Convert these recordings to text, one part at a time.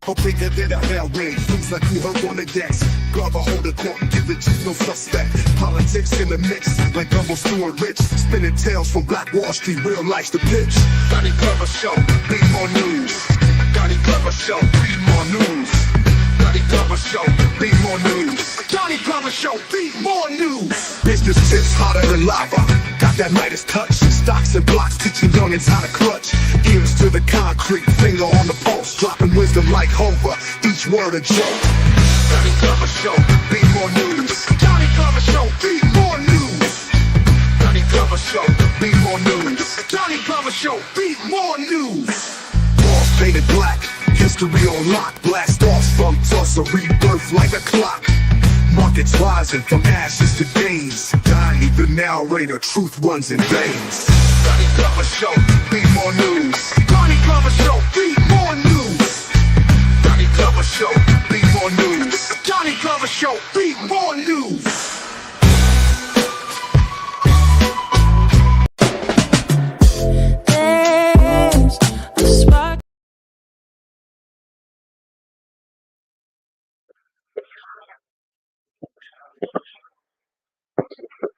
Or bigger than a hell rain, things like you heard on the decks. Glover hold the court and give the chief no suspect. Politics in the mix, like Gumbo Stewart Rich. Spinning tales from Black Wall Street, real life's the pitch. Doni Glover Show, be more news. Doni Glover Show, be more news. Doni Glover Show, be more news. Doni Glover Show, be more news. Business tips hotter than lava. Got that Midas touch. Stocks and blocks teaching youngins how to clutch. Ears to the concrete, finger on the pulse. Dropping wisdom like Homer, each word a joke. Doni Glover Show, be more news. Doni Glover Show, be more news. Doni Glover Show, be more news. Doni Glover Show, be more news. Walls painted black, history on lock. Blast off from Tulsa, rebirth like a clock. Markets rising from ashes to gains. Doni the narrator, truth runs in veins. Doni Glover Show, be more news. Doni Glover Show, be more news. Doni Glover Show, be more news. Doni Glover Show, be more news. There's a spark.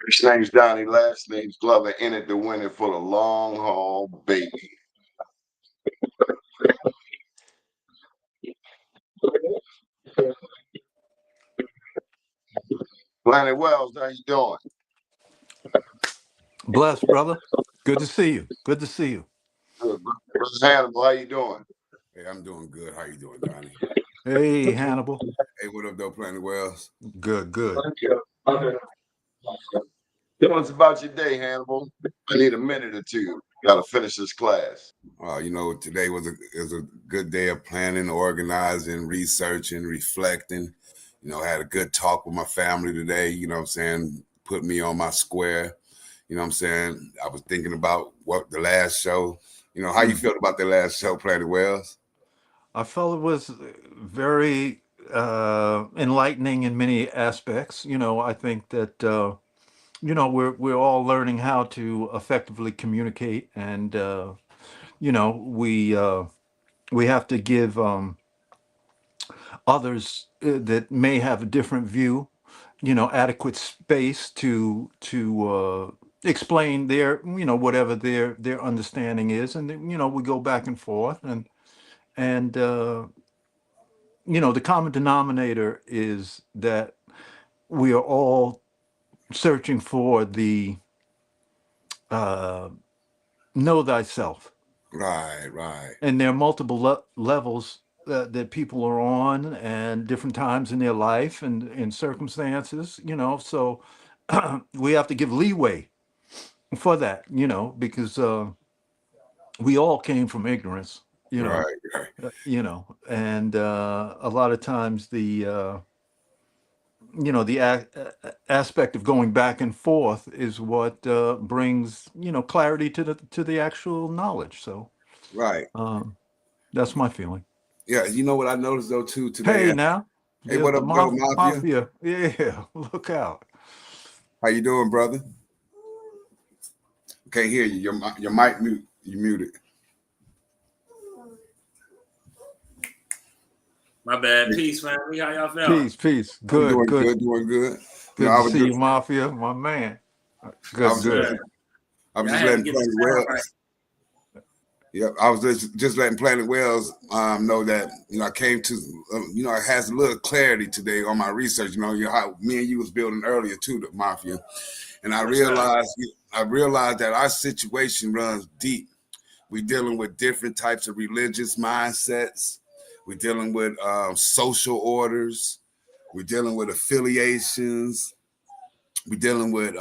First name's Doni, last name's Glover. In it to win it for the long haul, baby. Planet Wells, how you doing? Blessed, brother. Good to see you. Good to see you. Good, brother Hannibal, how you doing? Hey, I'm doing good. How you doing, Doni? Hey, Hannibal. Hey, what up, though, Planet Wells? Good, good. Tell us about your day, Hannibal. I need a minute or two. Got to finish this class. You know, today was a good day of planning, organizing, researching, reflecting. You know, had a good talk with my family today. You know what I'm saying? Put me on my square. You know what I'm saying? I was thinking about what the last show. You know, how you felt about the last show, Planet Wells? I felt it was very enlightening in many aspects. You know, I think that you know we're all learning how to effectively communicate, and you know we have to give others that may have a different view, you know, adequate space to explain their, you know, whatever their understanding is, and then, you know, we go back and forth, and you know, the common denominator is that we are all searching for the know thyself, Right, right. and there are multiple levels that people are on, and different times in their life and in circumstances, you know, so we have to give leeway for that, you know, because we all came from ignorance, you know, Right, right. you know, and a lot of times the you know the aspect of going back and forth is what brings, you know, clarity to the actual knowledge. So Right. that's my feeling. Yeah, you know what I noticed, though, too, today? Hey, now Hey, there's what the up, bro, Mafia? mafia. Yeah, look out. How you doing, brother? Can't hear you. Your mic mute. You muted. My bad. Peace, family. How y'all feeling? Peace. I'm Good, doing good. good, doing good. Good You know, to see you, Mafia, my man. I Good, was good. I was Yeah, I just had to letting get the Planet sound Wells. right. Yep, I was just letting Planet Wells know that, you know, I came to, you know, it has a little clarity today on my research. You know, how me and you was building earlier too, the Mafia, and I realized that our situation runs deep. We're dealing with different types of religious mindsets. We're dealing with social orders. We're dealing with affiliations. We're dealing with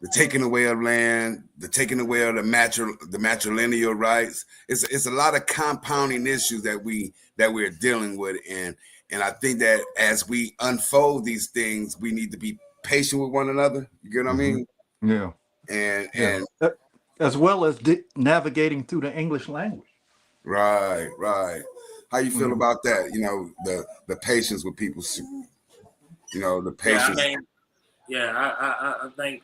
the taking away of land, the taking away of the matrilineal rights. It's a lot of compounding issues that we're dealing with, and I think that as we unfold these things, we need to be patient with one another. You get what I mean? Yeah. And As well as navigating through the English language. right. How you feel about that? You know, the patience with people. You know, the patience. I think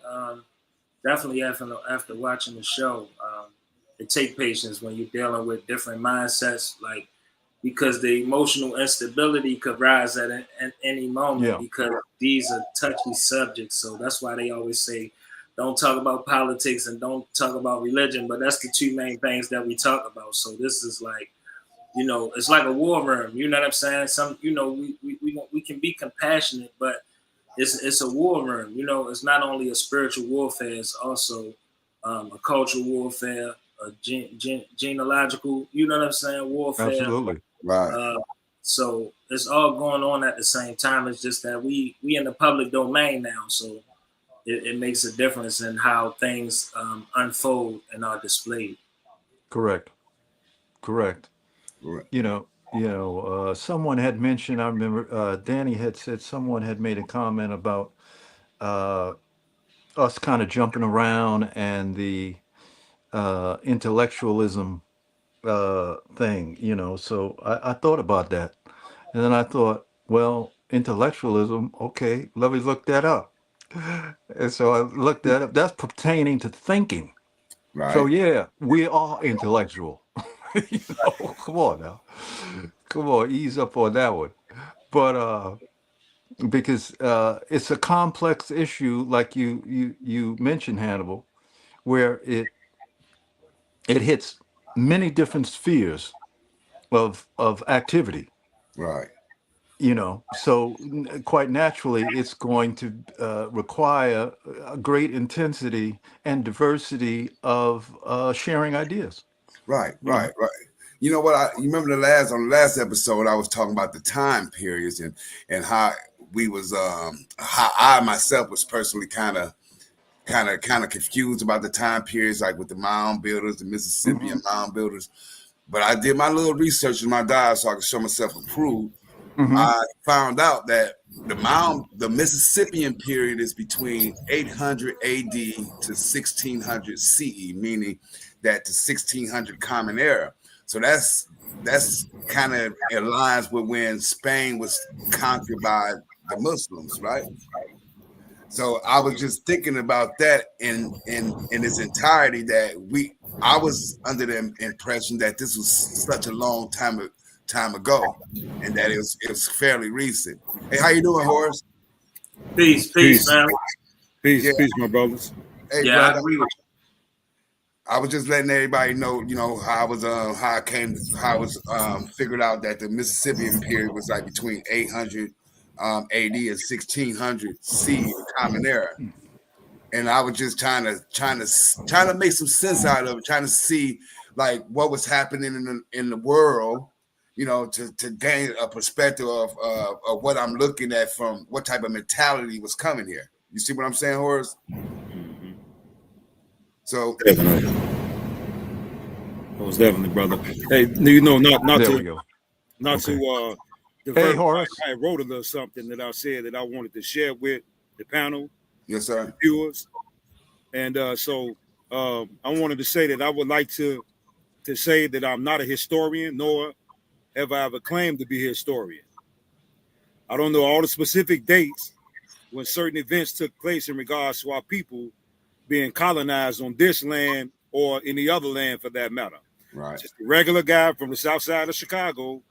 definitely after watching the show, it takes patience when you're dealing with different mindsets. Like because the emotional instability could rise at any moment because these are touchy subjects. So that's why they always say, don't talk about politics and don't talk about religion, but that's the two main things that we talk about. So this is like, you know, it's like a war room. You know what I'm saying? Some, you know, we can be compassionate, but it's a war room. You know, it's not only a spiritual warfare, it's also a cultural warfare, a genealogical, you know what I'm saying, warfare. Absolutely. Right. So it's all going on at the same time. It's just that we in the public domain now, so it makes a difference in how things unfold and are displayed. Correct. Right. Someone had mentioned, I remember Danny had said someone had made a comment about us kind of jumping around and the intellectualism thing, so I thought about that. And then I thought, well, intellectualism, okay, let me look that up. And so I looked that up. That's pertaining to thinking. So Right. yeah, we are intellectual. Come on now. Come on, ease up on that one. But because it's a complex issue, like you mentioned, Hannibal, where it hits many different spheres of activity. Right. So quite naturally it's going to require a great intensity and diversity of sharing ideas. Right. you know You know what? You remember on the last episode, I was talking about the time periods and how we was how I myself was personally kind of confused about the time periods, like with the Mound Builders, the Mississippian Mound Builders. But I did my little research in my dive so I could show myself approved. hmm I found out that the Mississippian period is between 800 AD to 1600 CE, meaning that the 1600 Common Era. So that's kind of aligns with when Spain was conquered by the Muslims, right? So I was just thinking about that in its entirety. I was under the impression that this was such a long time ago, and that it was fairly recent. Hey, how you doing, Horace? Peace, man. Peace, my brothers. Hey, Yeah, brother. I agree with you. I was just letting everybody know, how I was figured out that the Mississippian period was like between 800 AD and 1600 C, the Common Era. And I was just trying to make some sense out of it, trying to see like what was happening in the world, to gain a perspective of what I'm looking at from what type of mentality was coming here. You see what I'm saying, Horace? Mm-hmm. So definitely, brother. Hey, not there to we go. divert. Hey, Horace. I wrote a little something that I said that I wanted to share with the panel, yes, sir. viewers, and so I wanted to say that I would like to say that I'm not a historian, nor have I ever claimed to be a historian. I don't know all the specific dates when certain events took place in regards to our people being colonized on this land or any other land for that matter. Right. Just a regular guy from the south side of Chicago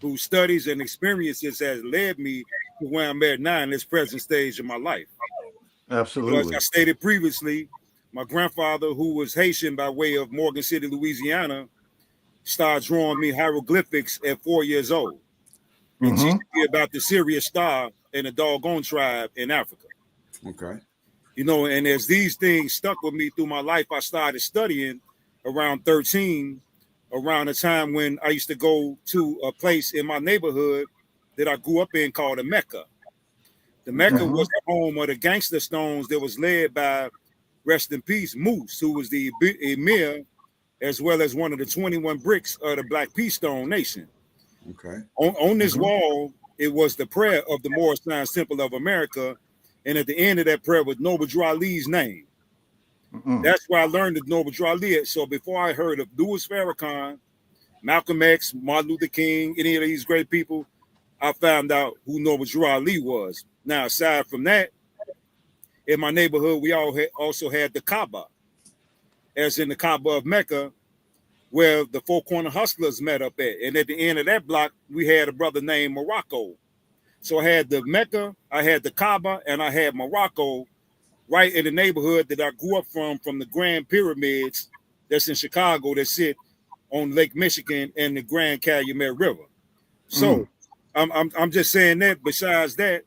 whose studies and experiences has led me to where I'm at now in this present stage of my life. Absolutely. As I stated previously, my grandfather, who was Haitian by way of Morgan City, Louisiana, started drawing me hieroglyphics at 4 years old and teaching me about the Sirius star and the doggone tribe in Africa. Okay. And as these things stuck with me through my life, I started studying around 13, around the time when I used to go to a place in my neighborhood that I grew up in called the Mecca. The Mecca was the home of the gangster stones that was led by, rest in peace, Moose, who was the emir, as well as one of the 21 bricks of the Black Peace Stone Nation. Okay. On this wall, it was the prayer of the Moorish Science Temple of America. And at the end of that prayer was Noble Drew Ali's name. That's where I learned that Noble Drew Ali. So before I heard of Louis Farrakhan, Malcolm X, Martin Luther King, any of these great people, I found out who Noble Drew Ali was. Now, aside from that, in my neighborhood, we also had the Kaaba, as in the Kaaba of Mecca, where the Four Corner Hustlers met up at. And at the end of that block, we had a brother named Morocco. So I had the Mecca, I had the Kaaba, and I had Morocco right in the neighborhood that I grew up from the Grand Pyramids that's in Chicago that sit on Lake Michigan and the Grand Calumet River. So I'm just saying that. Besides that,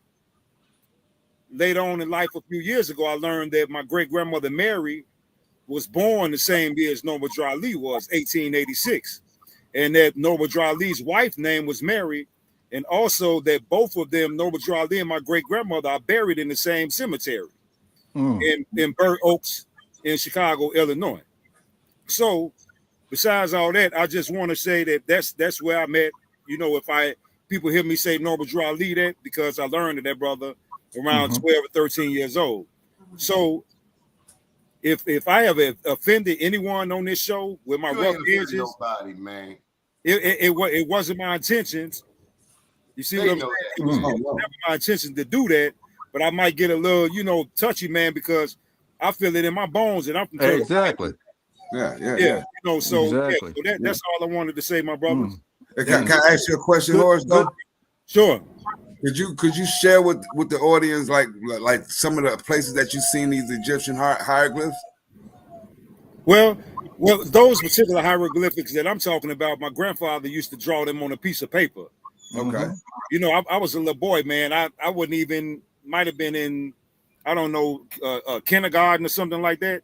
later on in life, a few years ago, I learned that my great grandmother Mary was born the same year as Noble Drew Ali was, 1886, and that Noble Drew Ali's wife name was Mary, and also that both of them, Noble Drew Ali and my great grandmother, are buried in the same cemetery in Burr Oaks in Chicago, Illinois. So, besides all that, I just want to say that that's where I'm at. You know, if people hear me say Noble Drew Ali, that because I learned of that brother around 12 or 13 years old. So if I have offended anyone on this show with my rough edges, nobody, man. It wasn't my intentions. You see what I'm saying? It was never my intention to do that, but I might get a little, touchy, man, because I feel it in my bones, and I'm from exactly. Yeah. So exactly. That's all I wanted to say, my brothers. Can I ask you a question, Horace? Sure. Could you share with the audience like some of the places that you've seen these Egyptian hieroglyphs? Well, those particular hieroglyphics that I'm talking about, my grandfather used to draw them on a piece of paper. Okay. I was a little boy, man. I wouldn't even, might have been in, I don't know, kindergarten or something like that.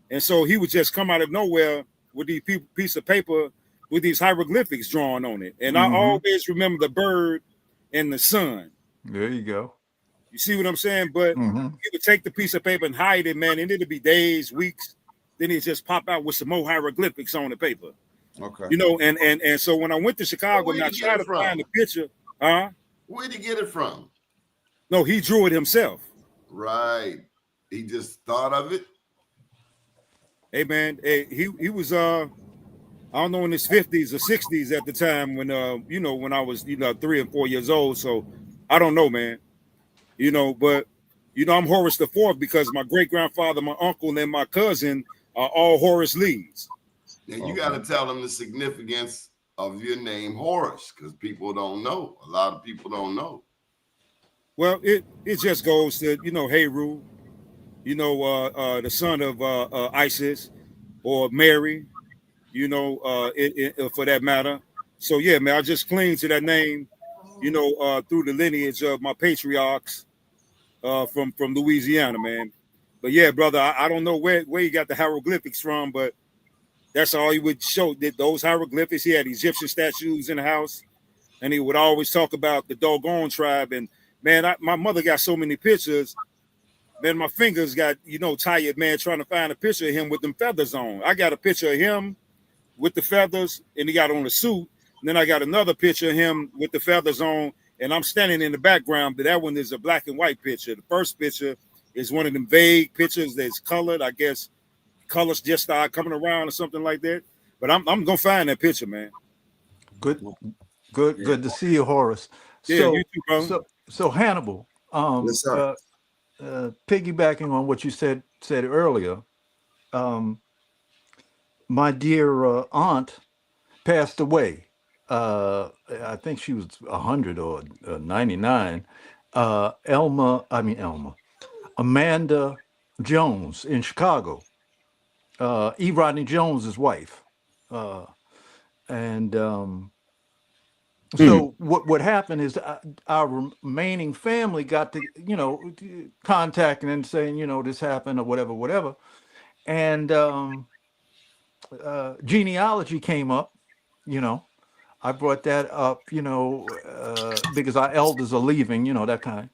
And so he would just come out of nowhere with these piece of paper with these hieroglyphics drawn on it. And I always remember the bird and the sun. There you go. You see what I'm saying? But he would take the piece of paper and hide it, man, and it'd be days, weeks. Then he'd just pop out with some more hieroglyphics on the paper. Okay. And so when I went to Chicago and I tried to find the picture, Where'd he get it from? No, he drew it himself. Right. He just thought of it. Hey man, he was I don't know, in his 50s or 60s at the time when when I was 3 and 4 years old. So I don't know, man. But I'm Horace the IVth because my great grandfather, my uncle, and my cousin are all Horace Lees. And you got to tell them the significance of your name, Horace, because people don't know. A lot of people don't know. Well, it just goes to Heru, the son of Isis or Mary, for that matter. So yeah, man, I just cling to that name, through the lineage of my patriarchs from Louisiana, man. But yeah, brother, I don't know where you got the hieroglyphics from, but that's all he would show, that those hieroglyphics. He had Egyptian statues in the house, and he would always talk about the Dogon tribe. And man, my mother got so many pictures. Man, my fingers got, tired, man, trying to find a picture of him with them feathers on. I got a picture of him with the feathers, and he got on a suit. And then I got another picture of him with the feathers on, and I'm standing in the background, but that one is a black and white picture. The first picture is one of them vague pictures that's colored. I guess colors just start coming around or something like that. But I'm gonna find that picture, man. Good to see you, Horace. Yeah, you too, bro. So Hannibal, Yes, sir. piggybacking on what you said earlier, my dear aunt passed away. I think she was 100 or 99. Amanda Jones in Chicago. E. Rodney Jones's wife. So what happened is our remaining family got to, contacting and saying, this happened or whatever. And genealogy came up, I brought that up, because our elders are leaving, that kind.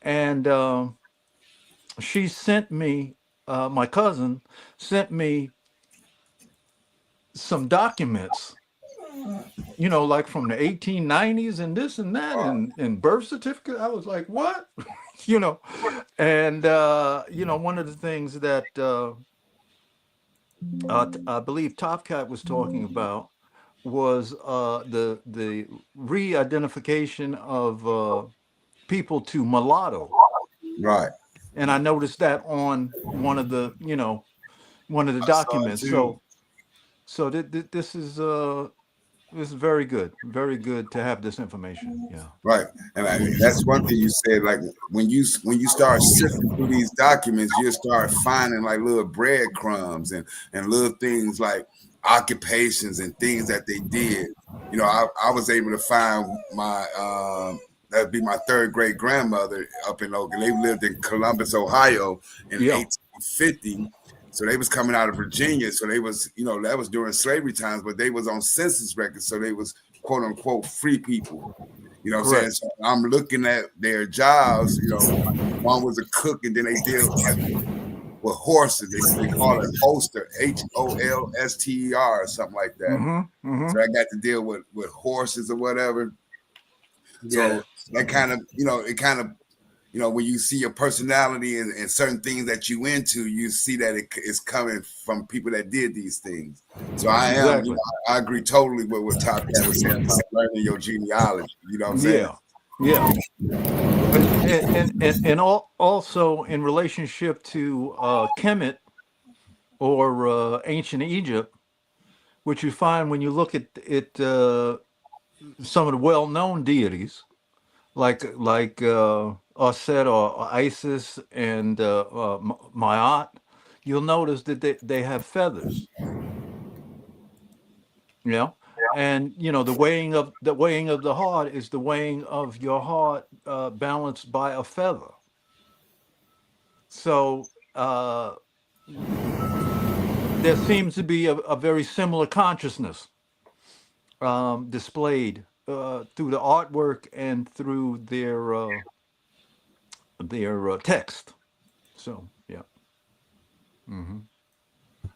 And she sent me, my cousin sent me some documents, like from the 1890s and this and that, and birth certificate. I was like, what? And, one of the things that I believe Top Cat was talking about was the re-identification of people to mulatto. Right. And I noticed that on one of the documents. So this is very good to have this information. Yeah. Right, and that's one thing you said. Like when you start sifting through these documents, you start finding like little breadcrumbs and little things like occupations and things that they did. You know, I was able to find my that'd be my third great grandmother up in Oakland. They lived in Columbus, Ohio, in 1850. So they was coming out of Virginia. So they was, you know, that was during slavery times, but they was on census records. So they was quote unquote free people. You know what I'm saying? So I'm looking at their jobs. You know, one was a cook, and then they deal with horses. They call it holster, HOLSTER or something like that. So I got to deal with horses or whatever. Yeah. So that kind of, you know, it kind of, you know, when you see your personality and certain things that you into, you see that it is coming from people that did these things. So I am, you know, I agree totally with what Top Cat was saying about learning your genealogy. You know what I'm saying? Yeah. And also in relationship to Kemet or ancient Egypt, which you find when you look at some of the well-known deities, like Aset or Isis and Maat, you'll notice that they have feathers. You know, and you know the weighing of the heart is the weighing of your heart balanced by a feather. So there seems to be a very similar consciousness displayed through the artwork and through their text. So yeah.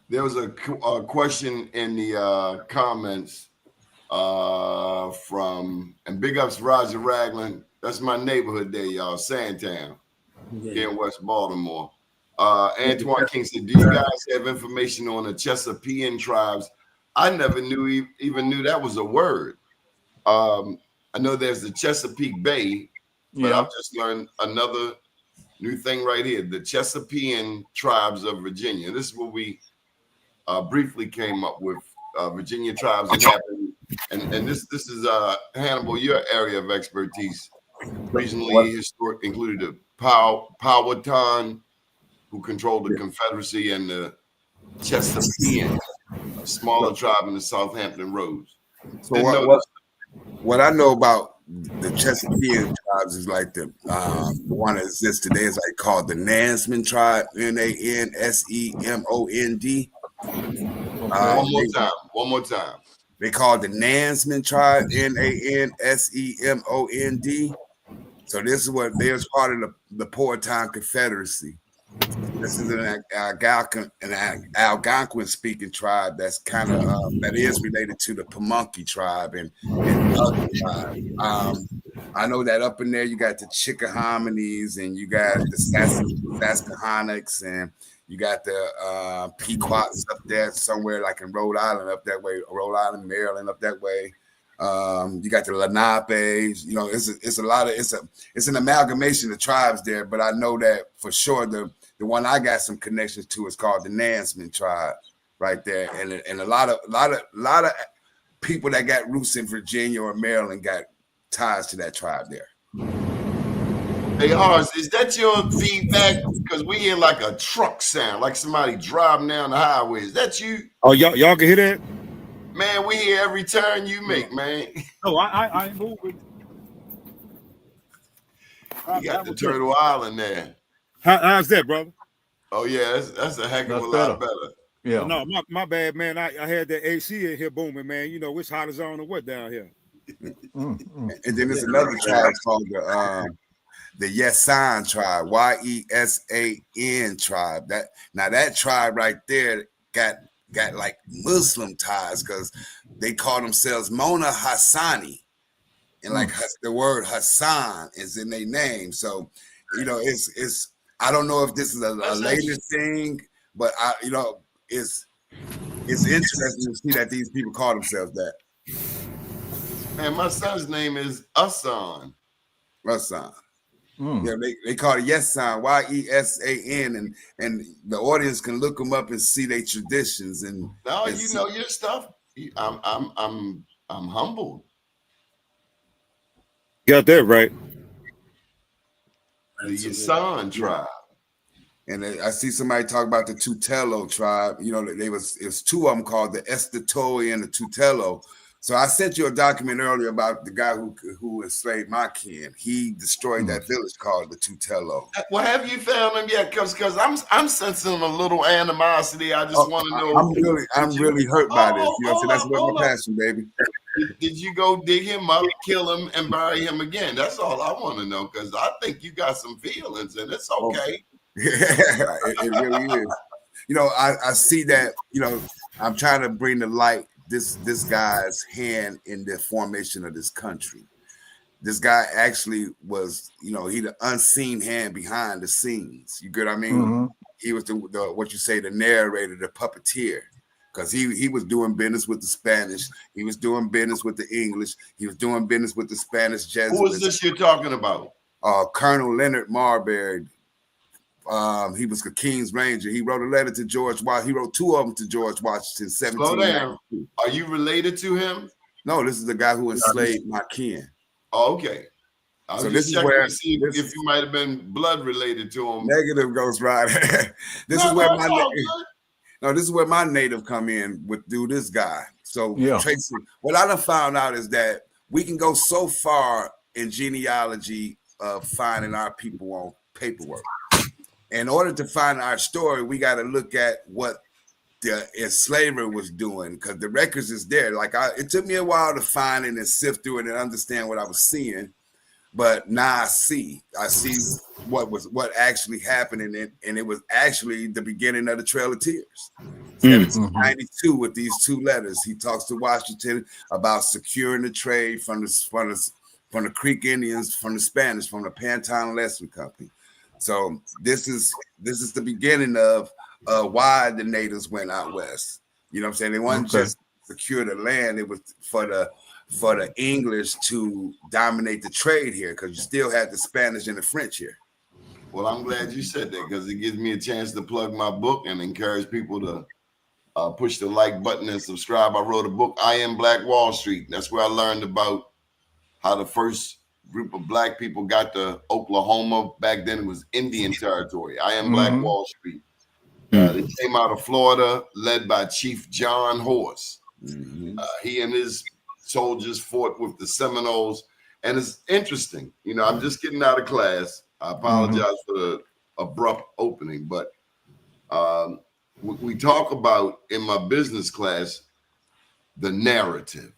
There was a question in the comments from, and big ups Roger Ragland. That's my neighborhood there, y'all, Sandtown, here in West Baltimore. Antoine King said, do you guys have information on the Chesapeake tribes? I never even knew that was a word. I know there's the Chesapeake Bay, but I've just learned another new thing right here, the Chesapeake tribes of Virginia. This is what we briefly came up with, Virginia tribes and this is Hannibal, your area of expertise. Regionally historic included the Powhatan, who controlled the Confederacy, and the Chesapeake, a smaller tribe in the Southampton Roads. So what I know about the Chesapeake tribes is like the one that exists today is like called the Nansman tribe, Nansmond. One more time. They call the Nansman tribe, Nansmond. So this is what they was part of the Powhatan Confederacy. This is an Algonquin speaking tribe that's kind of that is related to the Pamunkey tribe and other tribes. I know that up in there you got the Chickahominies and you got the Saskahonics and you got the Pequots up there somewhere like in Rhode Island up that way, Rhode Island, Maryland up that way. You got the Lenapes, you know, it's a lot of it's an amalgamation of tribes there, but I know that for sure the one I got some connections to is called the Nansman tribe right there, and a lot of people that got roots in Virginia or Maryland got ties to that tribe there. Hey, Horace, is that your feedback? Because we hear like a truck sound, like somebody driving down the highway. Is that you? Oh, y'all can hear that? Man, we hear every turn you make, man. No, I ain't moving. You got the Turtle Island there. How's that, brother? Oh yeah, that's a heck of a lot better. Yeah. No, my bad, man. I had that AC in here booming, man. You know, it's hot as on or what down here. And then there's another tribe called the Yesan tribe, Yesan tribe. That tribe right there got like Muslim ties because they call themselves Mona Hassani, and like the word Hassan is in their name. So you know, it's I don't know if this is a later thing, but it's interesting to see that these people call themselves that. Man, my son's name is Hassan. Hassan. Yeah, they call it Yesan, YESAN, and the audience can look them up and see their traditions and. No, and you know your stuff. I'm humbled. Got that right. The Yasan tribe. And I see somebody talk about the Tutelo tribe. You know, it's two of them called the Estotoi and the Tutelo. So I sent you a document earlier about the guy who enslaved my kin. He destroyed that village called the Tutelo. Well, have you found him yet? Because I'm sensing a little animosity. I just want to know. I'm really hurt by this. You know, so that's what my passion, baby. Did you go dig him up, kill him, and bury him again? That's all I want to know. Because I think you got some feelings, and it's okay. It really is. You know, I see that. You know, I'm trying to bring to light this guy's hand in the formation of this country. This guy actually was, you know, he the unseen hand behind the scenes. You get what I mean? He was the what you say, the narrator, the puppeteer, because he was doing business with the Spanish. He was doing business with the English. He was doing business with the Spanish Jesuits. Who is this you're talking about? Colonel Leonard Marbury. He was a King's Ranger. He wrote a letter to George Washington. He wrote two of them to George Washington. Slow down. Are you related to him? No, this is the guy who enslaved my kin. Oh, okay. So this is where to see if you might have been blood related to him. Negative, Ghost Rider. This is where my native come in through this guy. So Tracy, what I done found out is that we can go so far in genealogy of finding our people on paperwork. In order to find our story, we got to look at what the enslaver was doing, because the records is there. Like it took me a while to find it and sift through it and understand what I was seeing, but now I see what actually happened, and it was actually the beginning of the Trail of Tears. 1792 with these two letters. He talks to Washington about securing the trade from the Creek Indians, from the Spanish, from the Panton Leslie Company. So this is the beginning of why the natives went out west. You know what I'm saying? They wasn't just secure the land; it was for the English to dominate the trade here, because you still had the Spanish and the French here. Well, I'm glad you said that, because it gives me a chance to plug my book and encourage people to push the like button and subscribe. I wrote a book, I Am Black Wall Street. That's where I learned about how the first group of black people got to Oklahoma. Back then it was Indian territory. I Am Black Wall Street. They came out of Florida, led by Chief John Horace. He and his soldiers fought with the Seminoles, and it's interesting. You know, I'm just getting out of class. I apologize for the abrupt opening, but we talk about in my business class the narrative.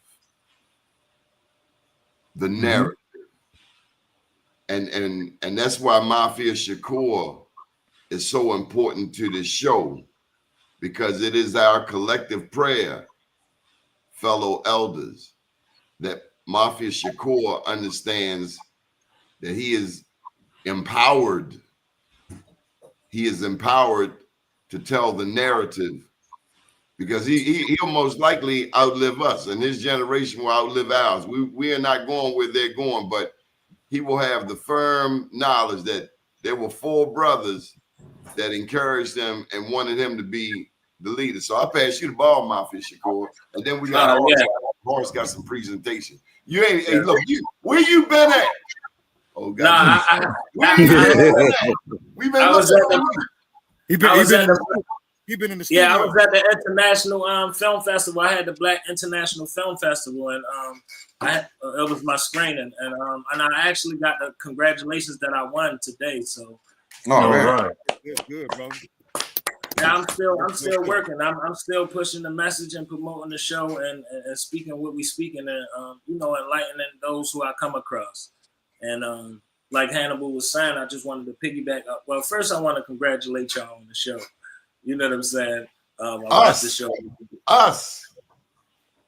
The narrative. And that's why Mafia Shakur is so important to this show, because it is our collective prayer, fellow elders, that Mafia Shakur understands that he is empowered. He is empowered to tell the narrative, because he'll most likely outlive us, and his generation will outlive ours. We are not going where they're going, but he will have the firm knowledge that there were four brothers that encouraged him and wanted him to be the leader. So I pass you the ball, Mafia Shakur, and then we got Horace got some presentation. You ain't hey, look, where you been at? Oh God, we've been looking. He been in the studio. Yeah, I was at the International Film Festival. I had the Black International Film Festival, and it was my screening, and I actually got the congratulations that I won today. So, right, good, bro. Yeah, I'm still working. I'm still pushing the message and promoting the show and speaking what we speaking and enlightening those who I come across. And like Hannibal was saying, I just wanted to piggyback up. Well, first I want to congratulate y'all on the show. You know what I'm saying? I watched the show.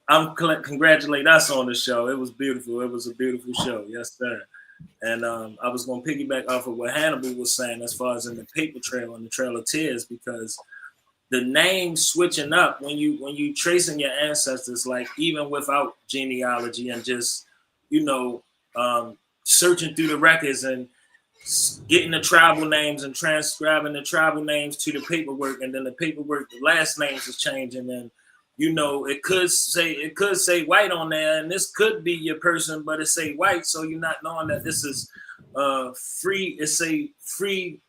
I'm congratulate us on the show. It was beautiful. It was a beautiful show. Yes, sir. And I was going to piggyback off of what Hannibal was saying as far as in the paper trail and the Trail of Tears, because the name switching up when you tracing your ancestors, like even without genealogy and just searching through the records, and getting the tribal names and transcribing the tribal names to the paperwork, and then the paperwork, the last names is changing, and you know, it could say white on there, and this could be your person, but it say white, so you're not knowing that this is free. It say free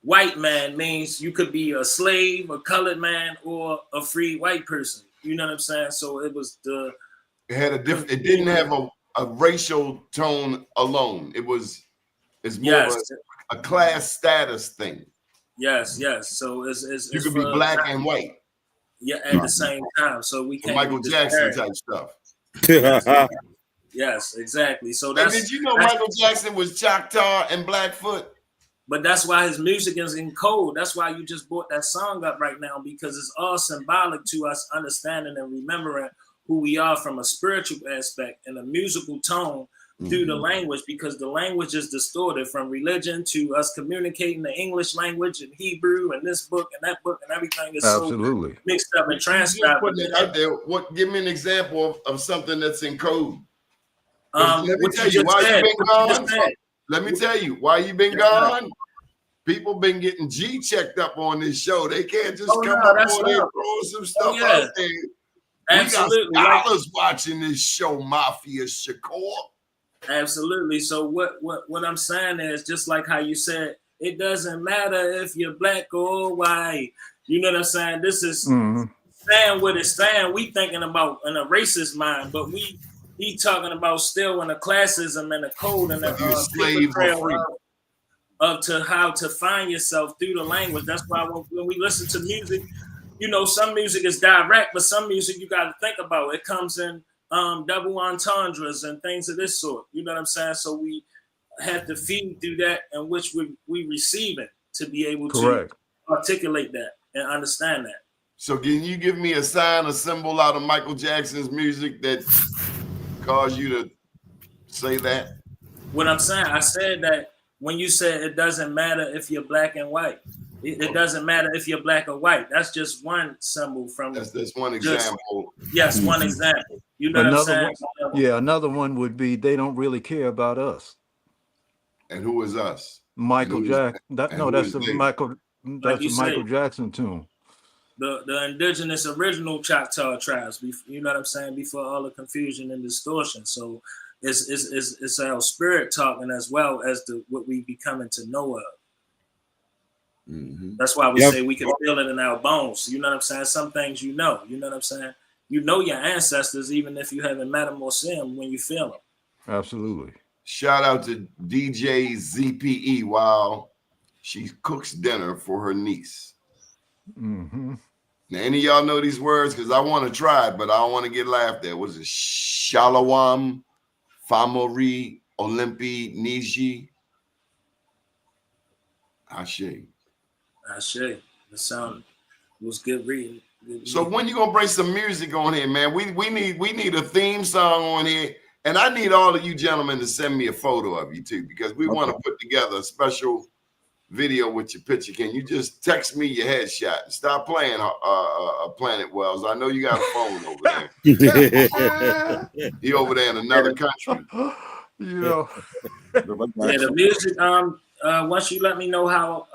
white man means you could be a slave, a colored man, or a free white person. You know what I'm saying? So it was it had a different. It didn't have a racial tone alone. It's more of a class status thing. Yes. So it's you could be black and white. Yeah, at the same time. So we can't Michael Jackson type stuff. Yes, exactly. So that's. Did you know Michael Jackson was Choctaw and Blackfoot? But that's why his music is in code. That's why you just brought that song up right now, because it's all symbolic to us understanding and remembering who we are from a spiritual aspect and a musical tone through the language, because the language is distorted from religion to us communicating the English language and Hebrew and this book and that book and everything is so mixed up and transcribed. Putting it out there. Give me an example of something that's in code. Let me tell you why you've been gone. Let me tell you why you've been gone. People been getting G checked up on this show. They can't just come up on there and throw some stuff out there. Absolutely. We got scholars watching this show, Mafia Shakur. Absolutely. So what I'm saying is, just like how you said, it doesn't matter if you're black or white. You know what I'm saying? This is saying what it's saying. We thinking about in a racist mind, but he talking about still in the classism and the code and the of to how to find yourself through the language. That's why when we listen to music, you know, some music is direct, but some music you got to think about. It comes in double entendres and things of this sort. You know what I'm saying? So we have to feed through that, in which we receive it to be able to articulate that and understand that. So can you give me a sign, a symbol out of Michael Jackson's music that caused you to say that? What I'm saying, I said that when you said it doesn't matter if you're black and white. It doesn't matter if you're black or white. That's just one symbol from. That's one example. Yes, one example. You know what I'm saying? Another one would be they don't really care about us. And who is us? Michael Jackson. That's a Michael Jackson tune. The indigenous original Choctaw tribes. You know what I'm saying? Before all the confusion and distortion. So it's our spirit talking as well as what we becoming to know of. That's why we say we can feel it in our bones. You know what I'm saying? Some things you know what I'm saying? You know your ancestors, even if you haven't met them or seen them, when you feel them. Absolutely. Shout out to DJ ZPE while she cooks dinner for her niece. Now, any of y'all know these words? Because I want to try it, but I don't want to get laughed at. What is it? Shalawam, Famori, Olympi, Niji. Ashe. The sound was good reading. So when you gonna bring some music on here, man? We need a theme song on here, and I need all of you gentlemen to send me a photo of you too, because we want to put together a special video with your picture. Can you just text me your headshot and stop playing Planet Wells? I know you got a phone over there. He over there in another country. You know. The music. Once you let me know how.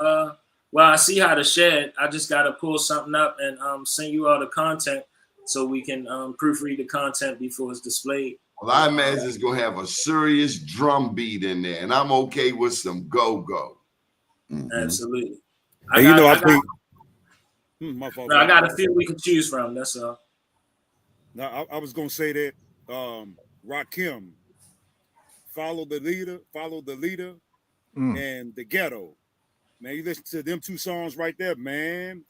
Well, I see how to share it. I just got to pull something up and send you all the content so we can proofread the content before it's displayed. Well, I imagine it's going to have a serious drum beat in there, and I'm okay with some go-go. Absolutely. I got a few we can choose from. That's all. Now, I was going to say that Rakim, follow the leader, and the ghetto. Man, you listen to them two songs right there, man.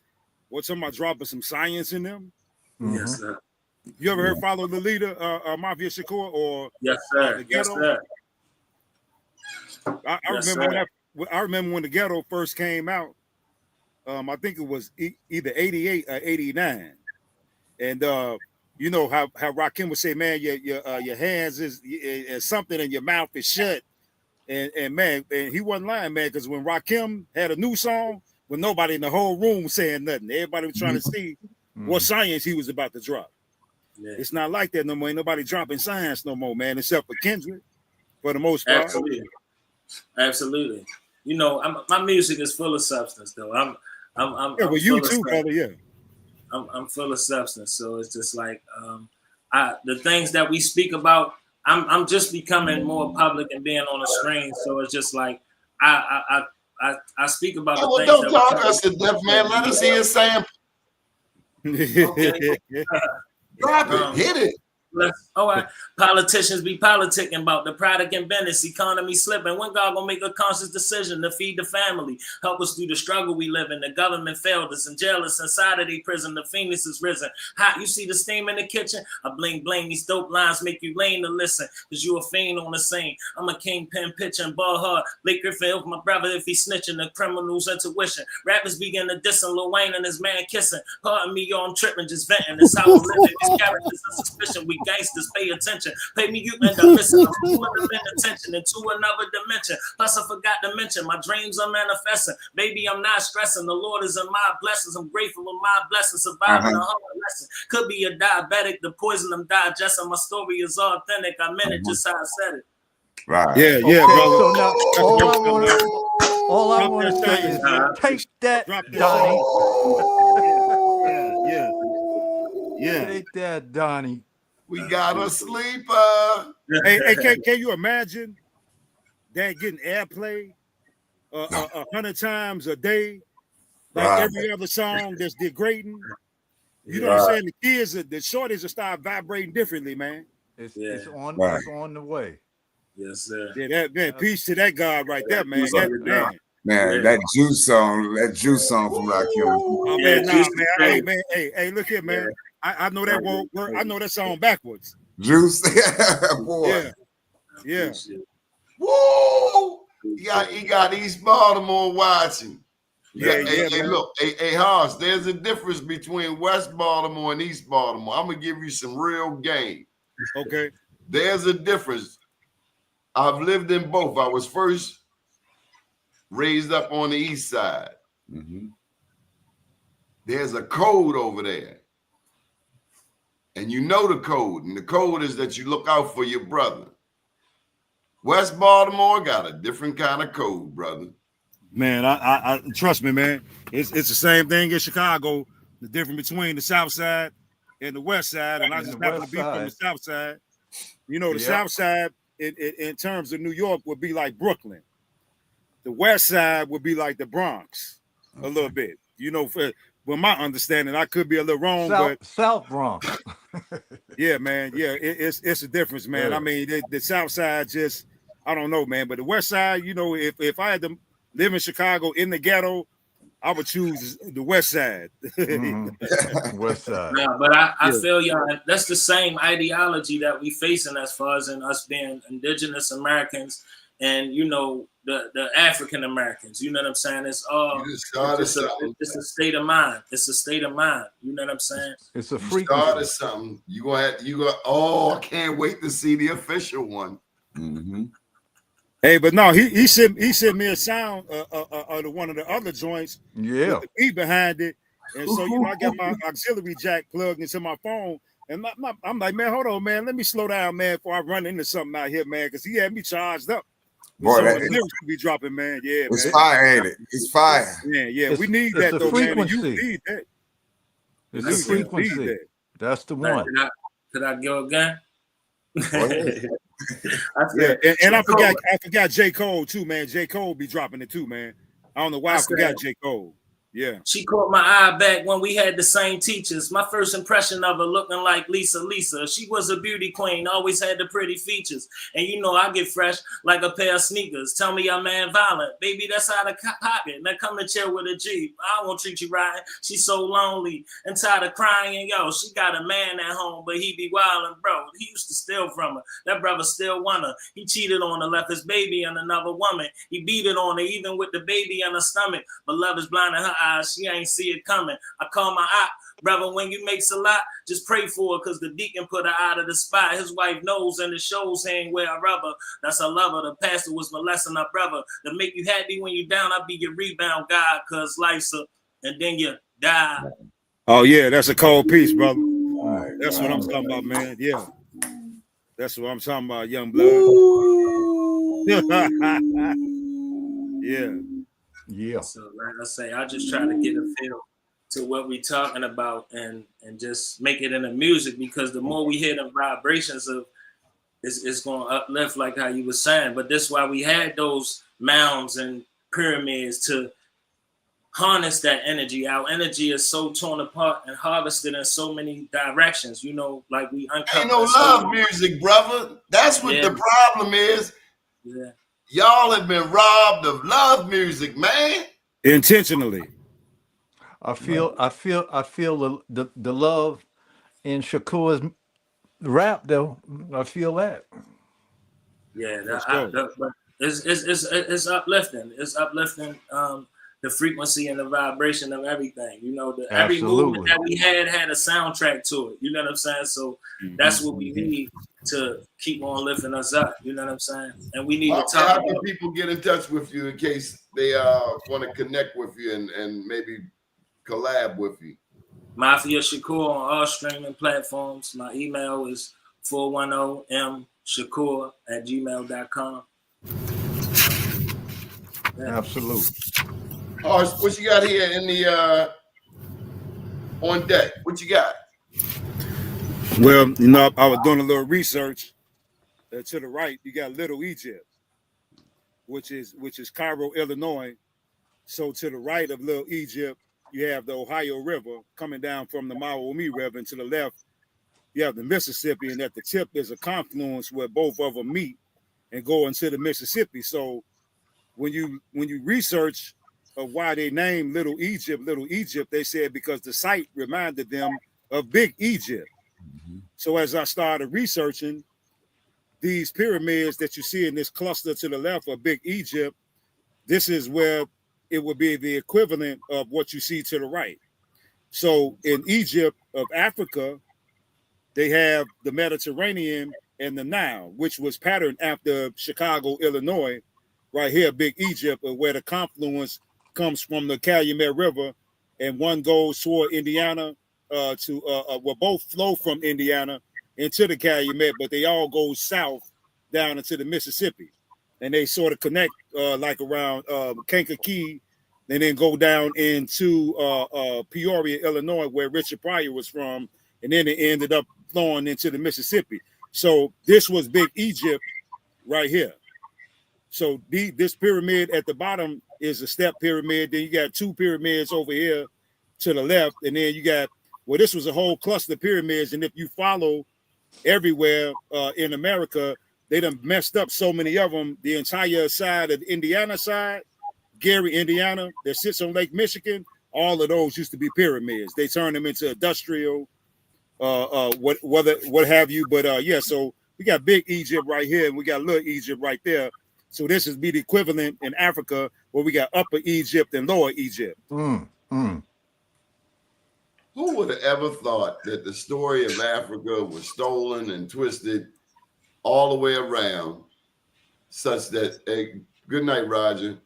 What's somebody dropping some science in them? Yes, sir. You ever heard Follow the Leader, Mafia Shakur, or yes, sir. The Ghetto? Yes, sir. I remember when the Ghetto first came out. I think it was either 88 or 89, and you know how Rakim would say, "Man, your hands is something, and your mouth is shut." And man, and he wasn't lying, man, because when Rakim had a new song, when nobody in the whole room was saying nothing, everybody was trying to see what science he was about to drop. Yeah. It's not like that no more. Ain't nobody dropping science no more, man, except for Kendrick, for the most part. Absolutely. You know, my music is full of substance, though. I'm well, you too, brother. Yeah. I'm full of substance, so it's just like the things that we speak about. I'm just becoming more public and being on the screen, so it's just like I speak about the things. Don't talk us to death, man. Let us hear a sample. Okay. Drop it, hit it. All right. Politicians be politicking about the product and business, economy slipping. When God gonna make a conscious decision to feed the family, help us through the struggle we live in? The government failed us and jail us inside of the prison. The phoenix is risen. Hot, you see the steam in the kitchen? I bling. These dope lines make you lame to listen, cause you a fiend on the scene. I'm a kingpin pitcher and ball hard. Laker failed my brother if he snitching. The criminal's intuition. Rappers begin to diss Lil Wayne and his man kissing. Pardon me, yo, I'm tripping, just venting. It's how I'm living. These characters of suspicion. We gangsters, pay attention. Pay me, you end up missing. I'm pulling them in attention into another dimension. Plus, I forgot to mention my dreams are manifesting. Baby, I'm not stressing. The Lord is in my blessings. I'm grateful for my blessings. Surviving a hard lesson. Could be a diabetic. The poison I'm digesting. My story is authentic. I meant it just how I said it. Right. Yeah, Okay, brother. so now all I want to say is take that, Donnie. Yeah. Take that, Donnie. We got a sleeper. Hey, can you imagine that getting airplay 100 times a day, like every other song that's degrading? You know what I'm saying? The kids, the shorties will start vibrating differently, man. It's on the way. Yes, sir. Yeah, man. Peace to that God right there, man. That juice song from Rakim. Oh man, man. Hey, look here, man. I know that won't work. I know that song backwards. Juice, boy. Yeah. Woo! He got East Baltimore watching. Hey, Horace, there's a difference between West Baltimore and East Baltimore. I'm gonna give you some real game. Okay. There's a difference. I've lived in both. I was first raised up on the east side. Mm-hmm. There's a code over there. And you know the code. And the code is that you look out for your brother. West Baltimore got a different kind of code, brother. Man, I trust me, man. It's the same thing in Chicago. The difference between the South Side and the West Side. And I just happen to be from the South Side. You know, the South Side in terms of New York would be like Brooklyn. The West Side would be like the Bronx a little bit. You know, for my understanding, I could be a little wrong, but South Bronx. Yeah, man. Yeah, it's a difference, man. Yeah. I mean, the South Side just, I don't know, man. But the West Side, you know, if I had to live in Chicago in the ghetto, I would choose the West Side. West Side. Yeah, but I feel y'all. That's the same ideology that we facing as far as in us being Indigenous Americans and, you know, the African Americans. You know what I'm saying? It's all it's a state of mind. It's a state of mind. You know what I'm saying? It's a frequency. Started something. You go. Oh, I can't wait to see the official one. Mm-hmm. Hey, but no, he sent me a sound of one of the other joints. Yeah, with the beat behind it, and so you know I got my auxiliary jack plugged into my phone, and I'm like, man, hold on, man, let me slow down, man, before I run into something out here, man, because he had me charged up. Boy, so the lyrics will be dropping, man. Yeah, it's man. fire, ain't it? It's fire. Yeah, we need that though, frequency. Man. You need that. It's a frequency. That. That's the one. Could I go again? And I forgot J. Cole too, man. J. Cole be dropping it too, man. I don't know why I forgot J. Cole. Yeah. She caught my eye back when we had the same teachers. My first impression of her looking like Lisa. She was a beauty queen, always had the pretty features. And you know I get fresh like a pair of sneakers. Tell me I'm man violent. Baby, that's out of pocket. Now come and chill with a G. I won't treat you right. She's so lonely and tired of crying. Yo, she got a man at home, but he be wildin', bro. He used to steal from her. That brother still want her. He cheated on her, left his baby and another woman. He beat it on her, even with the baby in her stomach. But love is blind in her eyes. She ain't see it coming. I call my op, brother, when you make a lot, just pray for her, because the deacon put her out of the spot. His wife knows, and the shows hang where I rubber. That's a lover. The pastor was molesting our brother. To make you happy when you down, I'll be your rebound guy, because life's a, and then you die. Oh, yeah, that's a cold piece, brother. That's what I'm talking about, man. Yeah. That's what I'm talking about, young blood. Yeah. Yeah. So like I say, I just try to get a feel to what we talking about and just make it in the music, because the more we hear the vibrations of it's going to uplift, like how you were saying. But that's why we had those mounds and pyramids, to harness that energy. Our energy is so torn apart and harvested in so many directions, you know, like we uncover. Ain't no love music, brother. That's what the problem is. Yeah. Y'all have been robbed of love music, man. Intentionally. I feel the love in Shakur's rap though. I feel that. Yeah, Let's go. but it's uplifting. It's uplifting. The frequency and the vibration of everything. You know, every movement that we had a soundtrack to it. You know what I'm saying? So that's what we need to keep on lifting us up. You know what I'm saying? And we need to talk. How can people get in touch with you in case they want to connect with you and maybe collab with you? Mafia Shakur on all streaming platforms. My email is 410mshakur@gmail.com. Yeah. Absolutely. Horace, what you got here in the on deck? What you got? Well, you know, I was doing a little research. To the right, you got Little Egypt, which is Cairo, Illinois. So to the right of Little Egypt, you have the Ohio River coming down from the Maumee River, and to the left, you have the Mississippi, and at the tip there's a confluence where both of them meet and go into the Mississippi. So when you research why they named Little Egypt, they said because the site reminded them of Big Egypt. So as I started researching, these pyramids that you see in this cluster to the left of Big Egypt, this is where it would be the equivalent of what you see to the right. So in Egypt of Africa, they have the Mediterranean and the Nile, which was patterned after Chicago, Illinois, right here, Big Egypt, where the confluence comes from the Calumet River, and one goes toward Indiana well, both flow from Indiana into the Calumet, but they all go south down into the Mississippi. And they sort of connect like around Kankakee, and then go down into Peoria, Illinois, where Richard Pryor was from, and then it ended up flowing into the Mississippi. So this was Big Egypt right here. So this pyramid at the bottom is a step pyramid. Then you got two pyramids over here to the left, and then you got, well, this was a whole cluster of pyramids, and if you follow everywhere in America, they done messed up so many of them. The entire side of the Indiana side, Gary, Indiana, that sits on Lake Michigan, all of those used to be pyramids. They turned them into industrial, what have you. But yeah, so we got Big Egypt right here, and we got Little Egypt right there. So this is be the equivalent in Africa, where we got Upper Egypt and Lower Egypt. Who would have ever thought that the story of Africa was stolen and twisted all the way around, such that, good night, Roger,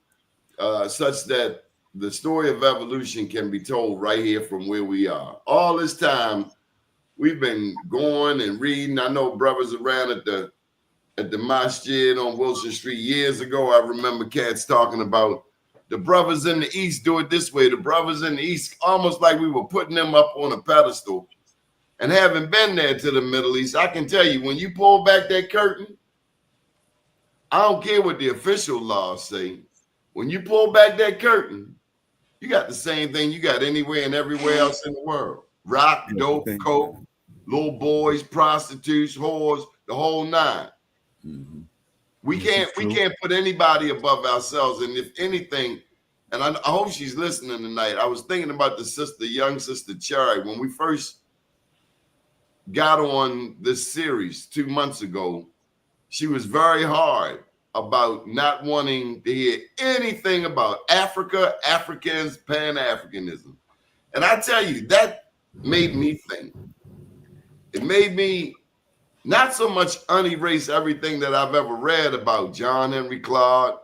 such that the story of evolution can be told right here from where we are. All this time, we've been going and reading. I know brothers around at the masjid on Wilson Street years ago. I remember cats talking about the brothers in the East do it this way. The brothers in the East, almost like we were putting them up on a pedestal. And having been there to the Middle East, I can tell you, when you pull back that curtain, I don't care what the official laws say. When you pull back that curtain, you got the same thing you got anywhere and everywhere else in the world. Rock, dope, coke, little boys, prostitutes, whores, the whole nine. We can't put anybody above ourselves. And if anything, and I hope she's listening tonight, I was thinking about the young sister Cherry, when we first got on this series 2 months ago. She was very hard about not wanting to hear anything about Africa, Africans, Pan-Africanism. And I tell you, that made me think. It made me not so much unerase everything that I've ever read about John Henry Clark,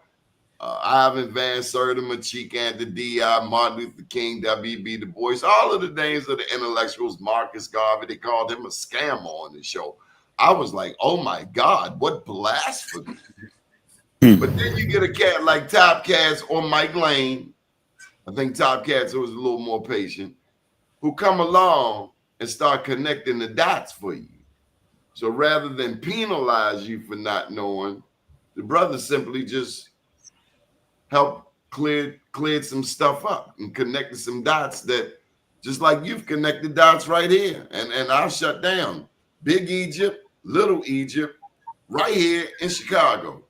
Ivan Van Sertima, Cheek Anta Diop, Martin Luther King, W.B. Du Bois, all of the names of the intellectuals, Marcus Garvey, they called him a scammer on the show. I was like, oh my God, what blasphemy. But then you get a cat like Top Cats or Mike Lane. I think Top Cats was a little more patient, who come along and start connecting the dots for you. So rather than penalize you for not knowing, the brother simply just helped cleared some stuff up and connected some dots that, just like you've connected dots right here. And I'll shut down Big Egypt, Little Egypt, right here in Chicago.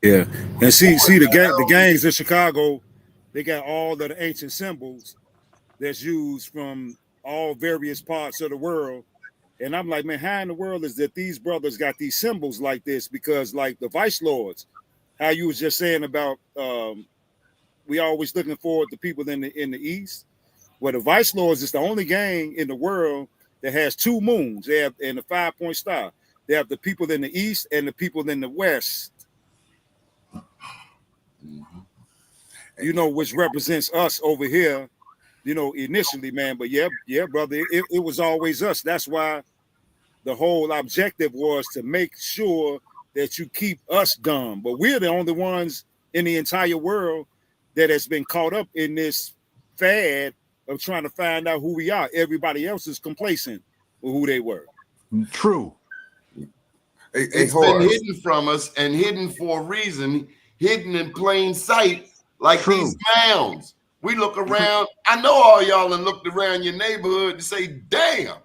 Yeah, and see the gangs in Chicago, they got all of the ancient symbols that's used from all various parts of the world. And I'm like, man, how in the world is that these brothers got these symbols like this? Because like the vice lords, how you was just saying about we always looking for the people in the East. Well, the vice lords is the only gang in the world that has two moons. They have in the 5-point star. They have the people in the East and the people in the West. You know, which represents us over here, you know, initially, man. But yeah, brother, it was always us. That's why the whole objective was to make sure that you keep us dumb. But we're the only ones in the entire world that has been caught up in this fad of trying to find out who we are. Everybody else is complacent with who they were. True. It's been hidden from us and hidden for a reason, hidden in plain sight, like these mounds. We look around. I know all y'all and looked around your neighborhood to say, damn,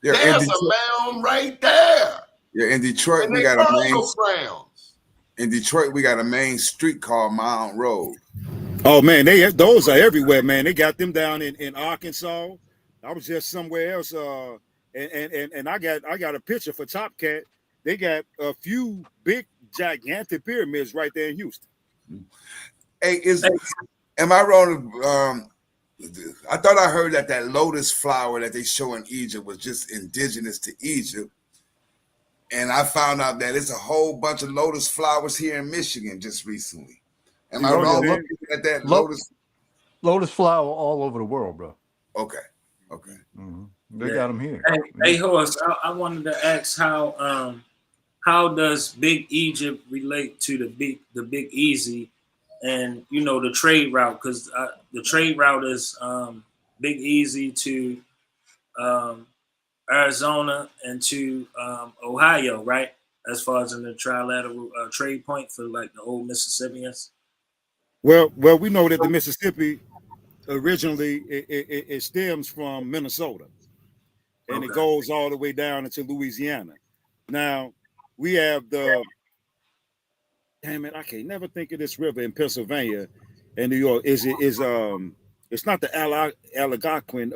there's a mound right there. Yeah, in Detroit, we got a main in Detroit, we got a main street called Mound Road. Oh man, those are everywhere, man. They got them down in Arkansas. I was just somewhere else, and I got a picture for Top Cat. They got a few big, gigantic pyramids right there in Houston. Hey, am I wrong? I thought I heard that lotus flower that they show in Egypt was just indigenous to Egypt. And I found out that it's a whole bunch of lotus flowers here in Michigan just recently. Am I wrong looking at that lotus flower all over the world, bro? Okay. Mm-hmm. They got them here. Hey, Horace, I wanted to ask how does Big Egypt relate to the Big Easy, and you know the trade route? Because the trade route is Big Easy to Arizona and to Ohio, right? As far as in the trilateral trade point for like the old Mississippians. Well, we know that the Mississippi originally it stems from Minnesota, and it goes all the way down into Louisiana. Now we have damn it, I can't never think of this river in Pennsylvania and New York. It's not the Algonquin.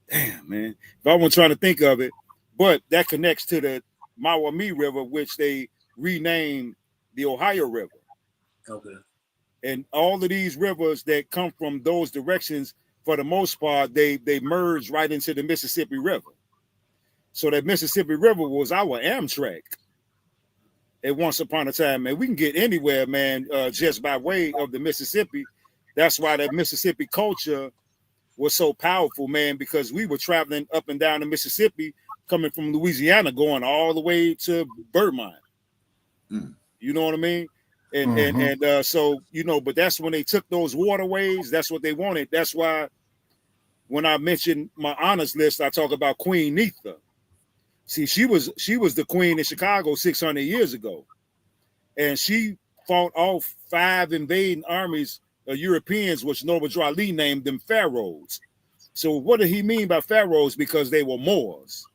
Damn, man, if I wasn't trying to think of it, but that connects to the Maumee River, which they renamed the Ohio River. Okay. And all of these rivers that come from those directions, for the most part, they merge right into the Mississippi River. So that Mississippi River was our Amtrak at once upon a time, man. We can get anywhere, man, just by way of the Mississippi. That's why that Mississippi culture was so powerful, man, because we were traveling up and down the Mississippi, coming from Louisiana, going all the way to Vermont. You know what I mean? And so, you know, but that's when they took those waterways. That's what they wanted. That's why when I mentioned my honors list, I talk about Queen Neitha. See, she was the queen in Chicago 600 years ago, and she fought off 5 invading armies of Europeans, which Norbert Drali named them pharaohs. So what did he mean by pharaohs? Because they were Moors.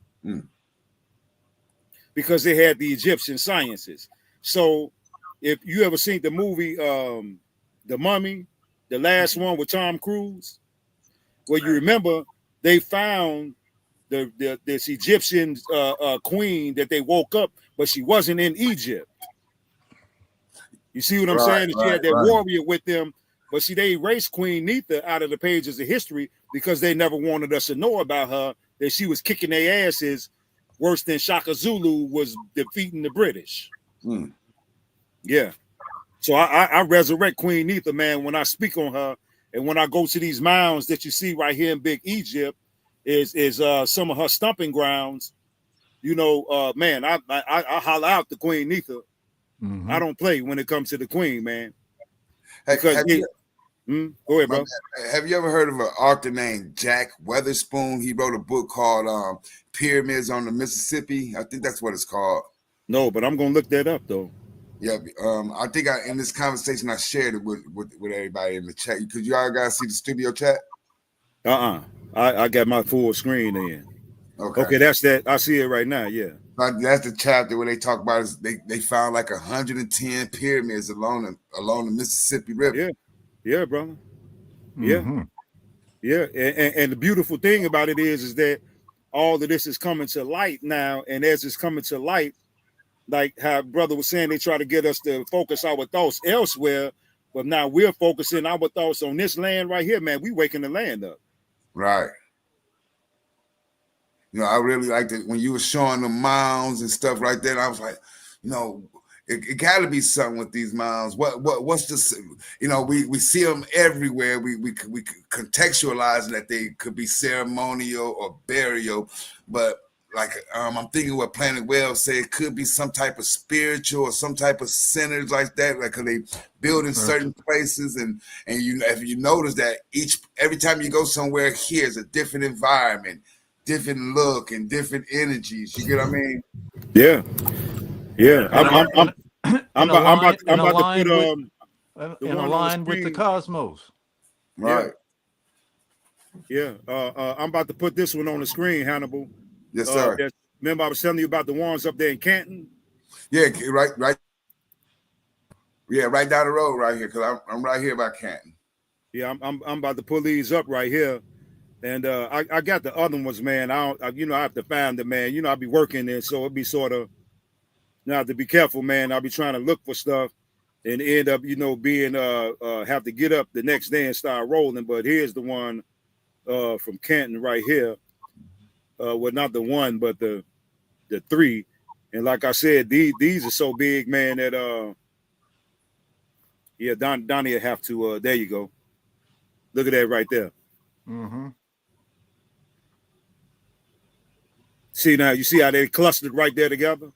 Because they had the Egyptian sciences. So if you ever seen the movie The Mummy, the last one with Tom Cruise, well, you remember they found this Egyptian queen that they woke up, but she wasn't in Egypt. You see what I'm saying? She had that warrior with them, but see, they erased Queen Neitha out of the pages of history because they never wanted us to know about her, that she was kicking their asses worse than Shaka Zulu was defeating the British. Yeah. So I resurrect Queen Neitha, man, when I speak on her, and when I go to these mounds that you see right here in Big Egypt, is some of her stomping grounds. You know, man, I holler out to Queen Neitha. Mm-hmm. I don't play when it comes to the queen, man. Have, Because have you, go ahead, bro. have you ever heard of an author named Jack Weatherspoon? He wrote a book called Pyramids on the Mississippi. I think that's what it's called. No, but I'm gonna look that up though. Yeah, I think in this conversation I shared it with everybody in the chat. Because you all guys see the studio chat. I got my full screen in. Okay, that's that. I see it right now. Yeah, that's the chapter where they talk about is they found like 110 pyramids along the Mississippi River. Yeah, brother. Mm-hmm. Yeah. And the beautiful thing about it is that all of this is coming to light now, and as it's coming to light, like how brother was saying, they try to get us to focus our thoughts elsewhere, but now we're focusing our thoughts on this land right here, man. We waking the land up. Right. You know, I really liked it when you were showing the mounds and stuff like that. I was like, you know, it got to be something with these mounds. What's this? You know, we see them everywhere. We contextualize that they could be ceremonial or burial, but like I'm thinking what Planet Wells said, it could be some type of spiritual or some type of centers like that. Like they build in certain places, and you if you notice that every time you go somewhere, here's a different environment, different look, and different energies. You get what I mean? Yeah. I'm about to put in line with the cosmos. Right. Yeah. I'm about to put this one on the screen, Hannibal. Yes, sir. Remember I was telling you about the ones up there in Canton? Yeah, right. Yeah, right down the road right here, because I'm right here by Canton. Yeah, I'm about to pull these up right here. And I got the other ones, man. I have to find them, man. You know, I'll be working there, so it'll be sort of, now I have to be careful, man. I'll be trying to look for stuff and end up, being have to get up the next day and start rolling. But here's the one from Canton right here. Well, not the one, but the three. And like I said, these are so big, man, that Donnie will have to there you go. Look at that right there. Mm-hmm. See now, you see how they clustered right there together?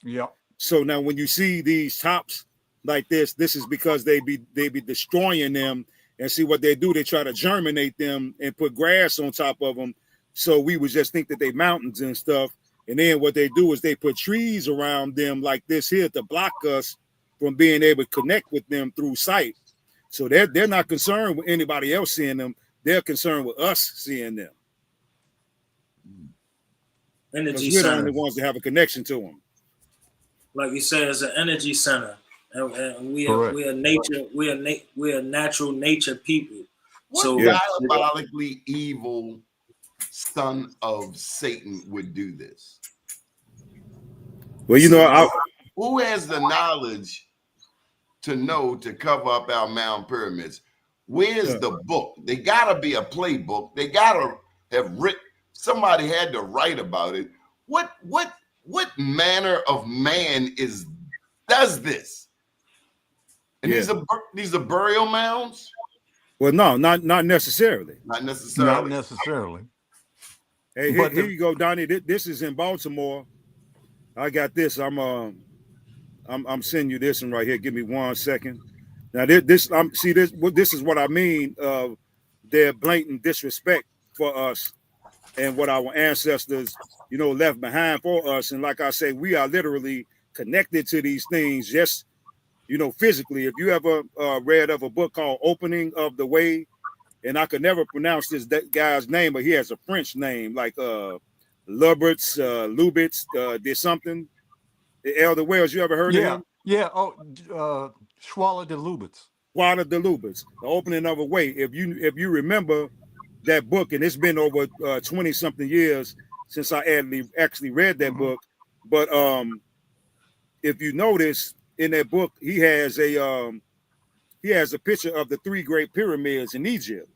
Yeah. So now when you see these tops like this is because they be destroying them, and see what they do, they try to germinate them and put grass on top of them. So we would just think that they mountains and stuff. And then what they do is they put trees around them like this here to block us from being able to connect with them through sight. So they're not concerned with anybody else seeing them. They're concerned with us seeing them. Energy we're center. the only ones that have a connection to them. Like you said, it's an energy center, and we are nature. We are natural nature people. What diabolically evil son of Satan would do this? Well, who has the knowledge to cover up our mound pyramids? Where's the book? They gotta be a playbook. They gotta have written. Somebody had to write about it. What manner of man does this? And these are burial mounds? Well, no, not necessarily. Not necessarily. Not necessarily. Hey, here you go, Donnie. This is in Baltimore. I got this. I'm sending you this one right here. Give me 1 second. Now this is what I mean of their blatant disrespect for us and what our ancestors, left behind for us. And like I say, we are literally connected to these things just, physically. If you ever read of a book called Opening of the Way, and I could never pronounce this guy's name, but he has a French name like Lubitz, did something. Elder Wells, you ever heard of him? Yeah. Oh, Schwaller de Lubitz. Schwaller de Lubitz, The Opening of a Way. If you remember that book, and it's been over 20 something years since I actually read that book, but if you notice in that book, he has a picture of the 3 great pyramids in Egypt.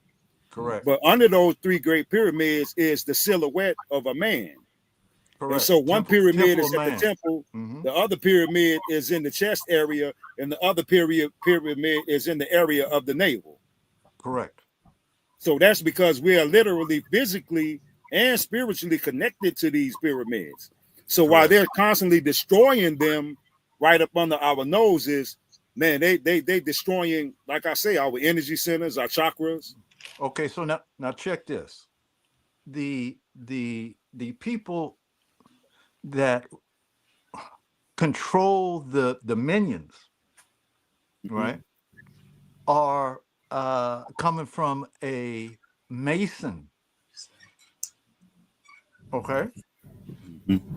Correct. But under those 3 great pyramids is the silhouette of a man. Correct. And so one pyramid is at the temple, the other pyramid is in the chest area, and the other pyramid is in the area of the navel. Correct. So that's because we are literally physically and spiritually connected to these pyramids. So while they're constantly destroying them, right up under our noses, man, they destroying, like I say, our energy centers, our chakras. Okay, so now check this. The people that control the minions, right, are coming from a Mason. Okay.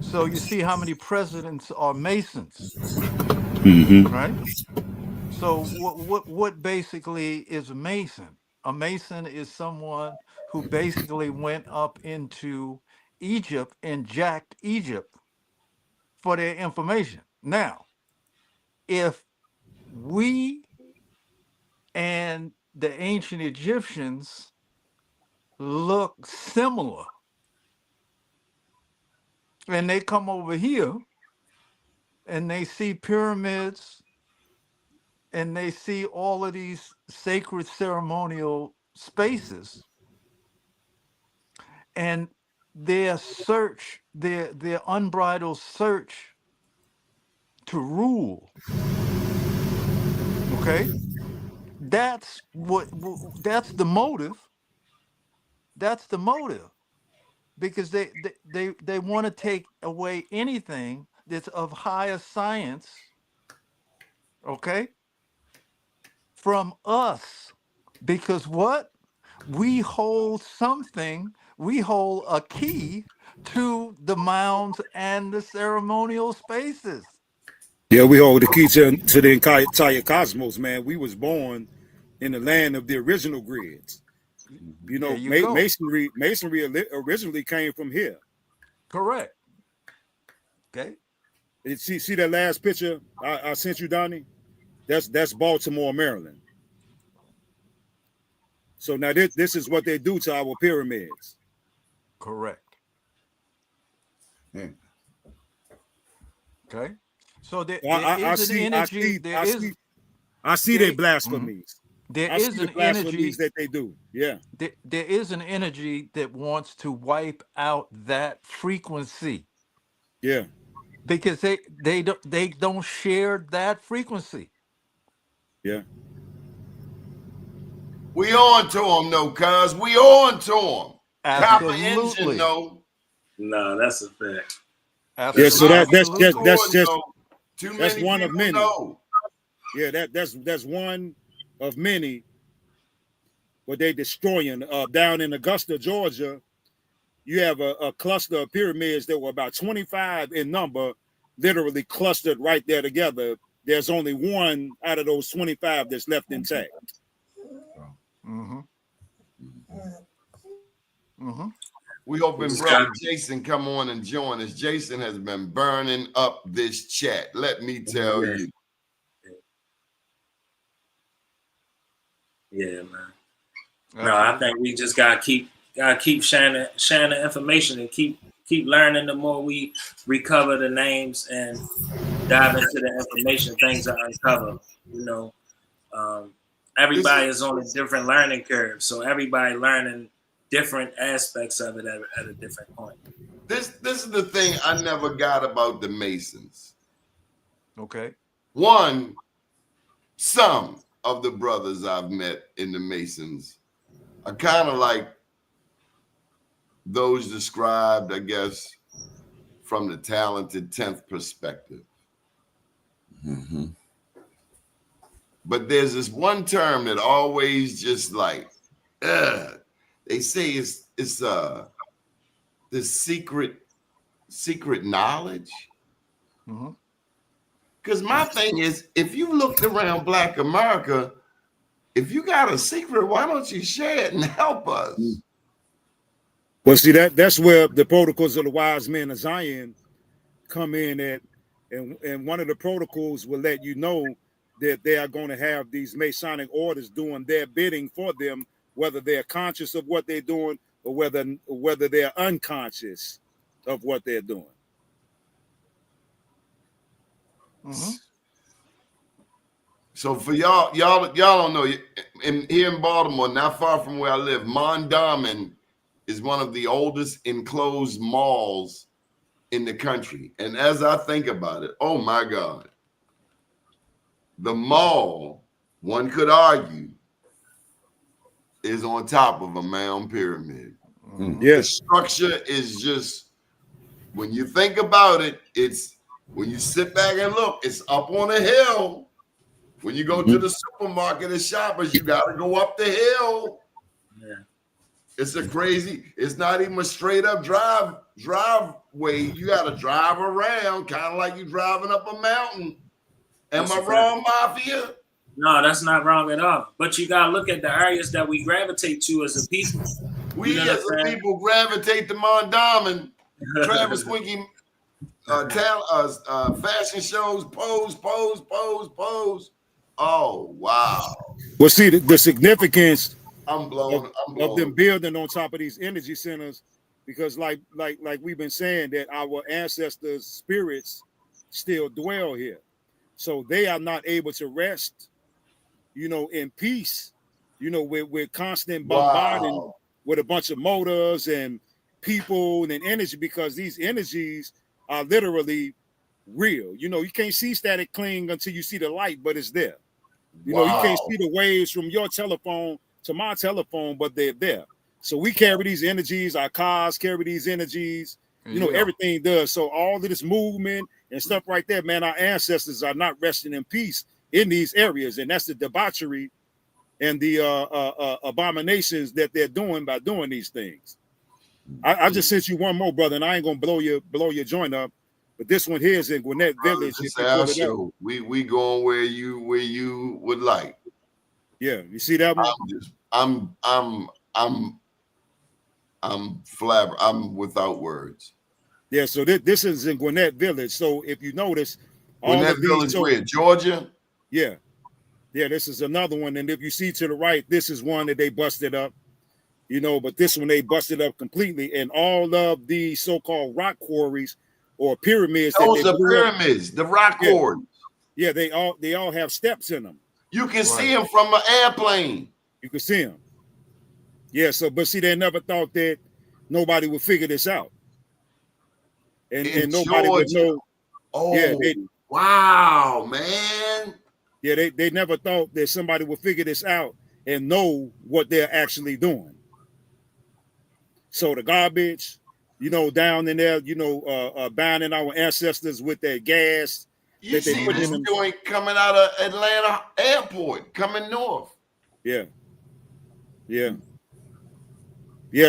So you see how many presidents are Masons, right? So what basically is a Mason? A Mason is someone who basically went up into Egypt and jacked Egypt for their information. Now, if we and the ancient Egyptians look similar and they come over here and they see pyramids and they see all of these sacred ceremonial spaces, and their search, their unbridled search to rule, okay, that's that's the motive. That's the motive, because they want to take away anything that's of higher science, okay, from us. Because what? We hold something, we hold a key to the mounds and the ceremonial spaces. Yeah, we hold the key to the entire cosmos, man. We was born in the land of the original grids. You know, There you go. masonry originally came from here. Correct. Okay. See that last picture I sent you, Donnie? That's Baltimore, Maryland. So now this is what they do to our pyramids. Correct. Okay. So there is an energy. I see their blasphemies. There is an energy that they do. Yeah. There is an energy that wants to wipe out that frequency. Yeah. Because they don't share that frequency. Yeah. We on to them, though, cuz. We on to them. Copper engine, though. No, that's a fact. Yeah, so that's just too that's many one of many. Know. Yeah, that's one of many. But they destroying down in Augusta, Georgia. You have a cluster of pyramids that were about 25 in number, literally clustered right there together. There's only one out of those 25 that's left intact. We hoping brother Jason come on and join us. Jason has been burning up this chat. Let me tell you. Yeah, man. No, I think we just gotta keep sharing the information and keep learning. The more we recover the names and dive into the information, things are uncovered. You know, everybody is on a different learning curve, so everybody learning different aspects of it at a different point. This is the thing I never got about the Masons. Okay. One, some of the brothers I've met in the Masons are kind of like those described, I guess, from the talented 10th perspective. But there's this one term that always just like, they say it's this secret knowledge. Because my thing is, if you looked around Black America, if you got a secret, why don't you share it and help us? Well, see, that's where the protocols of the wise men of Zion come in at, and one of the protocols will let you know that they are going to have these Masonic orders doing their bidding for them, whether they're conscious of what they're doing or whether they're unconscious of what they're doing. So for y'all don't know, here in Baltimore, not far from where I live, Mound is one of the oldest enclosed malls in the country. And as I think about it, oh my God, the mall, one could argue, is on top of a mound pyramid. Yeah. The structure is just, when you think about it, it's, when you sit back and look, it's up on a hill. When you go to the supermarket and shoppers, you got to go up the hill. Yeah. It's a crazy, it's not even a straight up driveway. You got to drive around, kind of like you driving up a mountain. Am I wrong, Mafia? No, that's not wrong at all. But you got to look at the areas that we gravitate to as a people. We as a people gravitate to Mondawmin, Travis Winky, fashion shows, pose. Oh, wow. Well, see, the significance I'm blown. of them building on top of these energy centers, because like we've been saying, that our ancestors' spirits still dwell here. So they are not able to rest, in peace, with constant bombarding with a bunch of motors and people and energy, because these energies are literally real. You can't see static cling until you see the light, but it's there. You can't see the waves from your telephone to my telephone, but they're there. So we carry these energies, our cars carry these energies, everything does. So all of this movement and stuff right there, man, our ancestors are not resting in peace in these areas. And that's the debauchery and the abominations that they're doing by doing these things. I just sent you one more, brother, and I ain't gonna blow your joint up. But this one here is in Gwinnett Village. We going where you would like. Yeah, you see that one? I'm without words. Yeah, so this is in Gwinnett Village. So if you notice, Gwinnett Village, where, Georgia? Yeah, this is another one. And if you see to the right, this is one that they busted up. But this one they busted up completely, and all of the so-called rock quarries or pyramids. Those are pyramids, the rock quarries. Yeah, they all have steps in them. You can see them from an airplane. You can see them. Yeah, but see, they never thought that nobody would figure this out. And nobody would know. Oh, yeah, wow, man. Yeah, they never thought that somebody would figure this out and know what they're actually doing. So the garbage, down in there, binding our ancestors with their gas. You see this joint coming out of Atlanta airport, coming north. Yeah.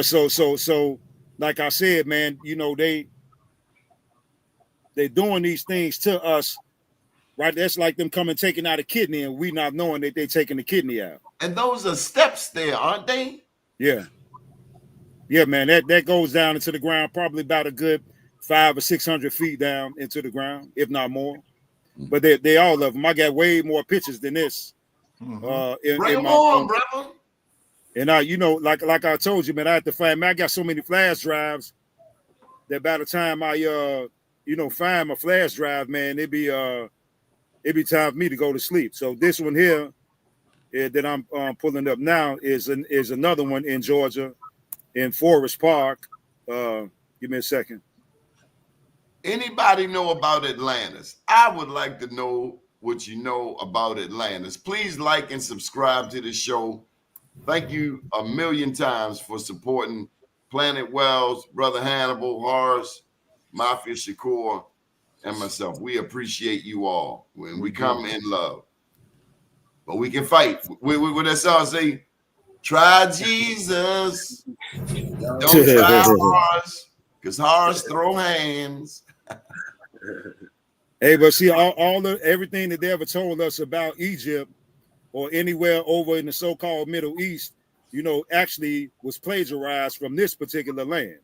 So like I said, man, they doing these things to us, right? That's like them coming taking out a kidney and we not knowing that they taking the kidney out. And those are steps there, aren't they? Yeah. Yeah, man, that goes down into the ground, probably about a good 500 or 600 feet down into the ground, if not more. But they all of them. I got way more pictures than this. Bring them on, brother. And like I told you, man, I had to find. Man, I got so many flash drives that by the time I find my flash drive, man, it'd be time for me to go to sleep. So this one here that I'm pulling up now is another one in Georgia, in Forest Park. Give me a second. Anybody know about Atlantis? I would like to know what you know about Atlantis. Please like and subscribe to the show. Thank you a million times for supporting Planet Wells, Brother Hannibal, Horace, Mafia Shakur, and myself. We appreciate you all when we come in love. But we can fight. What that song say? Try Jesus. Don't try Horace, because Horace throw hands. Hey, but see, everything that they ever told us about Egypt or anywhere over in the so-called Middle East, actually was plagiarized from this particular land.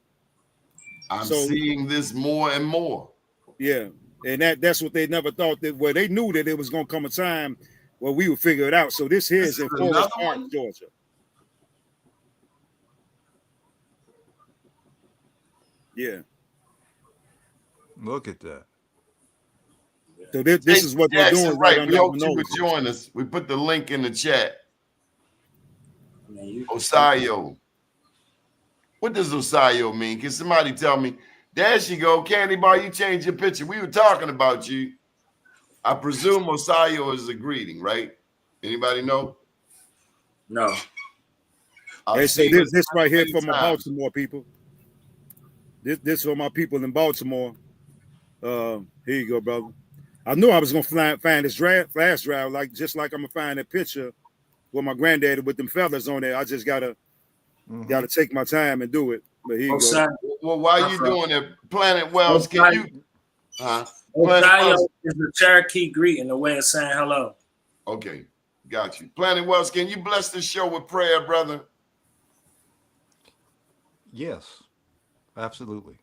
I'm seeing this more and more. Yeah, and that's what they never thought that. Well, they knew that it was going to come a time where we would figure it out. So this here is in Forest Park, Georgia. Yeah. Look at that. So this is what they're doing. Right. We hope you would join us. We put the link in the chat. Osayo. What does Osayo mean? Can somebody tell me? There she go. Candy Bar, you changed your picture. We were talking about you. I presume Osayo is a greeting, right? Anybody know? No. Hey, so this right here many for my times. Baltimore people. This for my people in Baltimore. Here you go, brother. I knew I was gonna find this flash drive, just like I'm gonna find that picture with my granddaddy with them feathers on there. I just gotta take my time and do it. But here you go. Well, while you doing it, Planet Wells, can you? Planet Osayo Wells is the Cherokee greeting, a way of saying hello. Okay, got you. Planet Wells, can you bless the show with prayer, brother? Yes, absolutely.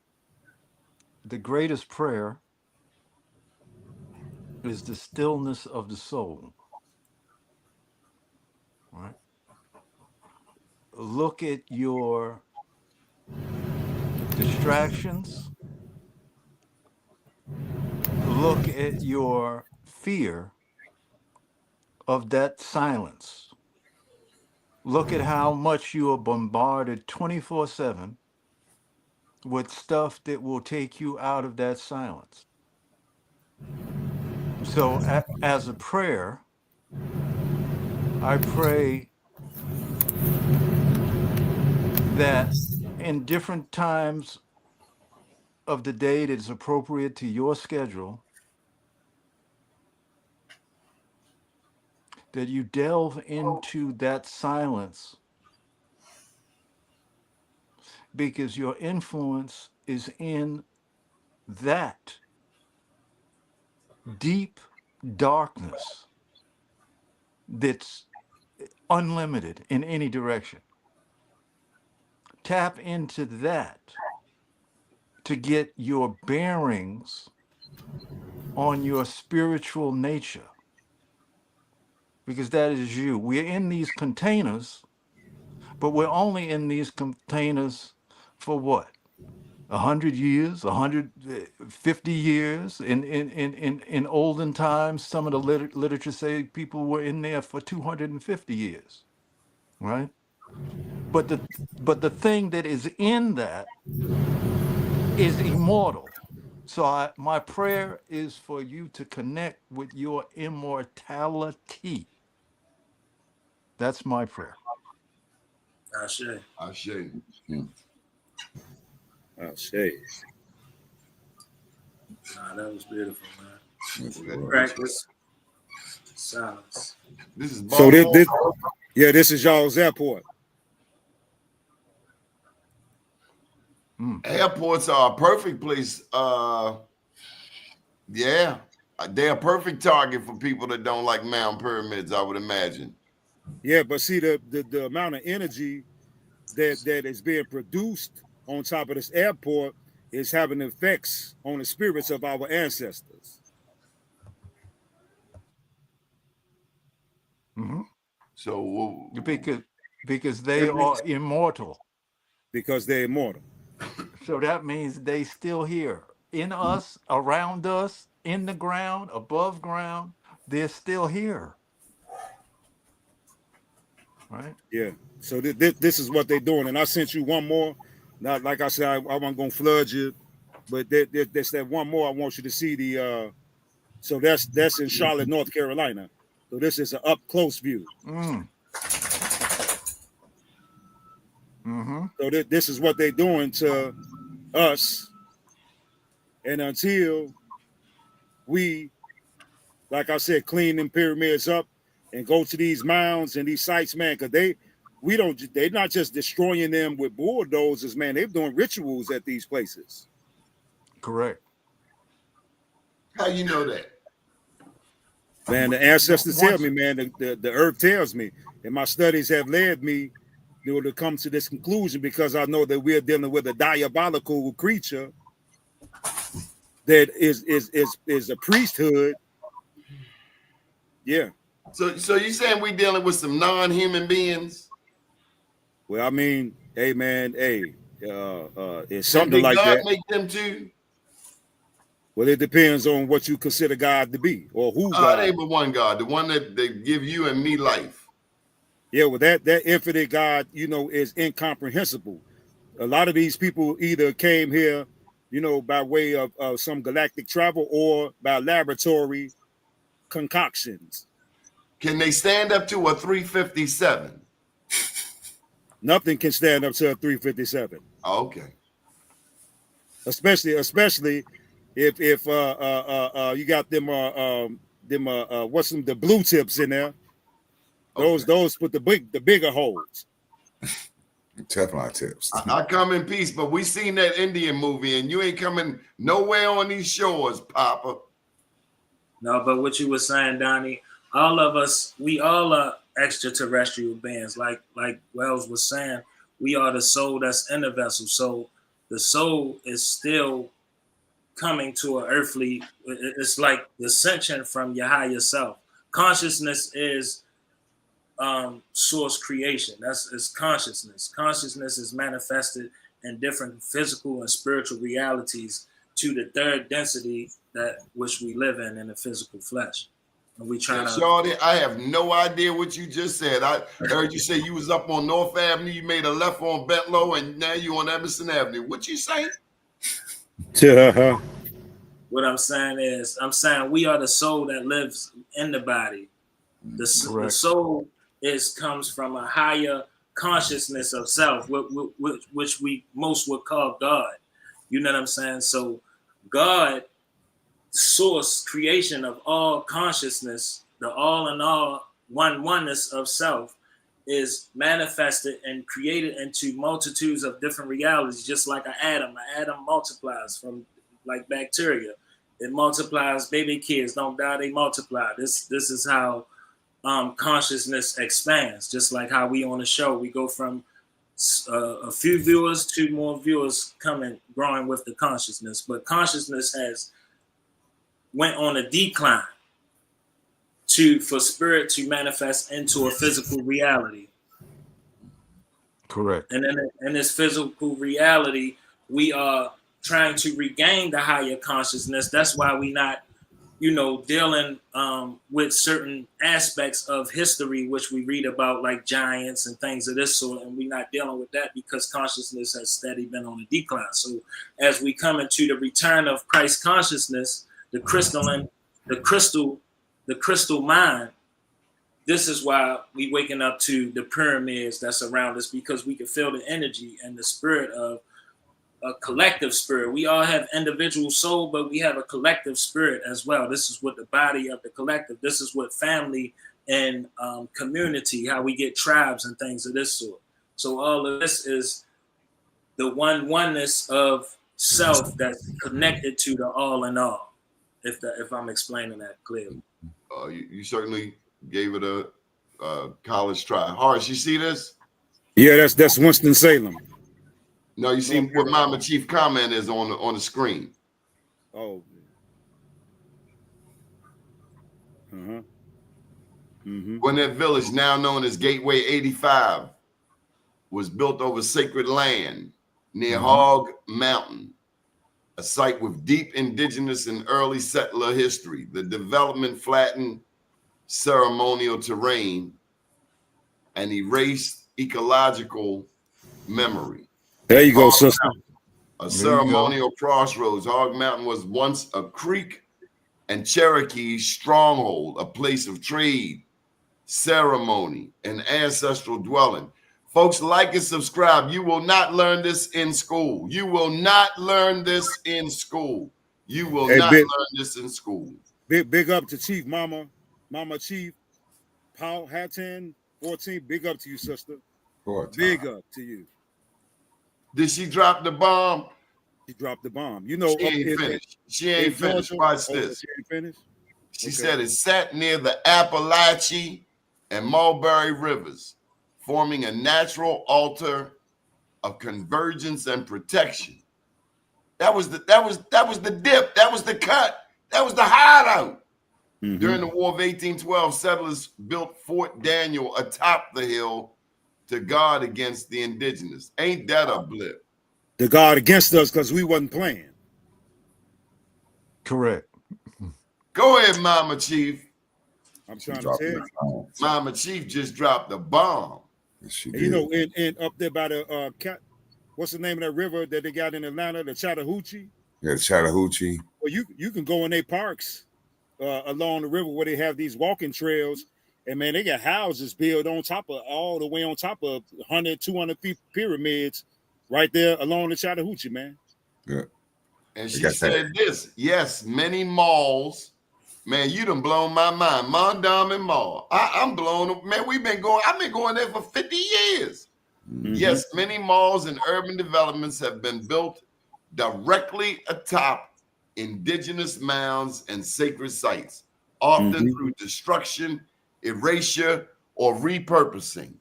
The greatest prayer is the stillness of the soul. Right? Look at your distractions. Look at your fear of that silence. Look at how much you are bombarded 24/7 with stuff that will take you out of that silence. So, as a prayer, I pray that in different times of the day that is appropriate to your schedule, that you delve into that silence because your influence is in that deep darkness that's unlimited in any direction. Tap into that to get your bearings on your spiritual nature, because that is you. We're in these containers, but we're only in these containers for what? 100 years, 150 years. In olden times, some of the literature say people were in there for 250 years, right? But the thing that is in that is immortal. So my prayer is for you to connect with your immortality. That's my prayer. Ashe. Ashe. Ashe. Nah, that was beautiful, man. Practice silence. This is So Baltimore. this is y'all's airport. Airports are a perfect place. Yeah, they're a perfect target for people that don't like mound pyramids, I would imagine. Yeah, but see the amount of energy that is being produced on top of this airport is having effects on the spirits of our ancestors. So because they are immortal. Because they're immortal. So that means they still here in us, around us, in the ground, above ground. They're still here, right? Yeah. So this is what they're doing, and I sent you one more. Not like I said, I wasn't gonna flood you, but there's that one more. I want you to see the. So that's in Charlotte, North Carolina. So this is an up close view. So this is what they're doing to us, and until we, like I said, clean them pyramids up and go to these mounds and these sites, man, because they're not just destroying them with bulldozers, man. They're doing rituals at these places. Correct. How you know that? Man, the ancestors tell me, man, the earth tells me, and my studies have led me to come to this conclusion, because I know that we're dealing with a diabolical creature that is a priesthood. Yeah. So you saying we dealing with some non-human beings? Well, I mean, hey man, it's something like God that. make them too? Well, it depends on what you consider God to be, or who God. It ain't but one God, the one that give you and me life. Yeah, well, that infinite God, is incomprehensible. A lot of these people either came here, by way of some galactic travel, or by laboratory, concoctions. Can they stand up to a 357? Nothing can stand up to a 357. Okay. Especially if you got them what's them, the blue tips in there. Those put the bigger holes. Teflon tips. I come in peace, but we seen that Indian movie, and you ain't coming nowhere on these shores, Papa. No, but what you were saying, Donnie, all of us, we all are extraterrestrial beings. Like Wells was saying, we are the soul that's in the vessel. So the soul is still coming to an earthly, it's like the ascension from your higher self. Consciousness is source creation. It's consciousness. Consciousness is manifested in different physical and spiritual realities to the third density that which we live in the physical flesh. And we trying to. Shorty, I have no idea what you just said. I heard you say you was up on North Avenue, you made a left on Bentlow, and now you on Emerson Avenue. What you say? What I'm saying is, we are the soul that lives in the body. The soul comes from a higher consciousness of self, which we most would call God. You know what I'm saying? So God, source, creation of all consciousness, the all in all oneness of self, is manifested and created into multitudes of different realities, just like an atom. An atom multiplies from like bacteria. It multiplies. Baby kids don't die; they multiply. This is how consciousness expands. Just like how we on the show, we go from a few viewers to more viewers growing with the consciousness. But consciousness has went on a decline for spirit to manifest into a physical reality. Correct. And then in this physical reality, we are trying to regain the higher consciousness. That's why we not, dealing with certain aspects of history, which we read about, like giants and things of this sort. And we're not dealing with that because consciousness has steadily been on a decline. So as we come into the return of Christ consciousness, the crystal mind, this is why we waking up to the pyramids that's around us, because we can feel the energy and the spirit of a collective spirit. We all have individual soul, but we have a collective spirit as well. This is what the body of the collective. This is what family and community, how we get tribes and things of this sort. So all of this is the oneness of self that's connected to the all in all. If I'm explaining that clearly. You certainly gave it a college try. Horace, you see this? Yeah, that's Winston-Salem. No, you see what Mama Chief comment is on the screen. Oh. Gwinnett Village, now known as Gateway 85, was built over sacred land near Hog Mountain, a site with deep indigenous and early settler history. The development flattened ceremonial terrain and erased ecological memory. There you go, sister. A ceremonial crossroads. Hog Mountain was once a Creek and Cherokee stronghold, a place of trade, ceremony, and ancestral dwelling. Folks, like and subscribe. You will not learn this in school. You will not learn this in school. You will not learn this in school. Big up to Chief Mama Chief, Paul Hatton, 14. Big up to you, sister. Big up to you. Did she drop the bomb? She dropped the bomb. She ain't finished. She ain't finished. Watch this. She ain't finished? She said it sat near the Appalachie and Mulberry Rivers, forming a natural altar of convergence and protection. That was the dip. That was the cut. That was the hideout. During the War of 1812, settlers built Fort Daniel atop the hill to guard against the indigenous. Ain't that a blip? To guard against us because we wasn't playing. Correct. Go ahead, Mama Chief. I'm trying to tell you. Mama Chief just dropped the bomb. And up there by the what's the name of that river that they got in Atlanta, the Chattahoochee? Yeah, Chattahoochee. Well, you can go in their parks along the river where they have these walking trails. And man, they got houses built on top of all the way on top of 100, 200 feet pyramids right there along the Chattahoochee, man. Yeah. And she said this, yes, many malls. Man, you done blown my mind. Mondawmin Mall. I'm blown. Man, I've been going there for 50 years. Mm-hmm. Yes, many malls and urban developments have been built directly atop indigenous mounds and sacred sites, often through destruction, erasure, or repurposing.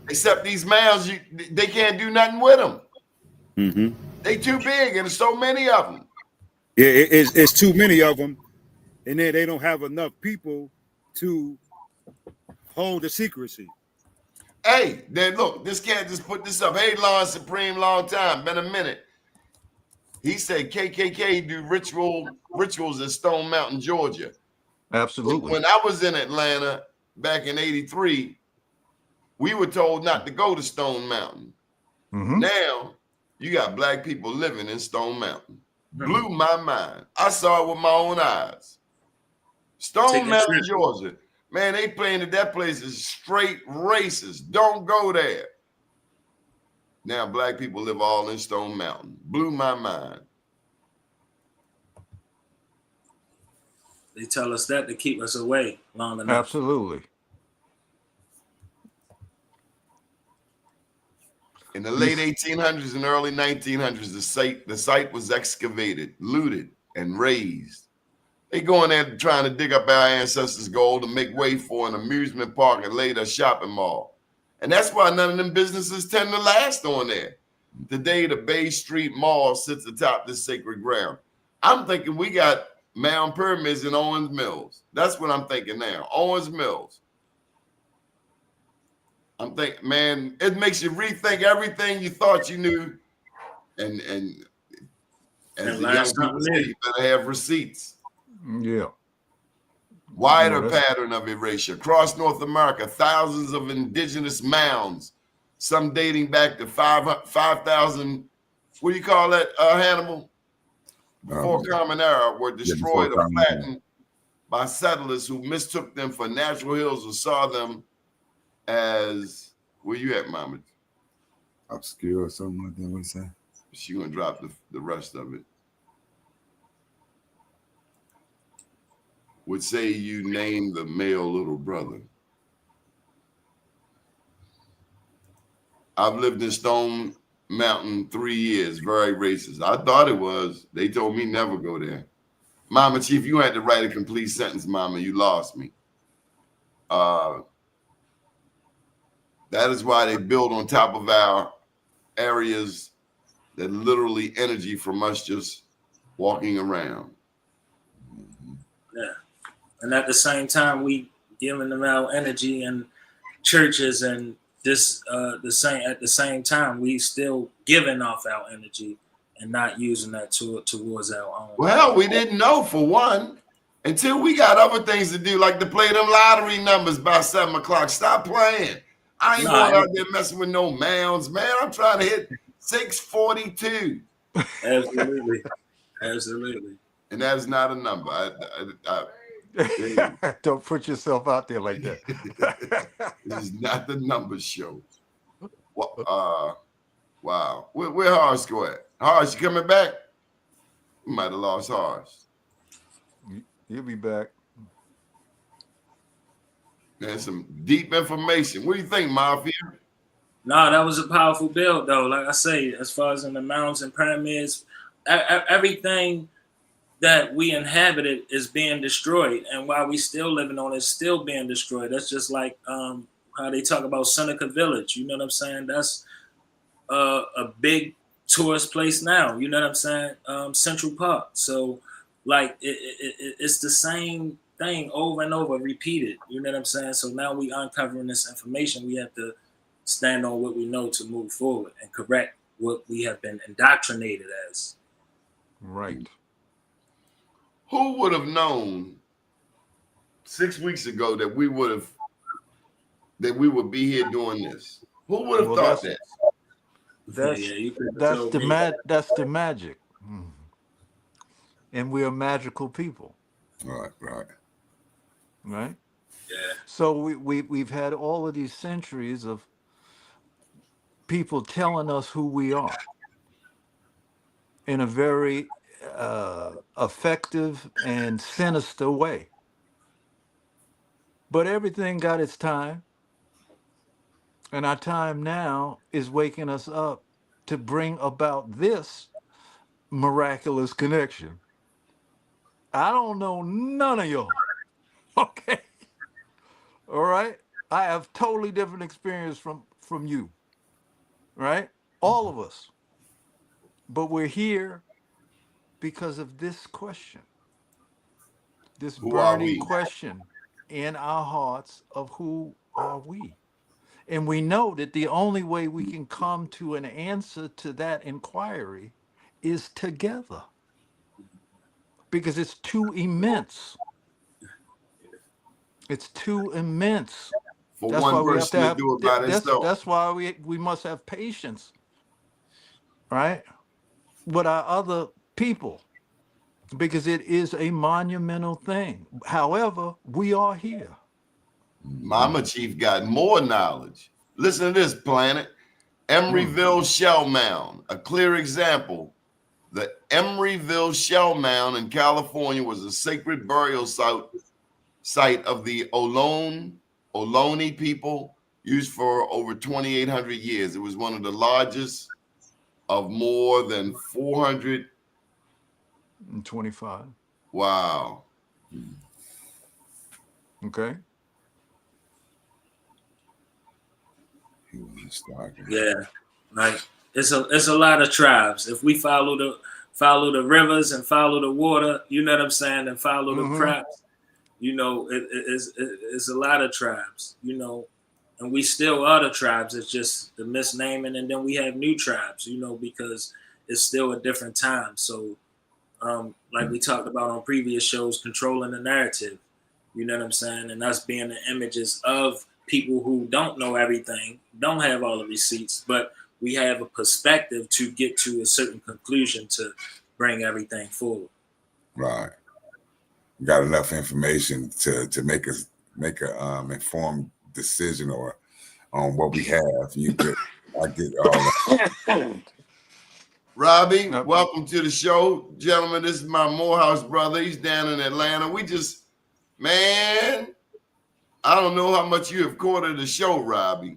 Except these mounds, they can't do nothing with them. They too big, and there's so many of them. Yeah, it's too many of them, and then they don't have enough people to hold the secrecy. Hey, then look, this cat just put this up. Hey, Law Supreme, long time, been a minute. He said KKK do rituals at Stone Mountain, Georgia. Absolutely. When I was in Atlanta back in '83, we were told not to go to Stone Mountain. Now you got black people living in Stone Mountain. Blew my mind. I saw it with my own eyes. Stone Mountain, Georgia. Man, they painted that place as straight racist. Don't go there. Now black people live all in Stone Mountain. Blew my mind. They tell us that to keep us away long enough. Absolutely. In the late 1800s and early 1900s, the site was excavated, looted, and razed. They go in there trying to dig up our ancestors' gold to make way for an amusement park and later a shopping mall. And that's why none of them businesses tend to last on there. Today, the Bay Street Mall sits atop this sacred ground. I'm thinking we got mound pyramids in Owens Mills. That's what I'm thinking now. Owens Mills. I'm thinking, man, it makes you rethink everything you thought you knew. And as the young people say, you better have receipts. Yeah. Wider pattern of erasure. Across North America, thousands of indigenous mounds, some dating back to 5,000, what do you call that, Hannibal? Before Common Era, were destroyed or flattened by settlers who mistook them for natural hills or saw them as, where you at, Mama? Obscure or something like that. What you say? She gonna drop the rest of it. Would say you name the male little brother. I've lived in Stone Mountain 3 years, very racist. I thought it was. They told me never go there. Mama Chief, you had to write a complete sentence, Mama. You lost me. That is why they build on top of our areas that literally energy from us just walking around. Yeah. And at the same time, we giving them our energy and churches and this at the same time, we still giving off our energy and not using that towards our own. Well, we didn't know, for one, until we got other things to do, like to play them lottery numbers by 7 o'clock. Stop playing. I ain't going out there messing with no mounds, man. I'm trying to hit 642. Absolutely. Absolutely. And that is not a number. Don't put yourself out there like that. This is not the number show. Wow. Where Horace go at? Horace, you coming back? We might have lost Horace. You'll be back. There's some deep information. What do you think, Mafia? No, that was a powerful build, though. Like I say, as far as in the mountains and pyramids, everything that we inhabited is being destroyed, and while we still living on it, it's still being destroyed. That's just like how they talk about Seneca Village. You know what I'm saying? That's a big tourist place now. You know what I'm saying? Central Park. So, like, it's the same thing over and over, repeated. You know what I'm saying? So now we uncovering this information. We have to stand on what we know to move forward and correct what we have been indoctrinated as. Right. Who would have known 6 weeks ago that we would be here doing this? Who would have thought that? That's the magic. And we're magical people. Right. Right. Yeah. So we've had all of these centuries of people telling us who we are in a very effective and sinister way. But everything got its time, and our time now is waking us up to bring about this miraculous connection. I don't know none of y'all. Okay. All right. I have totally different experience from you. Right? All of us. But we're here because of this question. This Who are burning we? question in our hearts of who are we? And we know that the only way we can come to an answer to that inquiry is together because it's too immense. It's too immense. For That's why one we have to person to have do it by themselves. that's why we must have patience, right? With our other people because it is a monumental thing. However, we are here. Mama Chief got more knowledge. Listen to this, Planet. Emeryville Shell Mound, a clear example. The Emeryville Shell Mound in California was a sacred burial site of the Ohlone people, used for over 2,800 years. It was one of the largest of more than 425. Wow. Okay. Yeah, like it's a lot of tribes. If we follow the rivers and follow the water, you know what I'm saying, and follow the crops, you know, it's a lot of tribes, you know, and we still are the tribes. It's just the misnaming, and then we have new tribes, you know, because it's still a different time. So, like we talked about on previous shows, controlling the narrative, you know what I'm saying, and us being the images of people who don't know everything, don't have all the receipts, but we have a perspective to get to a certain conclusion to bring everything forward. Right. Got enough information to make a informed decision or on what we have. I get all that. Robbie, welcome to the show. Gentlemen, this is my Morehouse brother. He's down in Atlanta. Man, I don't know how much you have caught of the show, Robbie,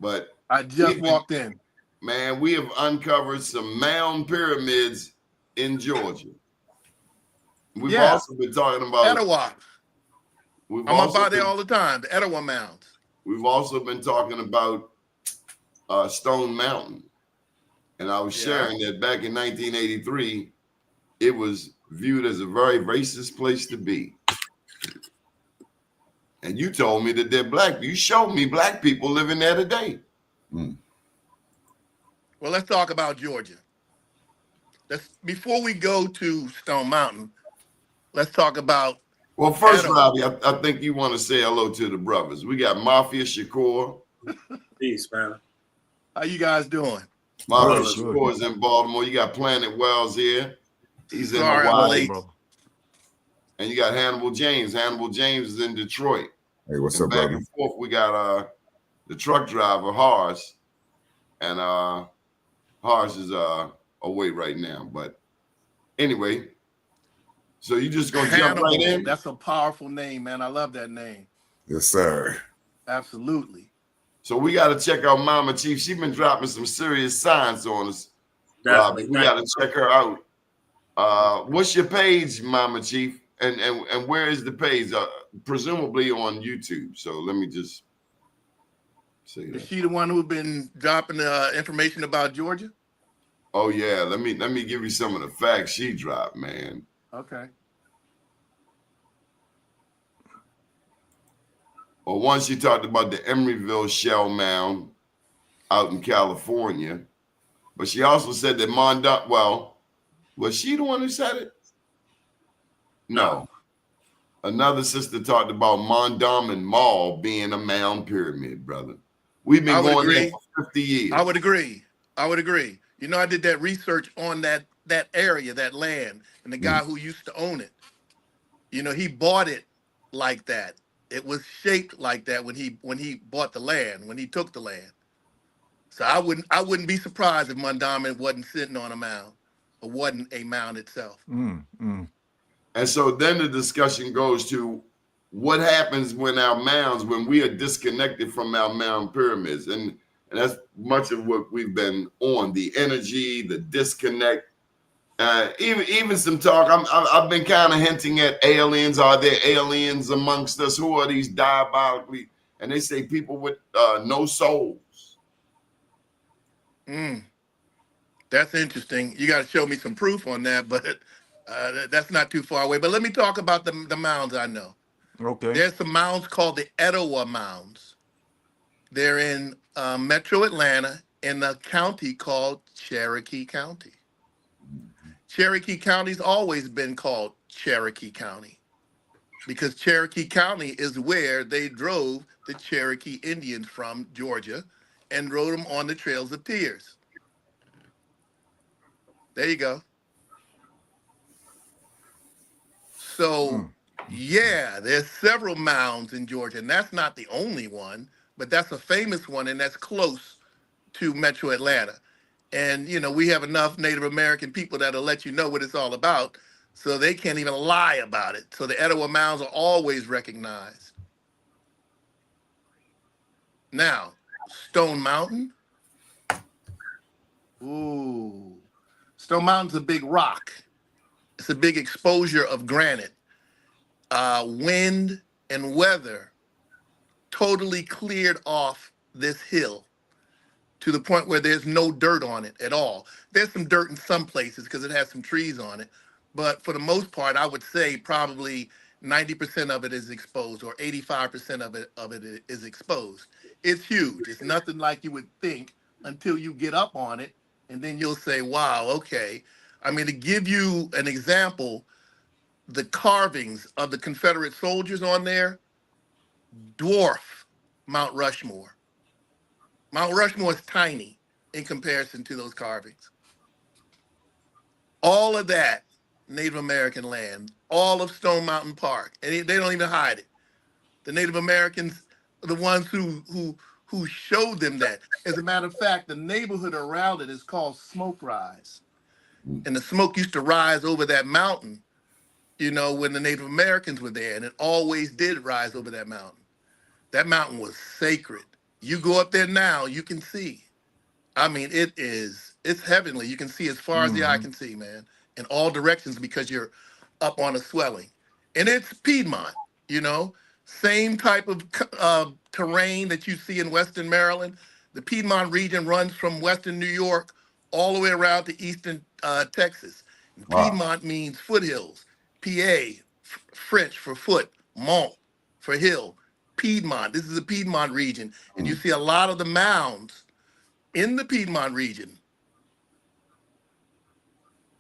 but I just walked in. Man, we have uncovered some mound pyramids in Georgia. We've also been talking about Etowah. I'm up out there all the time, the Etowah Mounds. We've also been talking about Stone Mountain. And I was sharing that back in 1983, it was viewed as a very racist place to be. And you told me that they're black. You showed me black people living there today. Well, let's talk about Georgia. Before we go to Stone Mountain, let's talk about. Well, first, Robbie, I think you want to say hello to the brothers. We got Mafia Shakur. Peace, man. How you guys doing? Mafia Shakur is in Baltimore. You got Planet Wells here. He's in Hawaii. And you got Hannibal James. Hannibal James is in Detroit. Hey, what's up, brother? Back and forth, we got the truck driver, Horace. And Horace is away right now. But anyway, so you just gonna jump right in? That's a powerful name, man. I love that name. Yes, sir. Absolutely. So we got to check out Mama Chief. She's been dropping some serious science on us, Robbie. We got to check her out. What's your page, Mama Chief? And where is the page? Presumably on YouTube. So let me just say that. Is she the one who's been dropping information about Georgia? Oh yeah. Let me give you some of the facts she dropped, man. Okay. Well, once she talked about the Emeryville Shell Mound out in California, but she also said that was she the one who said it? No. Another sister talked about Mondawmin Mall being a mound pyramid, brother. We've been going there for 50 years. I would agree. You know, I did that research on that area, that land, and the guy who used to own it. You know, he bought it like that. It was shaped like that when he bought the land, when he took the land. So I wouldn't be surprised if Mondawmin wasn't sitting on a mound or wasn't a mound itself. And so then the discussion goes to what happens when we are disconnected from our mound pyramids. And that's much of what we've been on, the energy, the disconnect. Even some talk. I've been kind of hinting at aliens. Are there aliens amongst us? Who are these diabolically? And they say people with no souls. That's interesting. You got to show me some proof on that, but that's not too far away. But let me talk about the mounds I know. Okay. There's some mounds called the Etowah Mounds. They're in metro Atlanta in a county called Cherokee County. Cherokee County's always been called Cherokee County because Cherokee County is where they drove the Cherokee Indians from Georgia and rode them on the Trails of Tears. There you go. So, yeah, there's several mounds in Georgia, and that's not the only one, but that's a famous one, and that's close to metro Atlanta. And, you know, we have enough Native American people that'll let you know what it's all about, so they can't even lie about it. So the Etowah Mounds are always recognized. Now, Stone Mountain. Ooh. Stone Mountain's a big rock. It's a big exposure of granite. Wind and weather totally cleared off this hill to the point where there's no dirt on it at all. There's some dirt in some places because it has some trees on it. But for the most part, I would say probably 90% of it is exposed or 85% of it is exposed. It's huge. It's nothing like you would think until you get up on it. And then you'll say, wow, okay. I mean, to give you an example, the carvings of the Confederate soldiers on there dwarf Mount Rushmore. Mount Rushmore is tiny in comparison to those carvings. All of that Native American land, all of Stone Mountain Park, and they don't even hide it. The Native Americans are the ones who showed them that. As a matter of fact, the neighborhood around it is called Smoke Rise. And the smoke used to rise over that mountain, you know, when the Native Americans were there, and it always did rise over that mountain. That mountain was sacred. You go up there now, you can see. I mean, it's heavenly. You can see as far as the eye can see, man, in all directions because you're up on a swelling. And it's Piedmont, you know, same type of terrain that you see in Western Maryland. The Piedmont region runs from Western New York all the way around to Eastern Texas. And Piedmont means foothills. PA, French for foot, Mont for hill. Piedmont, this is the Piedmont region. And you see a lot of the mounds in the Piedmont region.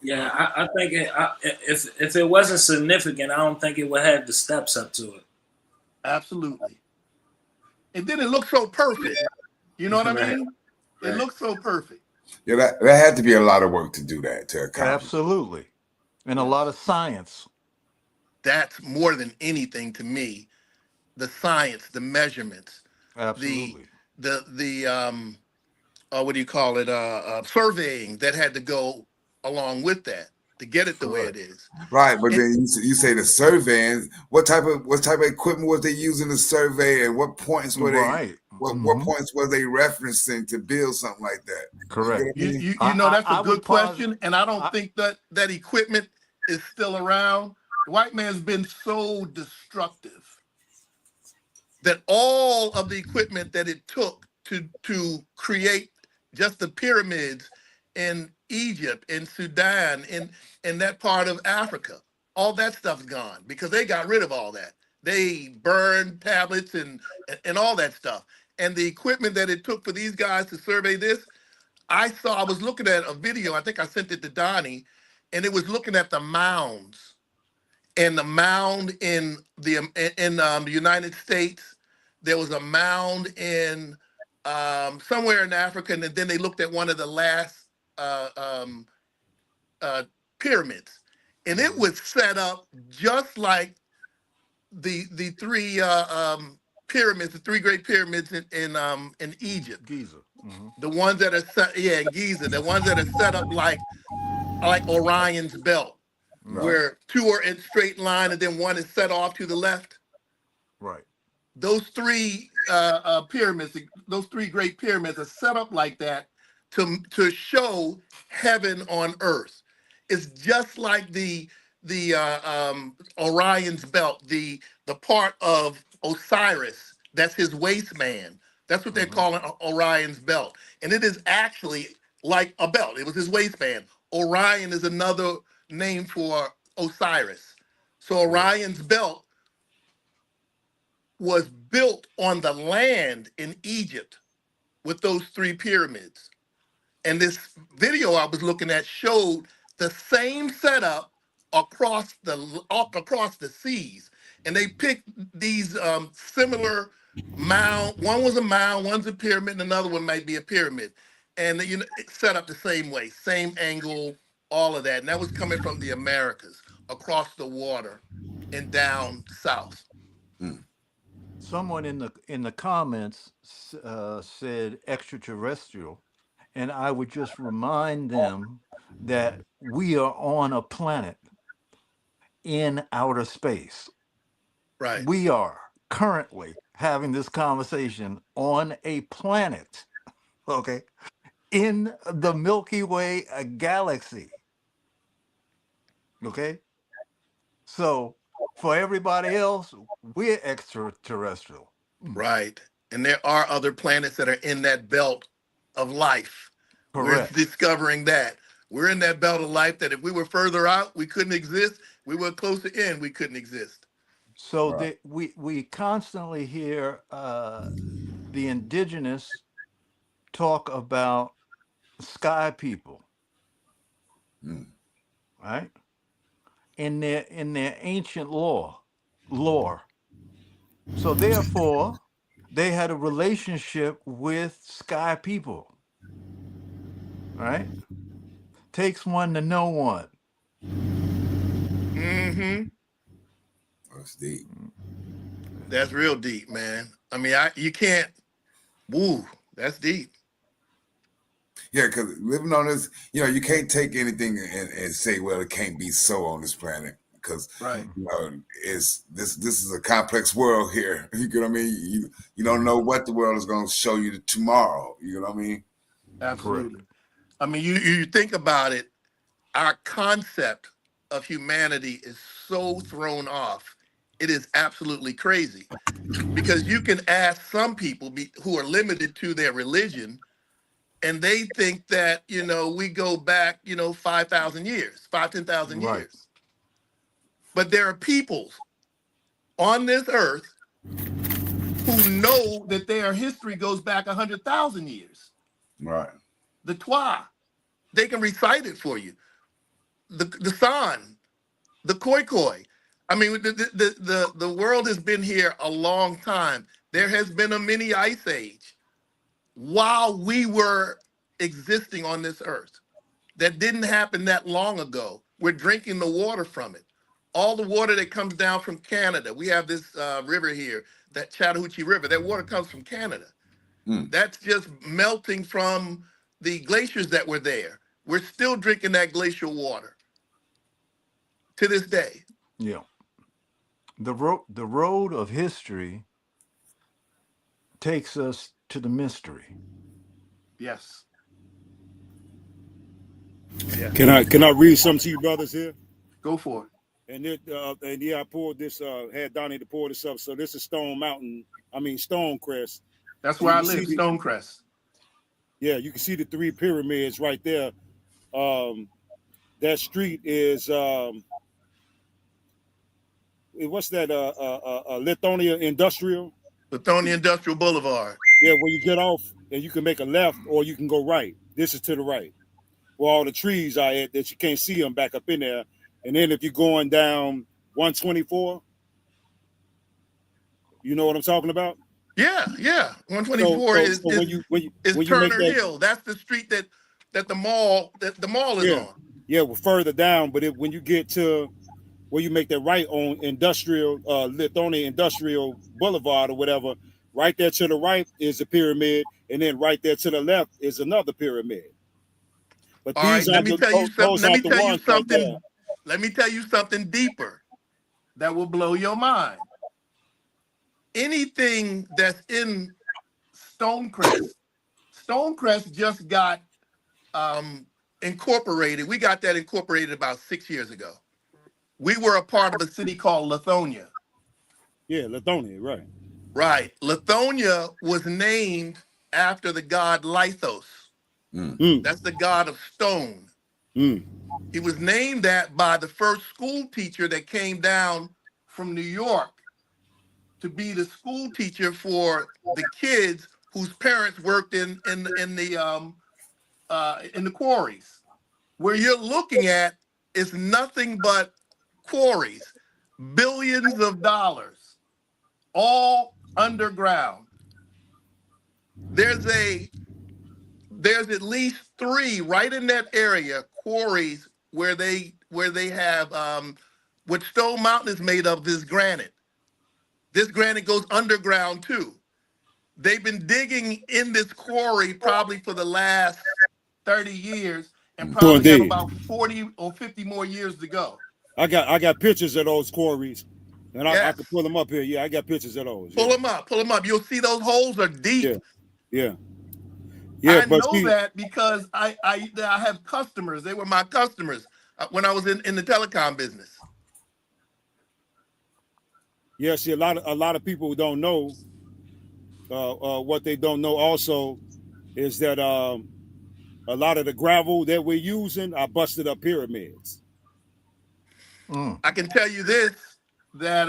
Yeah, I think if it wasn't significant, I don't think it would have the steps up to it. Absolutely. And then it looks so perfect. You know what I mean? It looks so perfect. Yeah, that had to be a lot of work to do that, to accomplish. Absolutely. And a lot of science. That's more than anything to me. The science, the measurements, Absolutely. the what do you call it? Surveying that had to go along with that to get it the way it is. Right, but then you say the surveying. What type of equipment was they using to survey, and what points were they? What points were they referencing to build something like that? Correct. You know, that's a good question, and I don't think that equipment is still around. The white man's been so destructive that all of the equipment that it took to create just the pyramids in Egypt, in Sudan, in that part of Africa, all that stuff's gone because they got rid of all that. They burned tablets and all that stuff. And the equipment that it took for these guys to survey this, I was looking at a video, I think I sent it to Doni, and it was looking at the mounds. And the mound in the United States, there was a mound in somewhere in Africa, and then they looked at one of the last pyramids, and it was set up just like the three pyramids, the three great pyramids in Egypt. Giza. The ones that are set, yeah, in Giza, the ones that are set up like Orion's belt, Right. where two are in straight line and then one is set off to the left. Right. Those three pyramids, those three great pyramids are set up like that to show heaven on earth. It's just like the Orion's belt, the part of Osiris, that's his waistband. That's what they're calling Orion's belt. And it is actually like a belt. It was his waistband. Orion is another name for Osiris. So Orion's belt was built on the land in Egypt with those three pyramids. And this video I was looking at showed the same setup across the seas. And they picked these similar mound. One was a mound, one's a pyramid, and another one might be a pyramid. And it's set up the same way, same angle, all of that. And that was coming from the Americas, across the water and down south. Someone in the comments said extraterrestrial, and I would just remind them that we are on a planet in outer space. Right. We are currently having this conversation on a planet, okay, in the Milky Way galaxy. Okay? So for everybody else, we're extraterrestrial. Right. And there are other planets that are in that belt of life. Correct. We're discovering that. We're in that belt of life that if we were further out, we couldn't exist. We were closer in, we couldn't exist. So we constantly hear the indigenous talk about sky people, right? In their ancient lore. So therefore, they had a relationship with sky people, right? Takes one to know one. That's deep. That's real deep, man. I mean, you can't. Woo, that's deep. Yeah, because living on this, you can't take anything and say, well, it can't be so on this planet. Because this is a complex world here. You know what I mean? You don't know what the world is going to show you tomorrow. You know what I mean? Absolutely. Correct. I mean, you think about it, our concept of humanity is so thrown off. It is absolutely crazy. Because you can ask some people who are limited to their religion, and they think that, we go back, 5,000 years, 10,000 years. But there are peoples on this earth who know that their history goes back 100,000 years. Right. The Twa, they can recite it for you. The San, the Khoikhoi. I mean, the world has been here a long time. There has been a mini ice age while we were existing on this earth. That didn't happen that long ago. We're drinking the water from it. All the water that comes down from Canada. We have this river here, that Chattahoochee River. That water comes from Canada. That's just melting from the glaciers that were there. We're still drinking that glacial water to this day. Yeah. The road of history takes us to the mystery. Yes. Yeah. Can I read something to you brothers here? Go for it. And I poured this, had Donnie to pour this up. So this is Stonecrest. That's where I live, Stonecrest. Yeah, you can see the three pyramids right there. That street is what's that? Lithonia Industrial. Lithonia Industrial Boulevard. Yeah, where you get off and you can make a left or you can go right. This is to the right, where all the trees are at that you can't see them back up in there. And then if you're going down 124, you know what I'm talking about? Yeah. 124 is Turner Hill. That's the street that the mall is on. Yeah, well, further down. But when you get to where you make that right on industrial Lithonia Industrial Boulevard or whatever. Right there to the right is a pyramid, and then right there to the left is another pyramid. But All right, these let are me tell you something. those are the ones right there. Let me tell you something deeper that will blow your mind. Anything that's in Stonecrest just got incorporated. We got that incorporated about 6 years ago. We were a part of a city called Lithonia. Yeah, Lithonia, right. Right. Lithonia was named after the god Lithos. That's the god of stone. He was named that by the first school teacher that came down from New York to be the school teacher for the kids whose parents worked in the quarries. Where you're looking at is nothing but quarries, billions of dollars, all underground. There's at least 3 right in that area, quarries where they have what Stone Mountain is made of is granite. This granite goes underground too. They've been digging in this quarry probably for the last 30 years and probably have about 40 or 50 more years to go. I got pictures of those quarries, and I can pull them up here. Yeah, I got pictures of those. Pull them up. You'll see those holes are deep. Yeah. I know that because I have customers. They were my customers when I was in the telecom business. Yeah, see, a lot of people don't know. What they don't know also is that a lot of the gravel that we're using are busted up pyramids. I can tell you this, that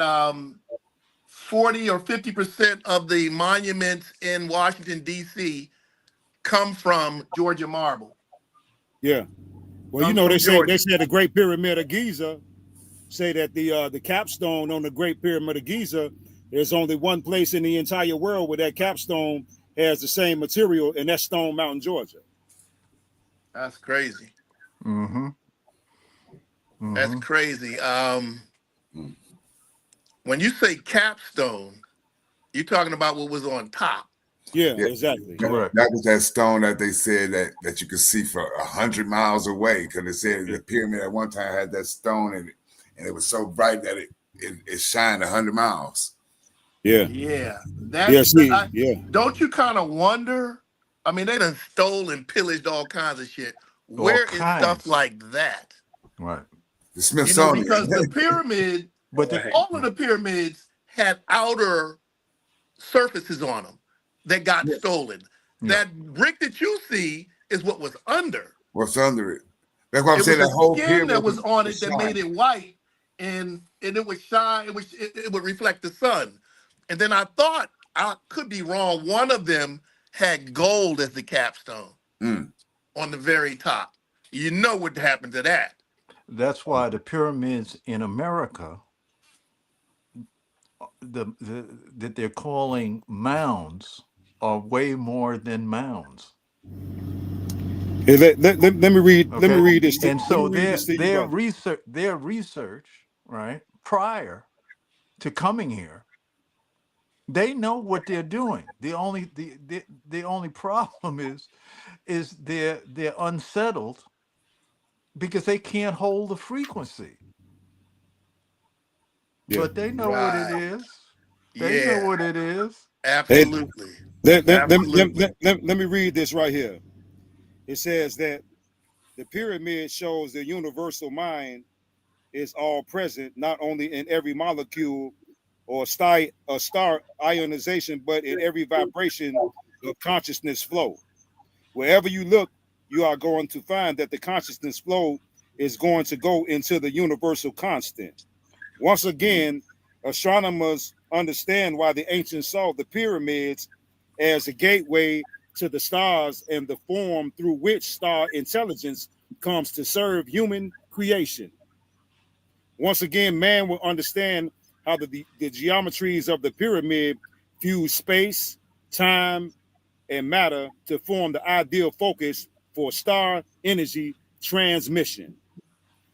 40 or 50% of the monuments in Washington, D.C. come from Georgia marble. Yeah. Well, they say the Great Pyramid of Giza, say that the capstone on the Great Pyramid of Giza, there's only one place in the entire world where that capstone has the same material, and that's Stone Mountain, Georgia. That's crazy. That's crazy. When you say capstone, you're talking about what was on top. Yeah, exactly. Correct. That was that stone that they said that you could see for 100 miles away, because they said the pyramid at one time had that stone in it, and it was so bright that it shined 100 miles. Yeah. Don't you kind of wonder? I mean, they done stole and pillaged all kinds of shit. Where is stuff like that? Right. The Smithsonian. Because the pyramid, all of the pyramids had outer surfaces on them that got stolen. That brick that you see is what was under. What's under it? That's why I'm saying that whole pyramid that was on it that made it white, and it would shine. It would reflect the sun. And then I thought, I could be wrong, one of them had gold as the capstone on the very top. You know what happened to that. That's why the pyramids in America, that they're calling mounds, are way more than mounds. Hey, let me read. Okay. Let me read this. And so their research, right, prior to coming here, they know what they're doing. The only problem is they're unsettled because they can't hold the frequency. Yeah. But they know what it is. They know what it is. Absolutely. Let me read this right here. It says that the pyramid shows the universal mind is all present, not only in every molecule or star ionization, but in every vibration of consciousness flow. Wherever you look, you are going to find that the consciousness flow is going to go into the universal constant. Once again, astronomers understand why the ancients saw the pyramids as a gateway to the stars and the form through which star intelligence comes to serve human creation. Once again, man will understand how the geometries of the pyramid fuse space, time, and matter to form the ideal focus for star energy transmission.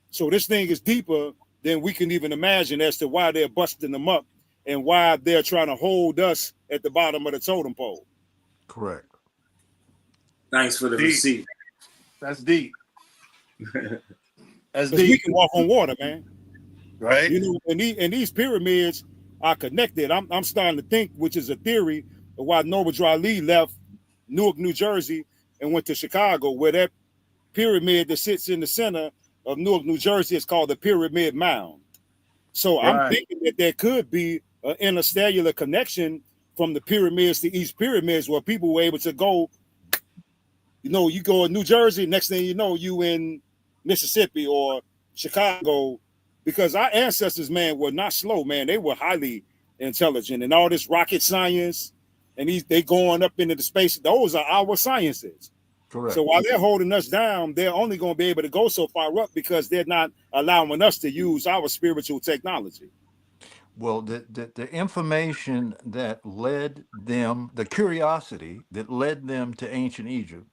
So this thing is deeper then we can even imagine as to why they're busting them up and why they're trying to hold us at the bottom of the totem pole. Correct. Thanks for the Deep. receipt. That's deep. That's Because we deep. can walk on water, man. Right? You know, and these pyramids are connected. I'm starting to think, which is a theory, of why Norbert Ali left Newark, New Jersey, and went to Chicago, where that pyramid that sits in the center of Newark, New Jersey is called the Pyramid Mound. So Right. I'm thinking that there could be an interstellar connection from the pyramids to East Pyramids, where people were able to go. You know, you go in New Jersey, next thing you know, you in Mississippi or Chicago, because our ancestors, man, were not slow, man. They were highly intelligent, and all this rocket science, and they going up into the space. Those are our sciences. Correct. So while they're holding us down, they're only going to be able to go so far up because they're not allowing us to use our spiritual technology. Well, the information that led them, the curiosity that led them to ancient Egypt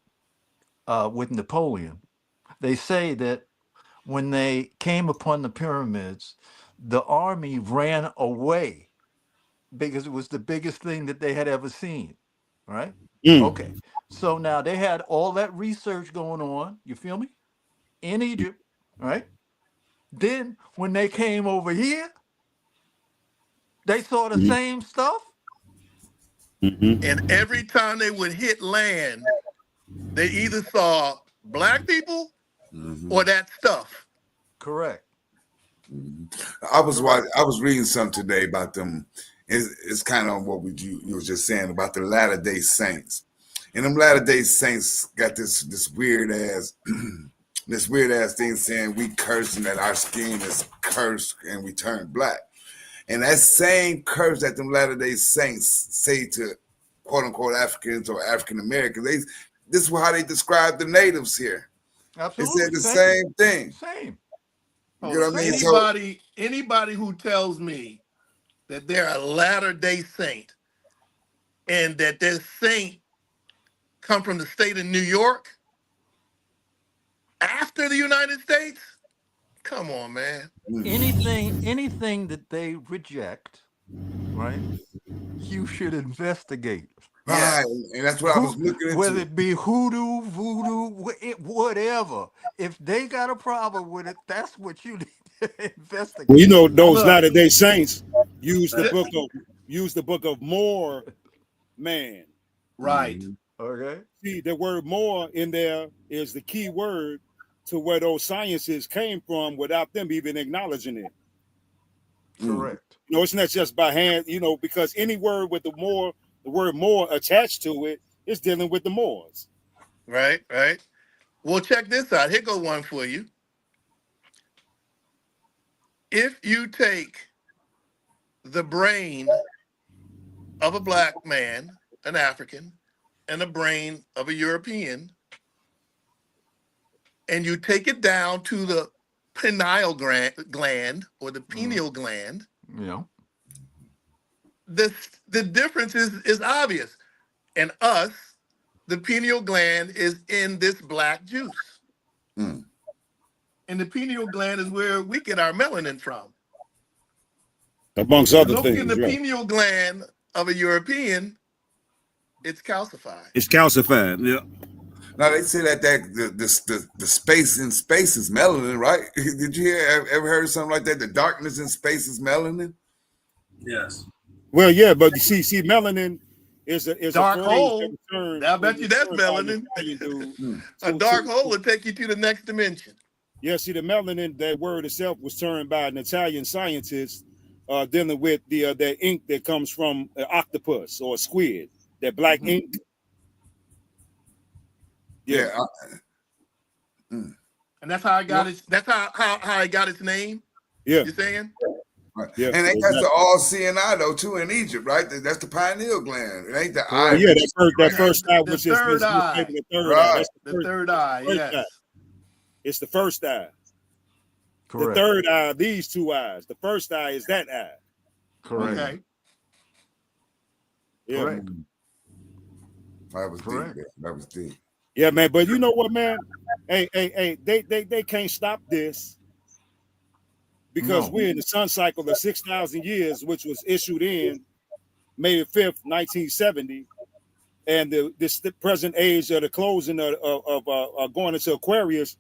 with Napoleon, they say that when they came upon the pyramids, the army ran away because it was the biggest thing that they had ever seen. Right? Okay. So now they had all that research going on, you feel me? In Egypt, right? Then when they came over here, they saw the same stuff. And every time they would hit land, they either saw black people or that stuff. Correct. I was reading something today about them. It's kind of what you were just saying about the Latter-day Saints. And them Latter-day Saints got this weird ass thing saying we cursing that our skin is cursed and we turn black. And that same curse that them Latter-day Saints say to quote unquote Africans or African Americans, this is how they describe the natives here. Absolutely. They said the same thing. Same. You know what I mean? Anybody who tells me that they're a Latter-day Saint and that their saint come from the state of New York after the United States, come on, man. Anything that they reject, right? You should investigate. Right, and that's what I was looking into. Whether it be hoodoo, voodoo, whatever. If they got a problem with it, that's what you need to investigate. Well, you know, those Latter-day Saints use the book of Moor man. Right. Okay. See, the word more in there is the key word to where those sciences came from without them even acknowledging it. Correct. You know, it's not just by hand, you know, because any word with the word more attached to it is dealing with the Moors. Right. Well, check this out. Here go one for you. If you take the brain of a black man, an African, and the brain of a European, and you take it down to the pineal gland or the pineal gland, Yeah. the difference is obvious. And us, the pineal gland is in this black juice. And the pineal gland is where we get our melanin from. Amongst other Look things. in the right. pineal gland of a European, it's calcified. It's calcified, yeah. Now they say that the space in space is melanin, right? Did you ever heard of something like that? The darkness in space is melanin. Yes. Well, yeah, but you see, melanin is Dark a hole. Term, I bet you that's melanin. A dark hole will take you to the next dimension. Yeah, see, the melanin, that word itself was termed by an Italian scientist dealing with the ink that comes from an octopus or a squid, that black ink. Yeah. And that's how I got it. That's how I got its name. Yeah. You saying? Right. Yeah, and they got the all-seeing eye though too in Egypt, right? That's the pineal gland. It ain't the eye. Yeah, that first eye, which is third eye. The third Right. eye. That's The third eye. Yes. eye. It's the first eye. Correct. The third eye, these two eyes. The first eye is that eye. Correct. Okay. Yeah. Correct. That was Correct. deep. That was deep. Yeah, man. But you know what, man? Hey, they can't stop this. because No. we're in the sun cycle of 6,000 years, which was issued in May 5th, 1970. And the present age of the closing of going into Aquarius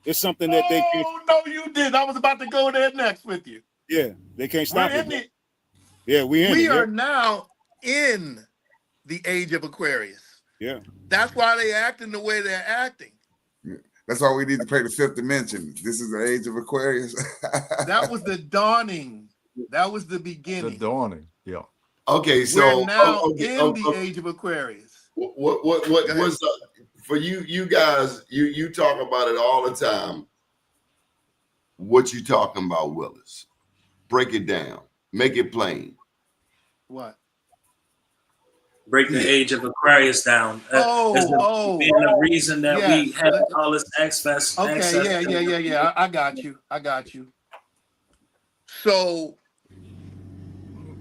is something that they can't. Oh, no, you did. I was about to go there next with you. Yeah, they can't We're stop in it. it. Yeah, we in We it. are Yep. now in the age of Aquarius. Yeah. That's why they acting the way they're acting. That's why we need to play the fifth dimension. This is the age of Aquarius. That was the dawning. That was the The beginning. dawning. Yeah. Okay, so We're now okay, in the age of Aquarius. what Go ahead. was for you guys? You talk about it all the time. What you talking about, Willis? Break it down. Make it plain. What? Break the age of Aquarius down. Oh, being the reason that we yes. have all this access. Okay, yeah. I got you. So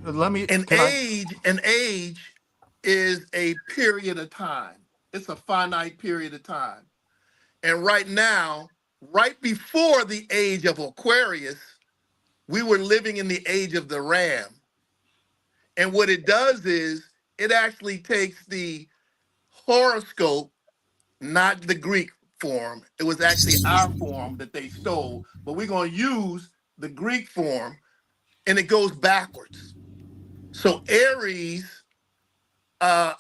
Let me. an Can I? age is a period of time. It's a finite period of time. And right now, right before the age of Aquarius, we were living in the age of the ram. And what it does is it actually takes the horoscope, not the Greek form. It was actually our form that they stole, but we're going to use the Greek form, and it goes backwards. So Aries, was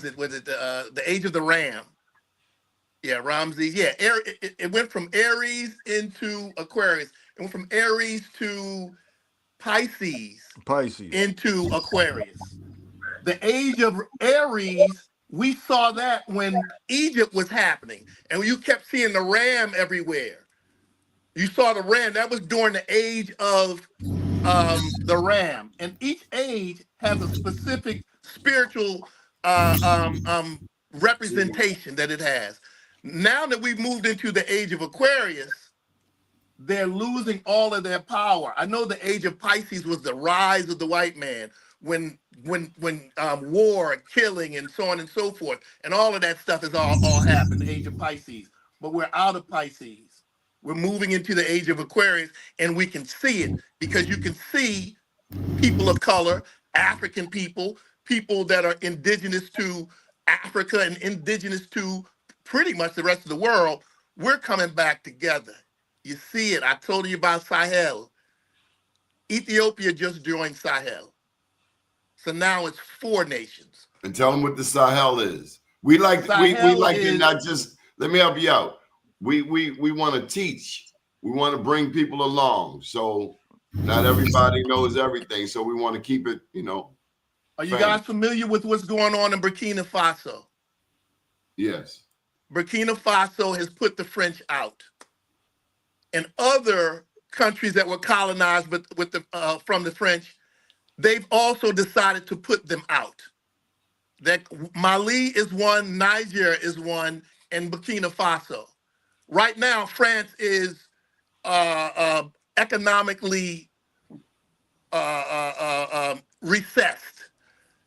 it the age of the ram? Yeah, Ramses. Yeah, it went from Aries into Aquarius. It went from Aries to Pisces into Aquarius. The age of Aries, we saw that when Egypt was happening, and you kept seeing the ram everywhere. You saw the ram. That was during the age of the ram. And each age has a specific spiritual representation that it has. Now that we've moved into the age of Aquarius, they're losing all of their power. I know the age of Pisces was the rise of the white man, when war, killing, and so on and so forth, and all of that stuff is all happened. The age of Pisces, but we're out of Pisces. We're moving into the age of Aquarius, and we can see it because you can see people of color, African people, people that are indigenous to Africa and indigenous to pretty much the rest of the world. We're coming back together. You see it. I told you about Sahel. Ethiopia just joined Sahel. So now it's 4 nations. And tell them what the Sahel is. We like to not just, let me help you out. We want to teach. We want to bring people along. So not everybody knows everything. So we want to keep it, Are you guys familiar with what's going on in Burkina Faso? Yes. Burkina Faso has put the French out. And other countries that were colonized from the French, they've also decided to put them out. That Mali is one, Niger is one, and Burkina Faso. Right now, France is economically recessed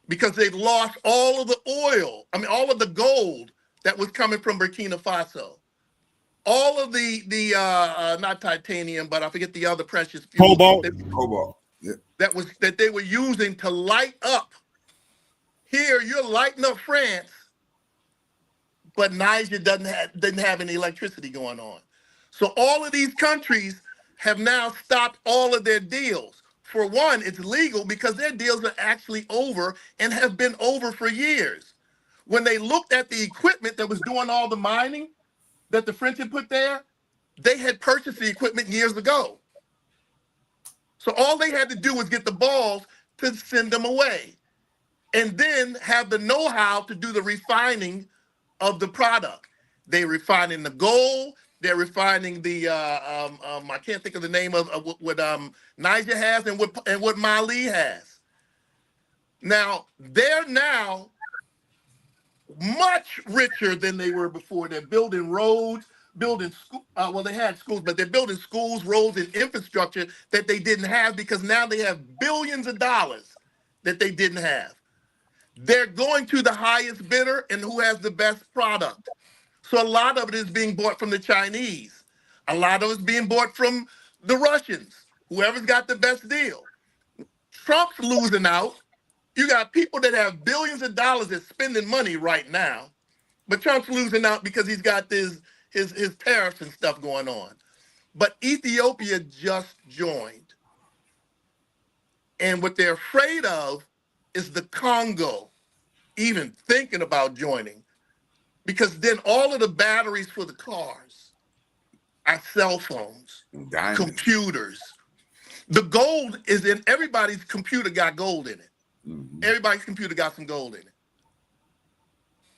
because they've lost all of the oil. All of the gold that was coming from Burkina Faso. All of the not titanium, but I forget the other precious fuels. Cobalt. Yeah. That they were using to light up. Here, you're lighting up France, but Niger didn't have any electricity going on. So all of these countries have now stopped all of their deals. For one, it's legal because their deals are actually over and have been over for years. When they looked at the equipment that was doing all the mining that the French had put there, they had purchased the equipment years ago. So all they had to do was get the balls to send them away and then have the know-how to do the refining of the product. They're refining the gold. They're refining the, I can't think of the name of what Niger has and what Mali has. Now, they're now much richer than they were before. They're building roads, building they had schools, but they're building schools, roads, and infrastructure that they didn't have because now they have billions of dollars that they didn't have. They're going to the highest bidder and who has the best product. So a lot of it is being bought from the Chinese. A lot of it is being bought from the Russians, whoever's got the best deal. Trump's losing out. You got people that have billions of dollars that's spending money right now, but Trump's losing out because he's got his tariffs and stuff going on. But Ethiopia just joined. And what they're afraid of is the Congo even thinking about joining, because then all of the batteries for the cars are cell phones, computers. The gold is in everybody's computer, got gold in it. Everybody's computer got some gold in it.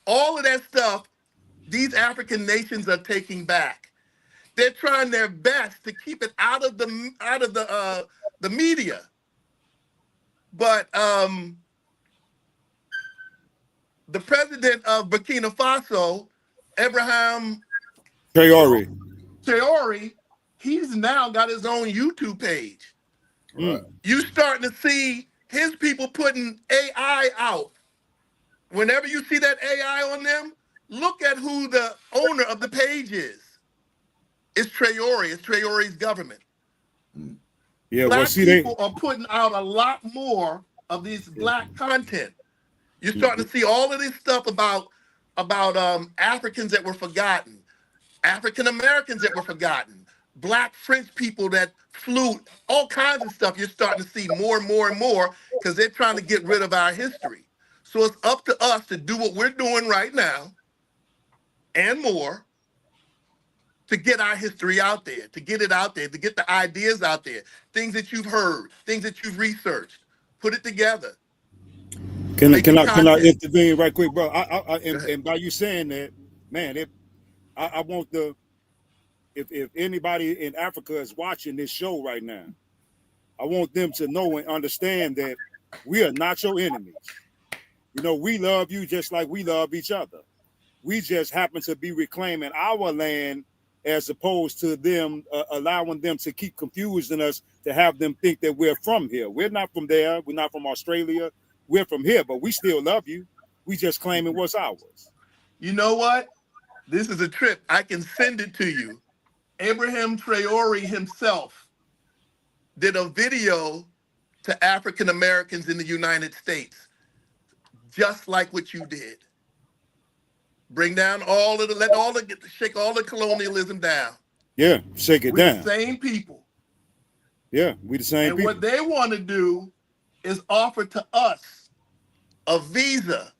All of that stuff, these African nations are taking back. They're trying their best to keep it out of the media. But the president of Burkina Faso, Ibrahim Traore, he's now got his own YouTube page. You starting to see his people putting AI out. Whenever you see that AI on them, look at who the owner of the page is. It's Traore. It's Traore's government. Yeah, Black people are putting out a lot more of these Black content. You're starting to see all of this stuff about Africans that were forgotten, African Americans that were forgotten, Black French people that flew, all kinds of stuff. You're starting to see more and more and more because they're trying to get rid of our history. So it's up to us to do what we're doing right now and more to get our history out there, to get it out there, to get the ideas out there, things that you've heard, things that you've researched, put it together. Can I intervene right quick, bro? And by you saying that, man, I want if anybody in Africa is watching this show right now, I want them to know and understand that we are not your enemies. You know, we love you just like we love each other. We just happen to be reclaiming our land as opposed to them allowing them to keep confusing us, to have them think that we're from here. We're not from there. We're not from Australia. We're from here, but we still love you. We just claiming what's ours. You know what? This is a trip. I can send it to you. Ibrahim Traore himself did a video to African Americans in the United States, just like what you did. Bring down shake all the colonialism down. Yeah, shake it down. We're the same people. Yeah, we the same people. And what they want to do is offer to us a visa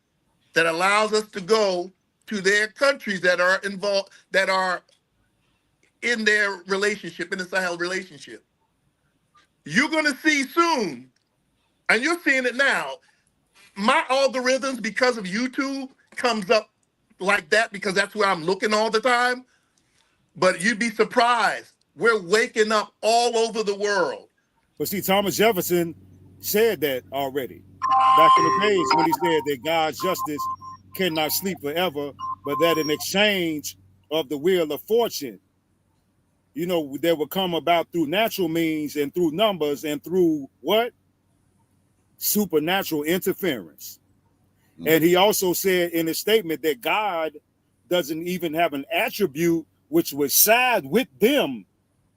that allows us to go to their countries that are involved, that are in their relationship, in the Sahel relationship. You're going to see soon, and you're seeing it now, my algorithms, because of YouTube, comes up like that because that's where I'm looking all the time. But you'd be surprised. We're waking up all over the world. But see, Thomas Jefferson said that already back in the days when he said that God's justice cannot sleep forever, but that in exchange of the wheel of fortune, you know, there will come about through natural means and through numbers and through what? Supernatural interference. And he also said in his statement that God doesn't even have an attribute which would side with them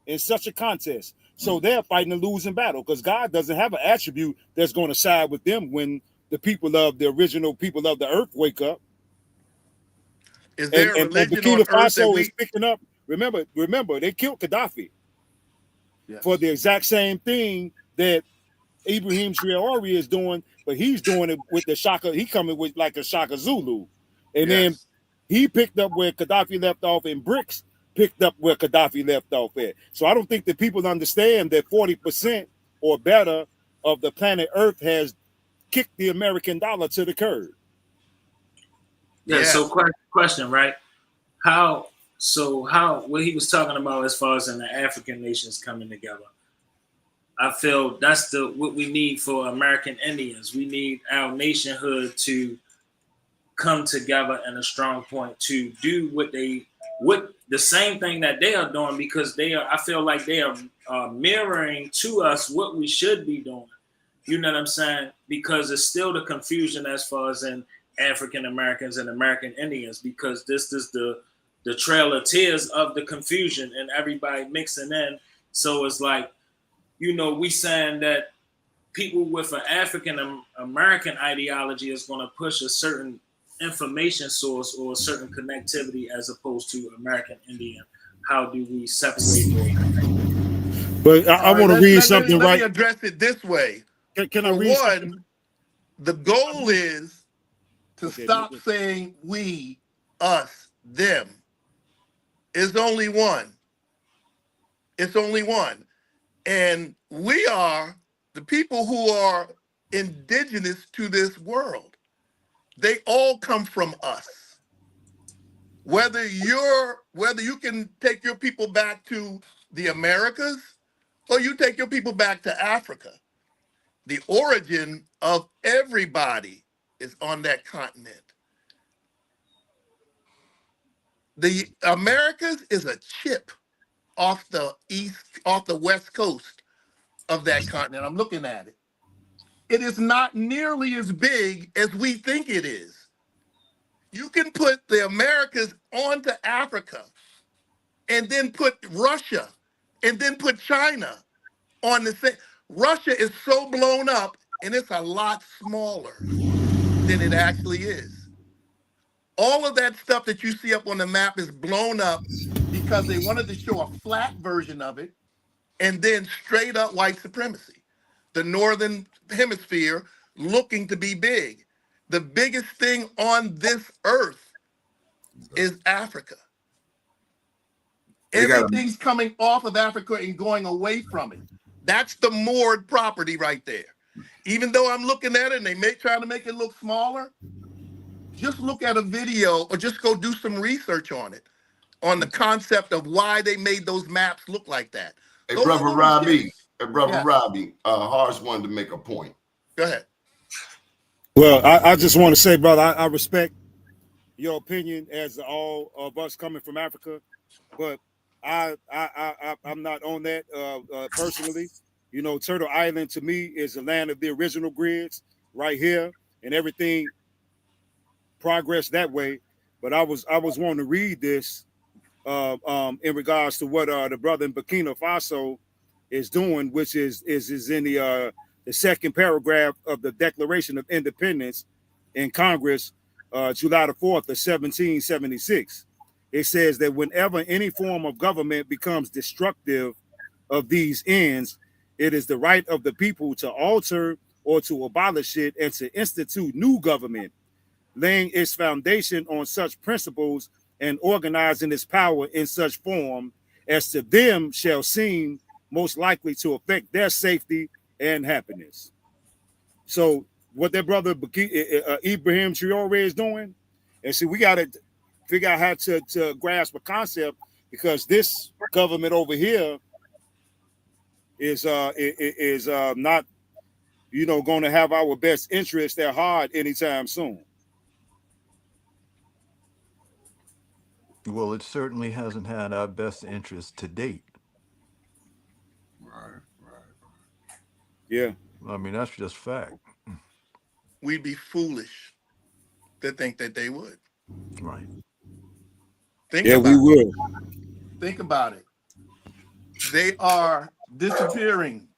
in such a contest. So they're fighting a losing battle because God doesn't have an attribute that's going to side with them when the people of the original people of the earth wake up. Is there a religion Burkina on earth Faso is picking up. Remember, they killed Gaddafi for the exact same thing that Ibrahim Traore is doing, but he's doing it with the Shaka. He coming with like a Shaka Zulu, and then he picked up where Gaddafi left off, and BRICS picked up where Gaddafi left off at. So I don't think that people understand that 40% or better of the planet Earth has kicked the American dollar to the curb. Yeah. So question, right? What he was talking about as far as in the African nations coming together, I feel that's what we need for American Indians. We need our nationhood to come together in a strong point to do what the same thing that they are doing, because I feel like they are mirroring to us what we should be doing. You know what I'm saying? Because it's still the confusion as far as in African Americans and American Indians, because this is the trail of tears of the confusion and everybody mixing in So it's like, we saying that people with an African American ideology is going to push a certain information source or a certain connectivity as opposed to American Indian. How do we separate those? But I want to read something let right. me address it this way. Can I For read one, something? the goal is to stop saying we, us, them. It's only one. It's only one. And we are the people who are indigenous to this world. They all come from us. Whether you can take your people back to the Americas or you take your people back to Africa, the origin of everybody is on that continent. The Americas is a chip off the west coast of that continent. I'm looking at it. It is not nearly as big as we think it is. You can put the Americas onto Africa and then put Russia and then put China on the same. Russia is so blown up and it's a lot smaller than it actually is. All of that stuff that you see up on the map is blown up because they wanted to show a flat version of it and then straight up white supremacy. The Northern Hemisphere looking to be big. The biggest thing on this earth is Africa. Everything's coming off of Africa and going away from it. That's the moored property right there. Even though I'm looking at it and they try to make it look smaller, just look at a video or just go do some research on it, on the concept of why they made those maps look like that. Hey, Those brother little Robbie. ships. Hey, brother Yeah. Robbie. Horace wanted to make a point. Go ahead. Well, I just want to say, brother, I respect your opinion as all of us coming from Africa, but I'm not on that personally. Turtle Island to me is the land of the original grids right here, and everything progressed that way. But I was wanting to read this in regards to what the brother in Burkina Faso is doing, which is in the second paragraph of the Declaration of Independence in Congress, July the 4th of 1776. It says that whenever any form of government becomes destructive of these ends, it is the right of the people to alter or to abolish it and to institute new government, laying its foundation on such principles and organizing its power in such form as to them shall seem most likely to affect their safety and happiness. So what that brother Ibrahim Traore is doing, and see, we got to figure out how to grasp a concept, because this government over here is not going to have our best interest at heart anytime soon. Well, it certainly hasn't had our best interest to date. Right. Yeah. I mean, that's just fact. We'd be foolish to think that they would. Right. We will. Think about it. They are disappearing.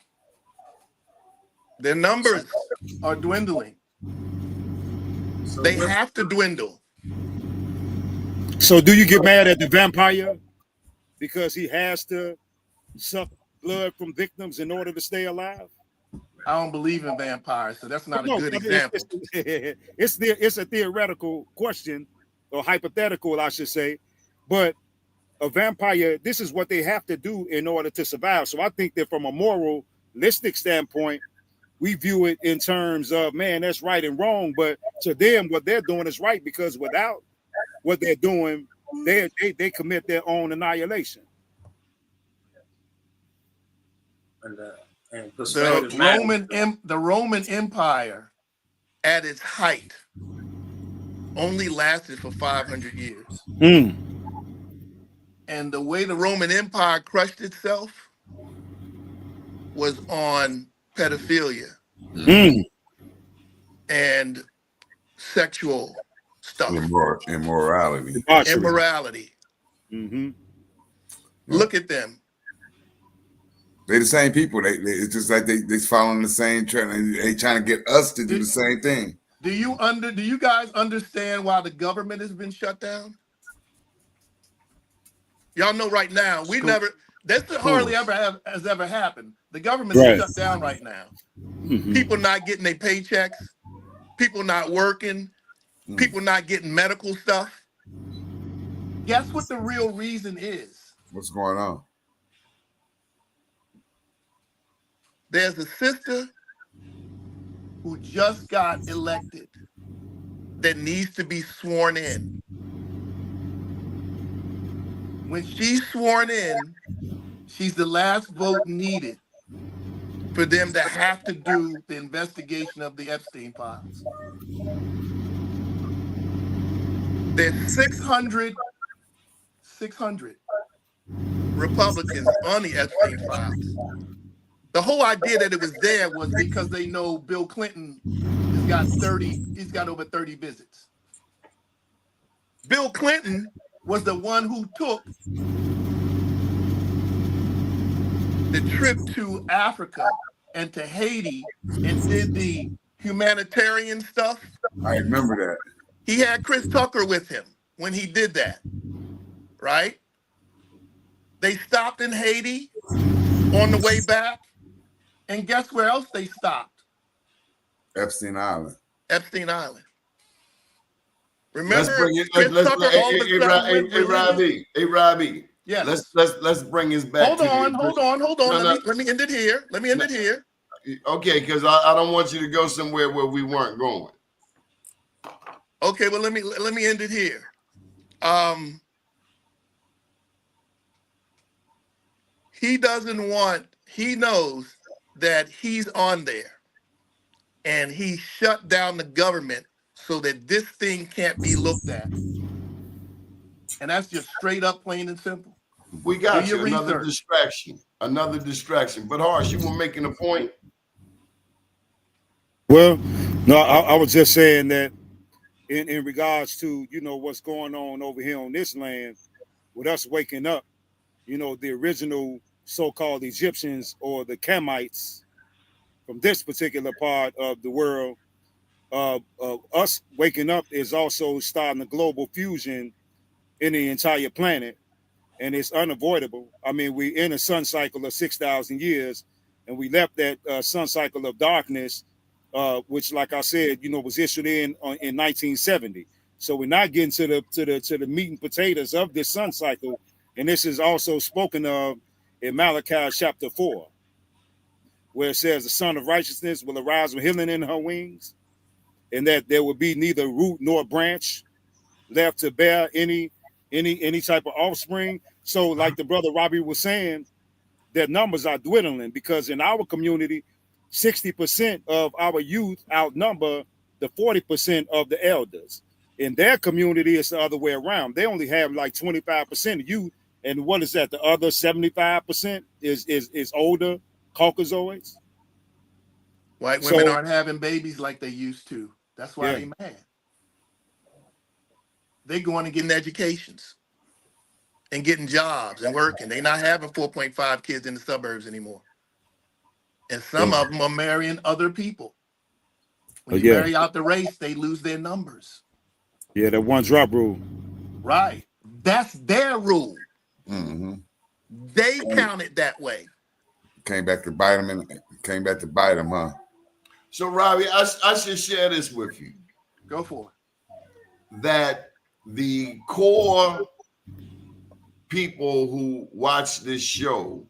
Their numbers are dwindling. So They have to dwindle. So do you get mad at the vampire because he has to suck blood from victims in order to stay alive? I don't believe in vampires, so that's not a good example. It's a theoretical question, or hypothetical, I should say. But a vampire, this is what they have to do in order to survive. So I think that from a moralistic standpoint, we view it in terms of, man, that's right and wrong. But to them, what they're doing is right, because without what they're doing, they commit their own annihilation. And the Roman Empire at its height only lasted for 500 years. And the way the Roman Empire crushed itself was on pedophilia and sexual stuff. Immorality. Look at them. They're the same people. It's just like they following the same trend. And they trying to get us to do the same thing. Do you guys understand why the government has been shut down? Y'all know right now, that's hardly has ever happened. The government is shut down right now. People not getting their paychecks, people not working, people not getting medical stuff. Guess what the real reason is? What's going on? There's a sister who just got elected that needs to be sworn in. When she's sworn in, she's the last vote needed for them to have to do the investigation of the Epstein files. There's 600 Republicans on the Epstein files. The whole idea that it was there was because they know Bill Clinton he's got over 30 visits. Bill Clinton was the one who took the trip to Africa and to Haiti and did the humanitarian stuff. I remember that. He had Chris Tucker with him when he did that, right? They stopped in Haiti on the way back, and guess where else they stopped? Epstein Island. Epstein Island. Remember, Hey, Robbie. Yes. Let's bring this back. Hold on. Let me end it here. Okay, because I don't want you to go somewhere where we weren't going. Okay, well let me end it here. He knows that he's on there, and he shut down the government so that this thing can't be looked at. And that's just straight up, plain and simple. We got you. Another distraction. But Horace, you were making a point. Well, no, I was just saying that in regards to, what's going on over here on this land, with us waking up, the original so-called Egyptians or the Kemites from this particular part of the world, us waking up is also starting a global fusion in the entire planet, and it's unavoidable. I mean, we're in a sun cycle of 6,000 years, and we left that sun cycle of darkness, which, like I said, was issued in 1970. So we're not getting to the meat and potatoes of this sun cycle, and this is also spoken of in Malachi chapter 4, where it says the Son of Righteousness will arise with healing in her wings, and that there will be neither root nor branch left to bear any type of offspring. So like the brother Robbie was saying, their numbers are dwindling because in our community, 60% of our youth outnumber the 40% of the elders. In their community, it's the other way around. They only have like 25% of youth. And what is that? The other 75% is older Caucasoids. White women aren't having babies like they used to. That's why they mad. They going and getting educations and getting jobs and working. They not having 4.5 kids in the suburbs anymore. And some of them are marrying other people. When you marry out the race, they lose their numbers. Yeah, that one drop rule. Right. That's their rule. Mm-hmm. They count it that way. Came back to bite them, huh? So, Robbie, I should share this with you. Go for it. That the core people who watch this show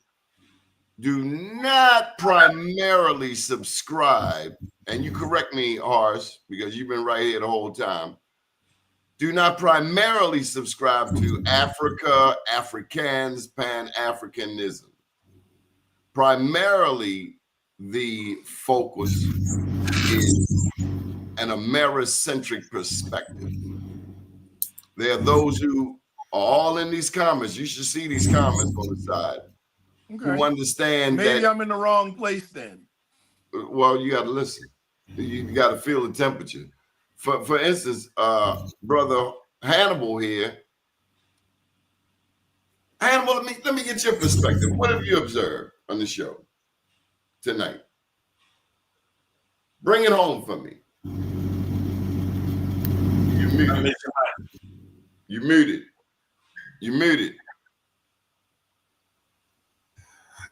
do not primarily subscribe, and you correct me, Horace, because you've been right here the whole time, do not primarily subscribe to Africa, Africans, Pan-Africanism. Primarily, the focus is an Americentric perspective. There are those who are all in these comments. You should see these comments on the side. Okay. Who understand Maybe that, I'm in the wrong place then. Well, you got to listen. You got to feel the temperature. For instance, brother Hannibal here. Hannibal, let me get your perspective. What have you observed? on the show tonight. Bring it home for me. You muted. You muted. You muted.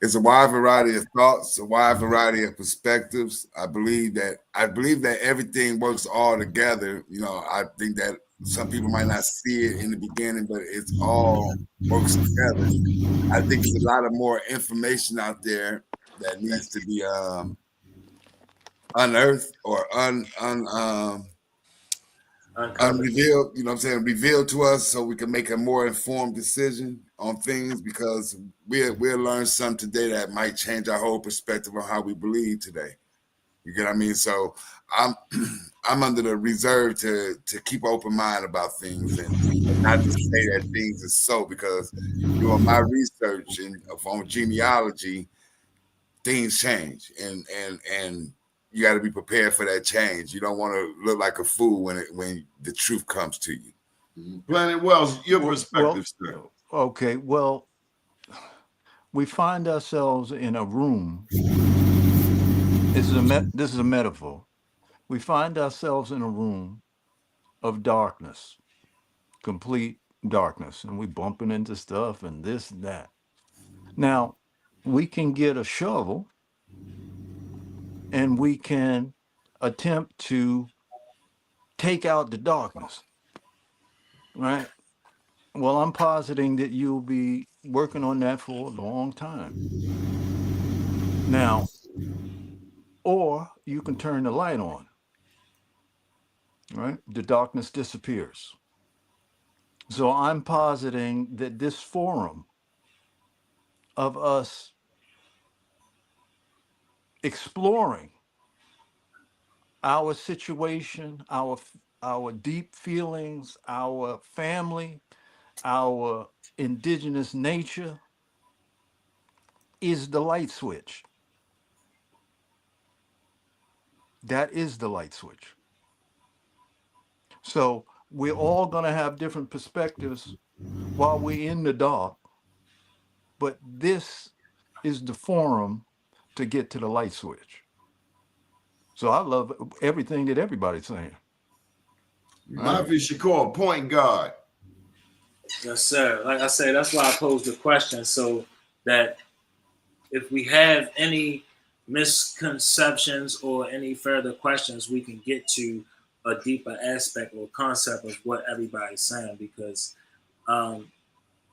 It's a wide variety of thoughts, a wide variety of perspectives. I believe that everything works all together. You know, I think that some people might not see it in the beginning, but it's all works together. I think there's a lot of more information out there that needs to be unearthed or unrevealed, you know what I'm saying, revealed to us so we can make a more informed decision on things, because we'll learn something today that might change our whole perspective on how we believe today. You get what I mean? So I'm under the reserve to keep an open mind about things and not to say that things are so, because doing my research and on genealogy, things change and you got to be prepared for that change. You don't want to look like a fool when the truth comes to you. Planet Wells, your perspective, sir. Okay, well, we find ourselves in a room. This is a metaphor. We find ourselves in a room of darkness, complete darkness, and we bumping into stuff and this and that. Now, we can get a shovel and we can attempt to take out the darkness, right? Well, I'm positing that you'll be working on that for a long time. Now, or you can turn the light on, right? The darkness disappears. So I'm positing that this forum of us exploring our situation, our deep feelings, our family, our indigenous nature is the light switch. That is the light switch. So we're all going to have different perspectives while we're in the dark, but this is the forum to get to the light switch. So I love everything that everybody's saying. Mafia Shakur, point guard. Yes, sir. Like I said, that's why I posed the question, so that if we have any misconceptions or any further questions, we can get to a deeper aspect or concept of what everybody's saying, because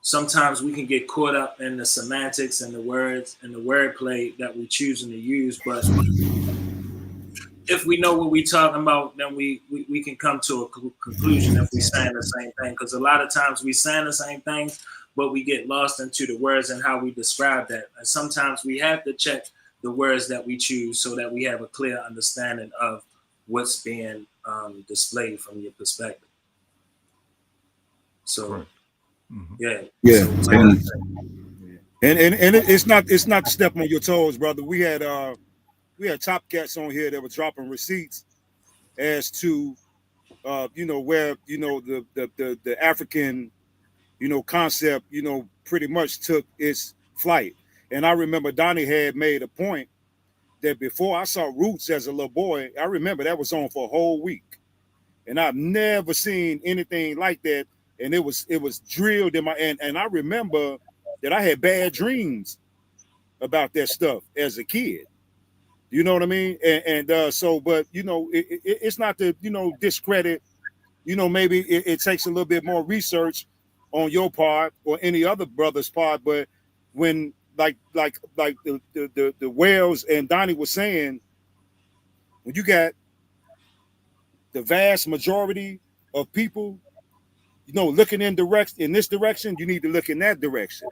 sometimes we can get caught up in the semantics and the words and the wordplay that we're choosing to use. But if we know what we're talking about, then we can come to a conclusion if we're saying the same thing. Because a lot of times we saying the same things, but we get lost into the words and how we describe that. And sometimes we have to check the words that we choose so that we have a clear understanding of what's being displayed from your perspective. So, yeah. So, and it's not to step on your toes, brother. We had top cats on here that were dropping receipts as to where the African concept pretty much took its flight. And I remember Doni had made a point that before I saw Roots as a little boy, I remember that was on for a whole week, and I've never seen anything like that. And it was drilled in my and I remember that I had bad dreams about that stuff as a kid. You know what I mean? So, but it's not to discredit. Maybe it takes a little bit more research on your part or any other brother's part. But when like the Wells and Doni was saying, when you got the vast majority of people, looking in this direction, you need to look in that direction.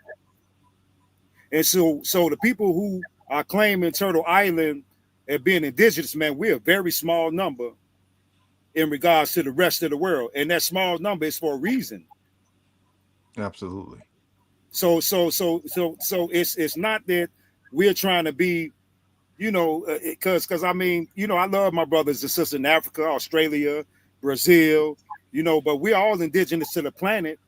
And so the people who are claiming Turtle Island as being indigenous, man, we're a very small number in regards to the rest of the world, and that small number is for a reason. Absolutely. So it's not that we're trying to be, because I mean, I love my brothers and sisters in Africa, Australia, Brazil, but we're all indigenous to the planet.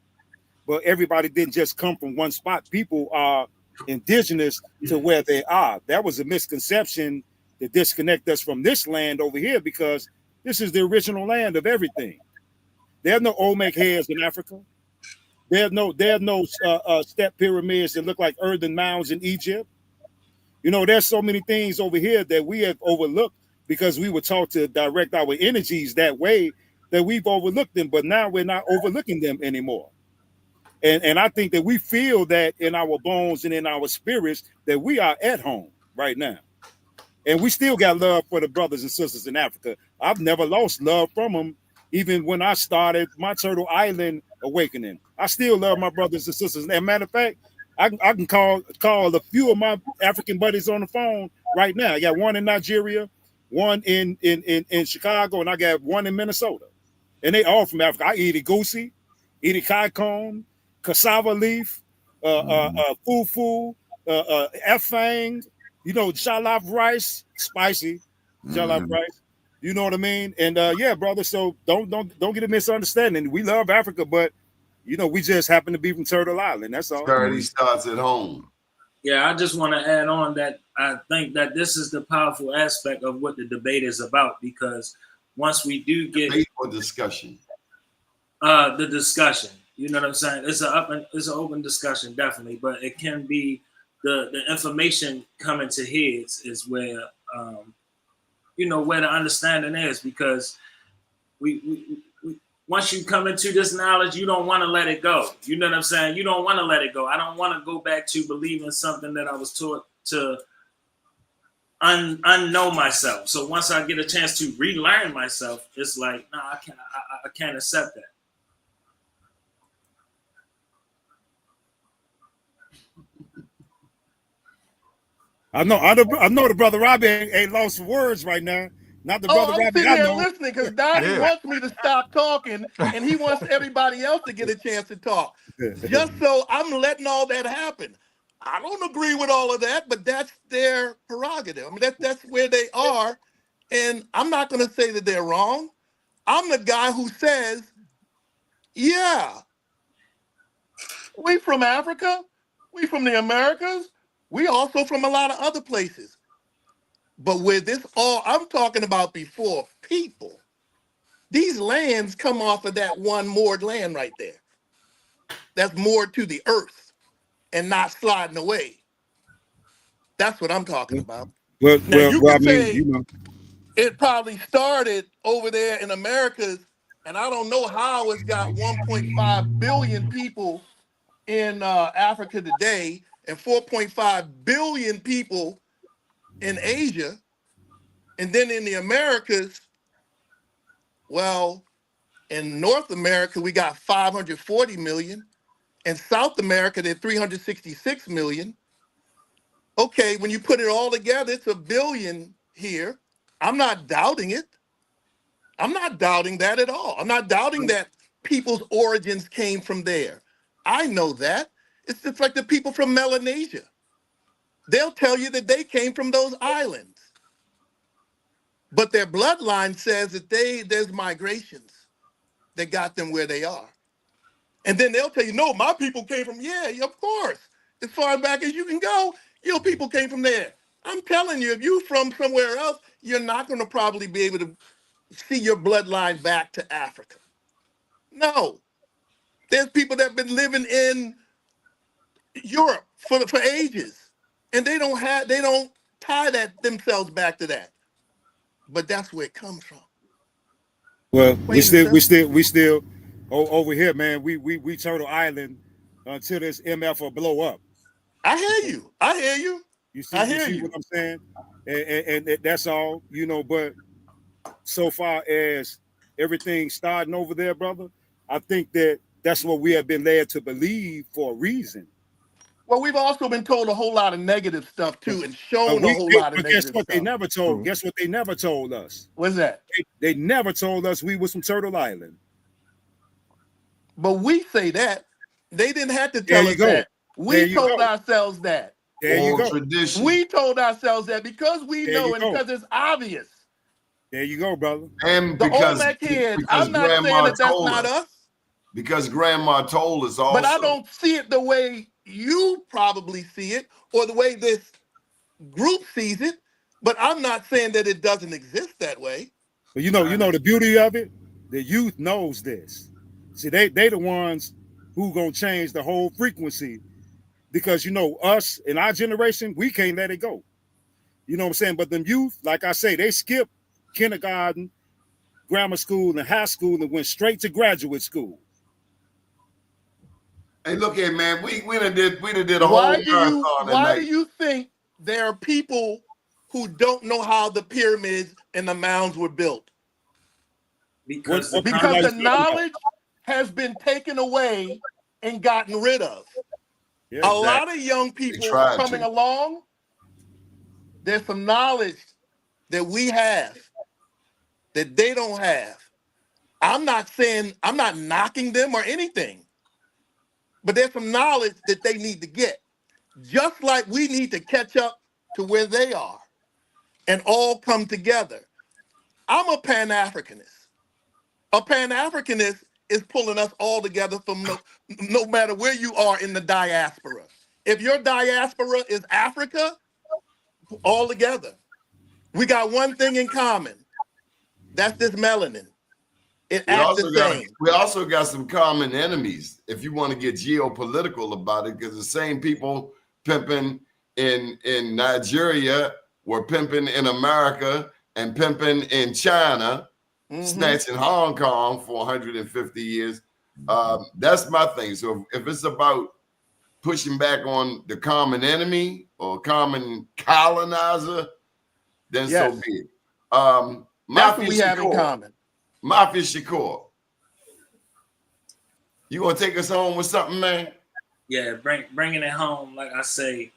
But everybody didn't just come from one spot. People are indigenous to where they are. That was a misconception to disconnect us from this land over here, because this is the original land of everything. There are no Olmec heads in Africa. There are no step pyramids that look like earthen mounds in Egypt. You know, there's so many things over here that we have overlooked because we were taught to direct our energies that way, that we've overlooked them, but now we're not overlooking them anymore. And I think that we feel that in our bones and in our spirits that we are at home right now. And we still got love for the brothers and sisters in Africa. I've never lost love from them, even when I started my Turtle Island awakening. I still love my brothers and sisters. As a matter of fact, I can call a few of my African buddies on the phone right now. I got one in Nigeria, one in Chicago, and I got one in Minnesota. And they all from Africa. I eat goosey, eat kaikon, cassava leaf, fufu, efang, you know, jollof rice, spicy jollof rice. You know what I mean? And yeah, brother. So don't get a misunderstanding. We love Africa, but you know, we just happen to be from Turtle Island. That's all. Charity starts at home. Yeah, I just want to add on that I think that this is the powerful aspect of what the debate is about, because once we do get debate or discussion, the discussion, you know what I'm saying? It's an open discussion, definitely, but it can be the information coming to heads is where you know, where the understanding is, because we once you come into this knowledge, you don't want to let it go. You know what I'm saying? You don't want to let it go. I don't want to go back to believing something that I was taught to unknow myself. So once I get a chance to relearn myself, it's like, no, I can't accept that. I know the brother Robbie ain't lost for words right now. Not the brother I'm Robbie sitting I there know. listening because Donnie wants me to stop talking, and he wants everybody else to get a chance to talk. Just so I'm letting all that happen. I don't agree with all of that, but that's their prerogative. I mean, that's where they are, and I'm not going to say that they're wrong. I'm the guy who says, yeah, we from Africa, we from the Americas, we also from a lot of other places. But with this all I'm talking about before people, these lands come off of that one moored land right there. That's moored to the earth and not sliding away. That's what I'm talking about. Now you can say you know, it probably started over there in Americas, and I don't know how it's got 1.5 billion people in Africa today and 4.5 billion people in Asia. And then in the Americas, well, in North America, we got 540 million. In South America, they're 366 million. Okay, when you put it all together, it's a billion here. I'm not doubting it. I'm not doubting that at all. I'm not doubting that people's origins came from there. I know that. It's just like the people from Melanesia. They'll tell you that they came from those islands. But their bloodline says that there's migrations that got them where they are. And then they'll tell you, no, my people came from, yeah, of course. As far back as you can go, your people came from there. I'm telling you, if you're from somewhere else, you're not going to probably be able to see your bloodline back to Africa. No. There's people that have been living in Europe for ages, and they don't tie that themselves back to that. But that's where it comes from. Well, we still over here, man. We Turtle Island until this MF will blow up. I hear you. You see what I'm saying? And that's all, you know. But so far as everything starting over there, brother, I think that's what we have been led to believe for a reason. Well, we've also been told a whole lot of negative stuff too, and shown a whole lot of negative guess what stuff. They never told. Guess what they never told us? What's that? They never told us we was from Turtle Island. But we say that. They didn't have to tell us that. We told ourselves that. There you go. Tradition. We told ourselves that because we know and because it's obvious. There you go, brother. And The because, Olmec head, because I'm not saying that that's not us. Because grandma told us also. But I don't see it the way you probably see it or the way this group sees it, but I'm not saying that it doesn't exist that way. But you know the beauty of it, the youth knows this. See, they the ones who gonna change the whole frequency, because us in our generation, we can't let it go. You know what I'm saying? But them youth, like I say, they skip kindergarten, grammar school, and high school and went straight to graduate school. Hey, look here, man. We done did a whole marathon tonight. Why do you think there are people who don't know how the pyramids and the mounds were built? Because the knowledge has been taken away and gotten rid of. Yeah, a lot of young people coming along, there's some knowledge that we have that they don't have. I'm not knocking them or anything, but there's some knowledge that they need to get, just like we need to catch up to where they are and all come together. I'm a Pan-Africanist. A Pan-Africanist is pulling us all together from no matter where you are in the diaspora. If your diaspora is Africa, all together. We got one thing in common. That's this melanin. It acts the same. We also got some common enemies, if you want to get geopolitical about it, because the same people pimping in Nigeria were pimping in America and pimping in China, snatching Hong Kong for 150 years. That's my thing. So if it's about pushing back on the common enemy or common colonizer, then so be it. That's what we have in common. Mafia Shakur, you gonna take us home with something, man? Yeah, bringing it home. Like I say,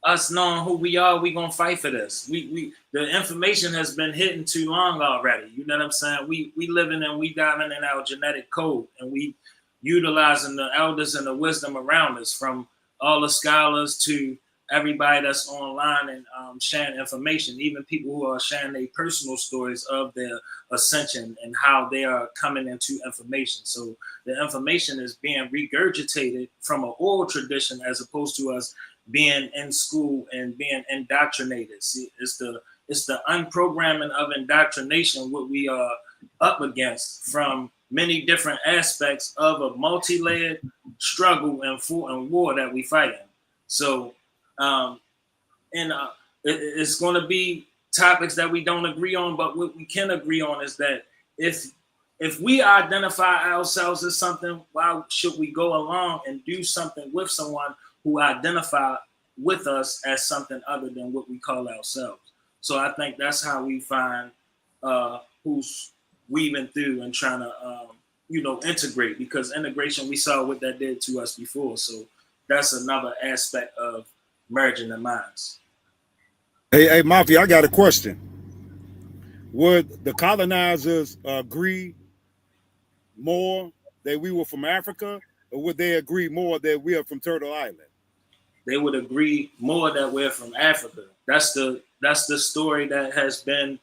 us knowing who we are, we gonna fight for this. We the information has been hidden too long already. You know what I'm saying? We living and we diving in our genetic code, and we utilizing the elders and the wisdom around us, from all the scholars to everybody that's online and sharing information, even people who are sharing their personal stories of their ascension and how they are coming into information. So the information is being regurgitated from an oral tradition as opposed to us being in school and being indoctrinated. See, it's the unprogramming of indoctrination what we are up against from many different aspects of a multi-layered struggle and war that we fight in. So it's going to be topics that we don't agree on, but what we can agree on is that if we identify ourselves as something, why should we go along and do something with someone who identify with us as something other than what we call ourselves? So I think that's how we find who's weaving through and trying to integrate, because integration, we saw what that did to us before. So that's another aspect of merging the minds. Hey, Mafia, I got a question. Would the colonizers agree more that we were from Africa, or would they agree more that we are from Turtle Island? They would agree more that we're from Africa. That's the story that has been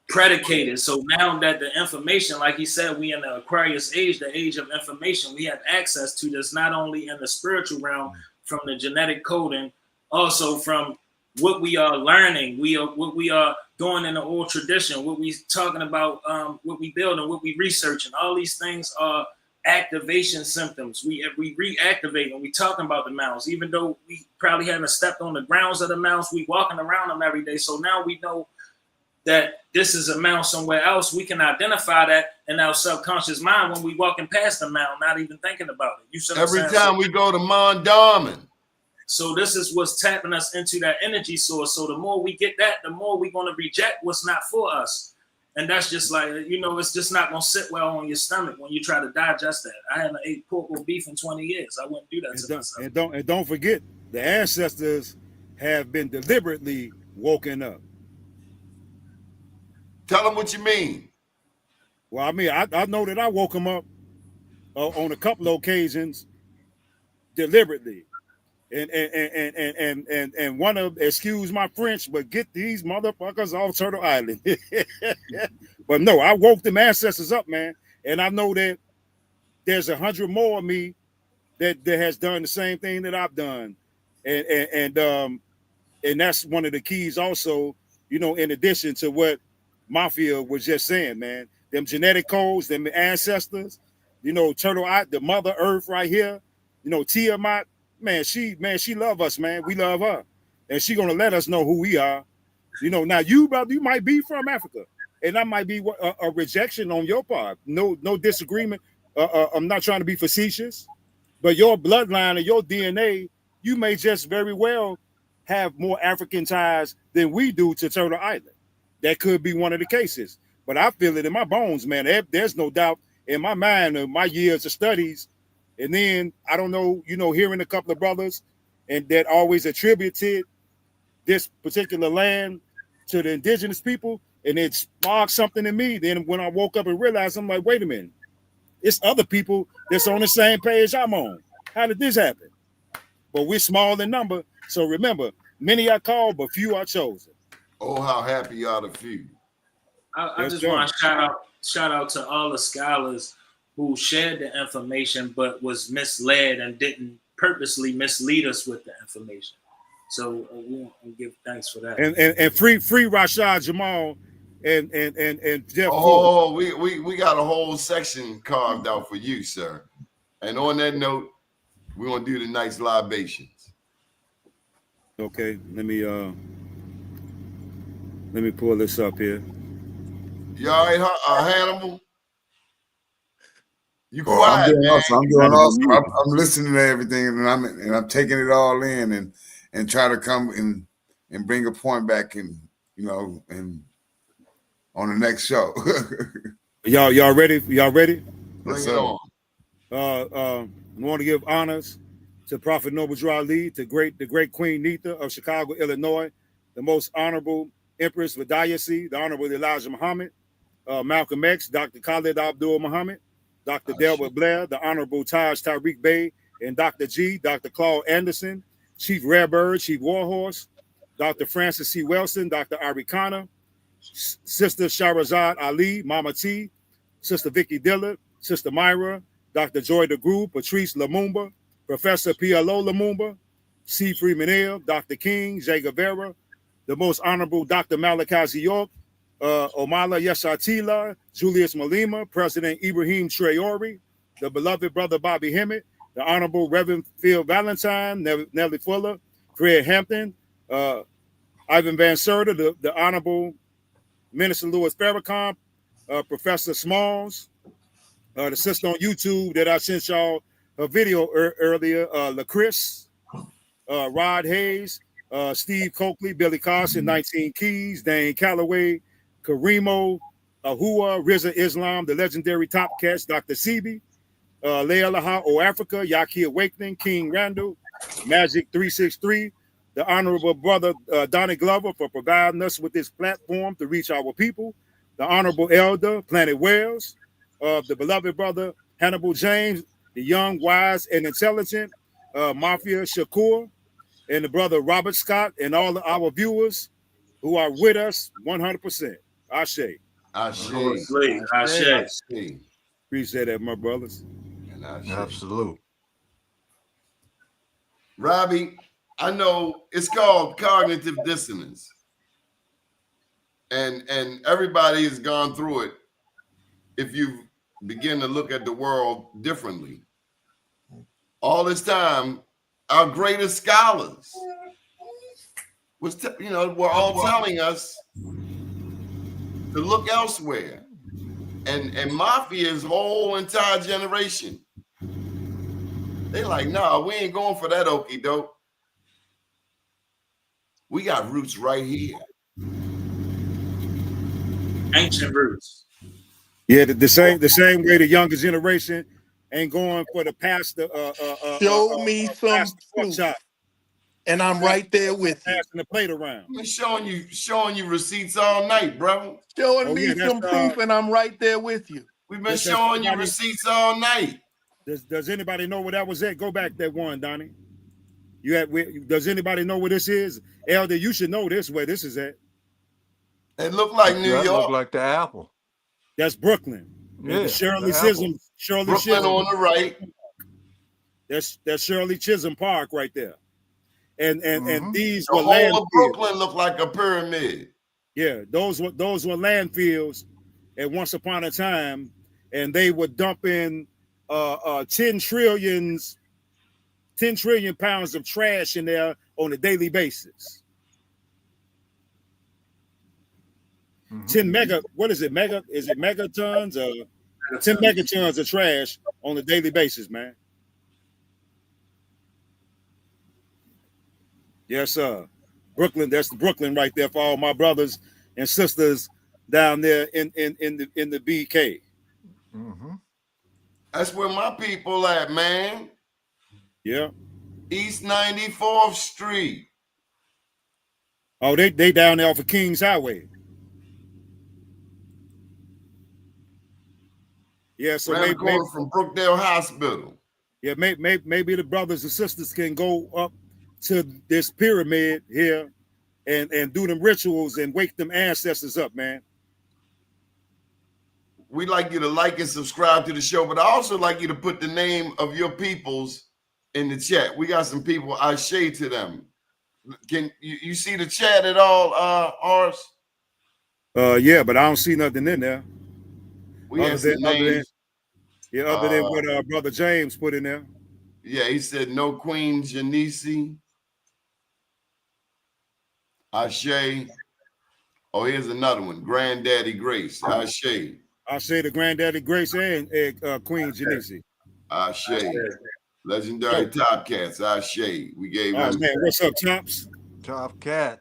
predicated. So now that the information, like he said, we in the Aquarius age, the age of information, we have access to this not only in the spiritual realm, from the genetic coding, also from what we are learning, what we are doing in the old tradition, what we talking about, what we build and what we researching. All these things are activation symptoms. We reactivate and we talking about the mounds, even though we probably haven't stepped on the grounds of the mounds. We walking around them every day. So now we know that this is a mound somewhere else. We can identify that in our subconscious mind when we walking past the mound, not even thinking about it. You every time we go to Mound Builders. So this is what's tapping us into that energy source. So the more we get that, the more we're going to reject what's not for us. And that's just like, it's just not going to sit well on your stomach when you try to digest that. I haven't ate pork or beef in 20 years. I wouldn't do that to myself. And don't forget, the ancestors have been deliberately woken up. Tell them what you mean. Well, I mean, I know that I woke them up on a couple of occasions deliberately. And one of, excuse my French, but get these motherfuckers off Turtle Island. But no, I woke them ancestors up, man. And I know that there's 100 more of me that has done the same thing that I've done, and that's one of the keys also, you know, in addition to what Mafia was just saying, man, them genetic codes, them ancestors, you know, the Mother Earth right here, you know, Tiamat, man, she love us, man. We love her. And she gonna let us know who we are. You know, now you, brother, you might be from Africa, and that might be a rejection on your part. No disagreement. I'm not trying to be facetious, but your bloodline and your DNA, you may just very well have more African ties than we do to Turtle Island. That could be one of the cases. But I feel it in my bones, man. There's no doubt in my mind of my years of studies. And then I don't know, you know, hearing a couple of brothers and that always attributed this particular land to the indigenous people, and it sparked something in me. Then when I woke up and realized, I'm like, wait a minute, it's other people that's on the same page I'm on. How did this happen? But we're small in number. So remember, many are called, but few are chosen. Oh, how happy are the few. I just want to shout out to all the scholars who shared the information but was misled and didn't purposely mislead us with the information. So we want to give thanks for that. And free Rashad Jamal and Jeff. Oh, we got a whole section carved out for you, sir. And on that note, we're gonna do the night's libations. Okay, let me pull this up here. You all right, Hannibal? You quiet, I'm doing man. awesome. I'm doing awesome. I'm listening to everything, and I'm taking it all in and try to come and bring a point back, and you know, and on the next show. Y'all ready? Y'all ready? Bring it on. I want to give honors to Prophet Noble Drew Ali, the great Queen Nitha of Chicago, Illinois, the most honorable Empress Vidayasi, the Honorable Elijah Muhammad, Malcolm X, Dr. Khalid Abdul Muhammad, Dr. Delbert Blair, the Honorable Taj Tariq Bey, and Dr. G, Dr. Claude Anderson, Chief Redbird, Chief Warhorse, Dr. Francis C. Wilson, Dr. Ari Khanna, Sister Shahrazad Ali, Mama T, Sister Vicky Dillard, Sister Myra, Dr. Joy DeGroot, Patrice Lumumba, Professor P.L.O. Lumumba, C. Freeman Hill, Dr. King, Jay Guevara, the most honorable Dr. Malachi York, Omala Yeshatila, Julius Malema, President Ibrahim Traore, the beloved brother Bobby Hemmett, the Honorable Reverend Phil Valentine, Nellie Fuller, Fred Hampton, Ivan Van Serta, the Honorable Minister Louis Farrakhan, Professor Smalls, the sister on YouTube that I sent y'all a video earlier, LaChris, Rod Hayes, Steve Coakley, Billy Carson, 19 Keys, Dane Calloway, Karimo, Ahua, Riza Islam, the legendary Top Cats, Dr. Sebi, Leah Laha, O Africa, Yaki Awakening, King Randall, Magic 363, the honorable brother Doni Glover for providing us with this platform to reach our people, the honorable elder Planet Wells, the beloved brother Hannibal James, the young, wise, and intelligent Mafia Shakur, and the brother Robert Scott, and all of our viewers who are with us 100%. Ashe. Ashe. Appreciate that, my brothers. Absolute. Robbie, I know it's called cognitive dissonance. And everybody has gone through it if you begin to look at the world differently. All this time, our greatest scholars were all telling us to look elsewhere. And Mafia's whole entire generation, they like, nah, we ain't going for that okie doke. We got roots right here. Ancient roots. Yeah, the same way the younger generation ain't going for the past. Show me some proof, and I'm right there with you. Passing the plate around. I'm showing you receipts all night, brother. Showing me some proof, and I'm right there with you. We've been showing you receipts all night. Does anybody know where that was at? Go back that one, Donnie. Does anybody know where this is? Elder, you should know this where this is at. It looked like New York. Looked like the apple. That's Brooklyn. Yeah, Shirley Sissom. Brooklyn on the right. That's Shirley Chisholm Park right there. And these The were whole of landfills. Brooklyn looked like a pyramid. Yeah, those were landfills at once upon a time, and they were dumping 10 trillion pounds of trash in there on a daily basis. 10 mega, what is it? Is it megatons or 10 megatons of trash on a daily basis, man? Yes, sir. Brooklyn, that's the Brooklyn right there for all my brothers and sisters down there in the BK. That's where my people at, man. Yeah. East 94th Street. Oh, they down there off of Kings Highway. Yeah, so maybe from Brookdale Hospital. Yeah, maybe the brothers and sisters can go up to this pyramid here and do them rituals and wake them ancestors up, man. We'd like you to like and subscribe to the show, but I also like you to put the name of your peoples in the chat. We got some people, I shade to them. Can you see the chat at all, Horace? Yeah, but I don't see nothing in there. We have some names. Other than what Brother James put in there. Yeah, he said no Queen Janice. Ashe. Oh, here's another one. Granddaddy Grace. Ashe. Ashe the Granddaddy Grace and Queen Janice. Ashe. Legendary Top Cats. Ashe. We gave him. Man, what's up, Tops? Top Cat.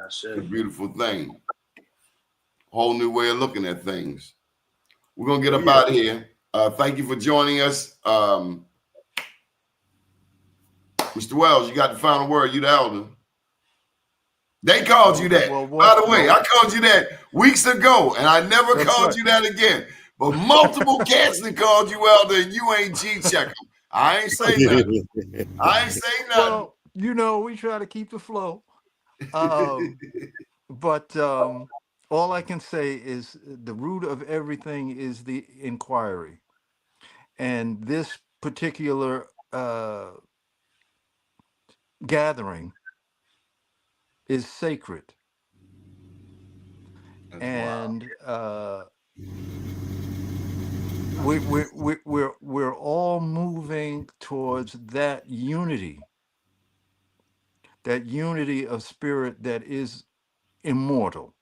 It's a beautiful thing. Whole new way of looking at things. We're gonna get up out of here. Thank you for joining us. Mr. Wells, you got the final word. You the elder. They called you that. By the way, I called you that weeks ago, and I never called you that again. But multiple cats that called you elder, and you ain't G-check them. I ain't say nothing. I ain't say nothing. Well, you know, we try to keep the flow. But all I can say is the root of everything is the inquiry. And this particular gathering is sacred. And we're all moving towards that unity of spirit that is immortal.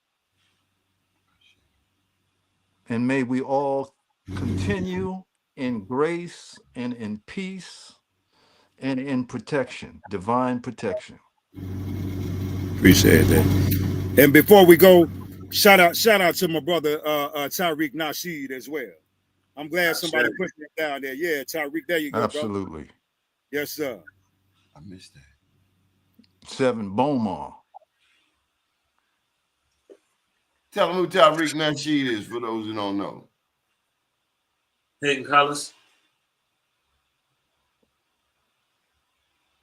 And may we all continue in grace and in peace and in protection, divine protection. Appreciate that. And before we go, shout out to my brother Tariq Nasheed as well. I'm glad somebody put that down there. Yeah, Tariq, there you go. Absolutely. Bro. Yes, sir. I missed that. 7 Beaumont. Tell them who Tariq Nasheed is for those who don't know. Hidden Colors.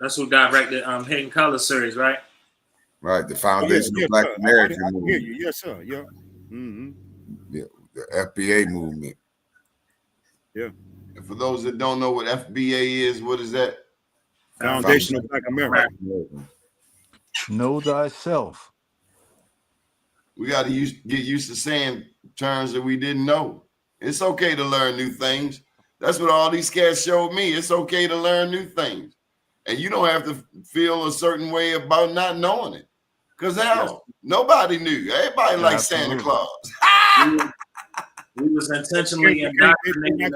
That's who directed Hidden Colors series, right? Right, the Foundation of Black American movement. Yes, sir. Yeah. Mm-hmm. Yeah, the FBA movement. Yeah. And for those that don't know what FBA is, what is that? Foundation of Black America. Know thyself. We got to get used to saying terms that we didn't know. It's okay to learn new things. That's what all these cats showed me. It's okay to learn new things. And you don't have to feel a certain way about not knowing it. Because hell, nobody knew. Everybody likes Santa Claus. We was intentionally indoctrinated.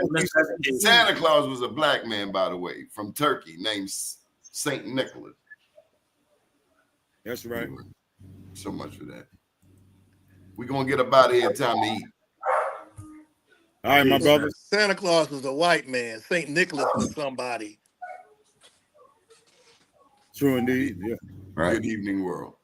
Santa Claus was a black man, by the way, from Turkey, named Saint Nicholas. That's right. Anyway, so much for that. We're going to get up out of here. Time to eat. All right, my brother. Santa Claus was a white man. Saint Nicholas was somebody. True indeed. Yeah. Right. Good evening, world.